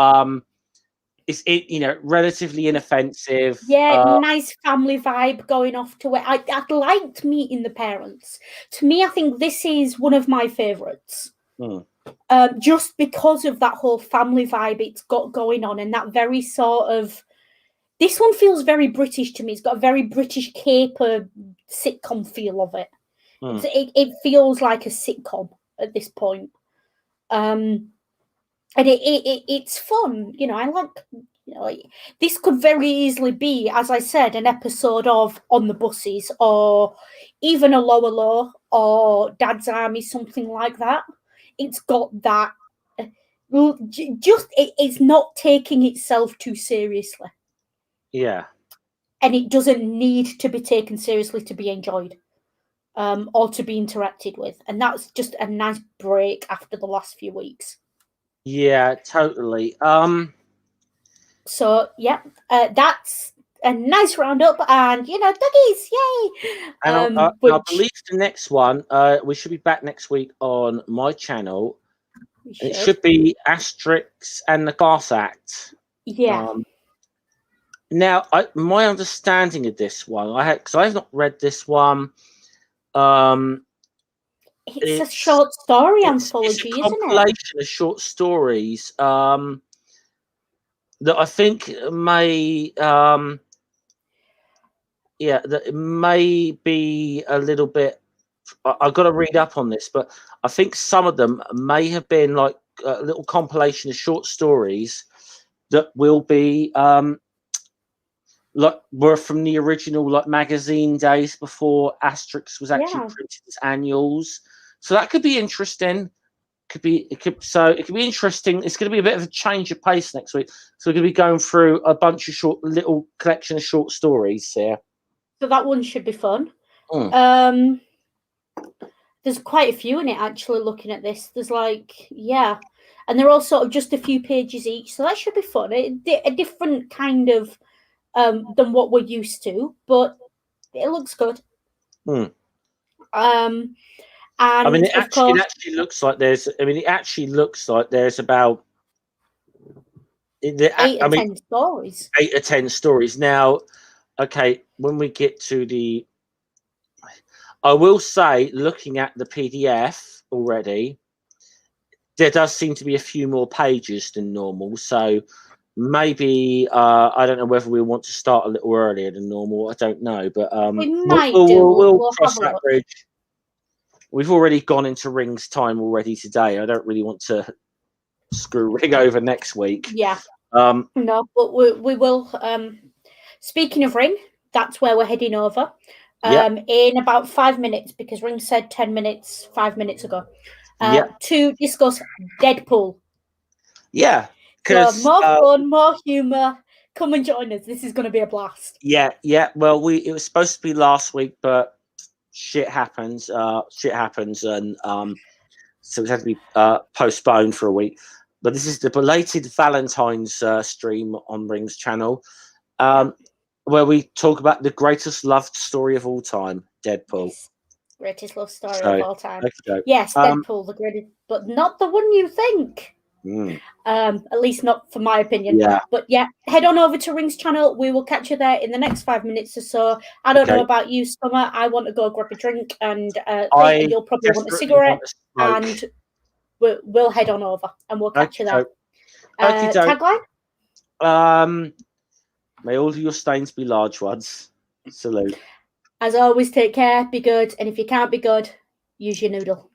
relatively inoffensive. Nice family vibe going off to it. I liked meeting the parents. To me, I think this is one of my favorites. Just because of that whole family vibe it's got going on, and that very sort of. This one feels very British to me. It's got a very British caper sitcom feel of it. It feels like a sitcom at this point. And it's fun. I like, this could very easily be, as I said, an episode of On the Buses, or even a Lower Low, or Dad's Army, something like that. It's got that. It's not taking itself too seriously. Yeah. And it doesn't need to be taken seriously to be enjoyed, or to be interacted with. And that's just a nice break after the last few weeks. Yeah, totally. So, yeah, that's a nice roundup. And, doggies, yay! And I believe the next one, we should be back next week on my channel. It should be Asterix and the Glass Act. Yeah. Now, my understanding of this one, because I have not read this one. It's a short story anthology, isn't it? It's a compilation of short stories that I think may, that it may be a little bit. I've got to read up on this, but I think some of them may have been like a little compilation of short stories that will be were from the original magazine days before Asterix was actually printed as annuals. So that could be interesting. It could be interesting. It's going to be a bit of a change of pace next week. So we're going to be going through a bunch of little collection of short stories here. So that one should be fun. There's quite a few in it, actually, looking at this. There's and they're all sort of just a few pages each. So that should be fun. A different kind of than what we're used to, but it looks good. And it actually looks like there's about 8 or 10 stories. 8 or 10 stories. Now, okay, when we get to I will say, looking at the PDF already, there does seem to be a few more pages than normal. So maybe I don't know whether we want to start a little earlier than normal. I don't know, but we'll cross that bridge. We've already gone into Ring's time already today. I don't really want to screw Ring over next week. Yeah. No, but we will. Speaking of Ring, that's where we're heading over. In about 5 minutes, because Ring said 10 minutes 5 minutes ago, to discuss Deadpool. Yeah, because more fun, more humor. Come and join us. This is going to be a blast. Yeah. Well, it was supposed to be last week, but shit happens. And so it had to be postponed for a week. But this is the belated Valentine's stream on Ring's channel. Where we talk about the greatest loved story of all time, Deadpool. Yes. Greatest love story of all time. Okay. Yes, Deadpool, the greatest, but not the one you think. At least not for my opinion. Yeah. But yeah, head on over to Ring's channel. We will catch you there in the next 5 minutes or so. I don't know about you, Summer. I want to go grab a drink, and you'll probably want a cigarette, and we'll head on over and we'll catch you there. Tagline? May all of your stains be large ones. Salute. As always, take care, be good, and if you can't be good, use your noodle.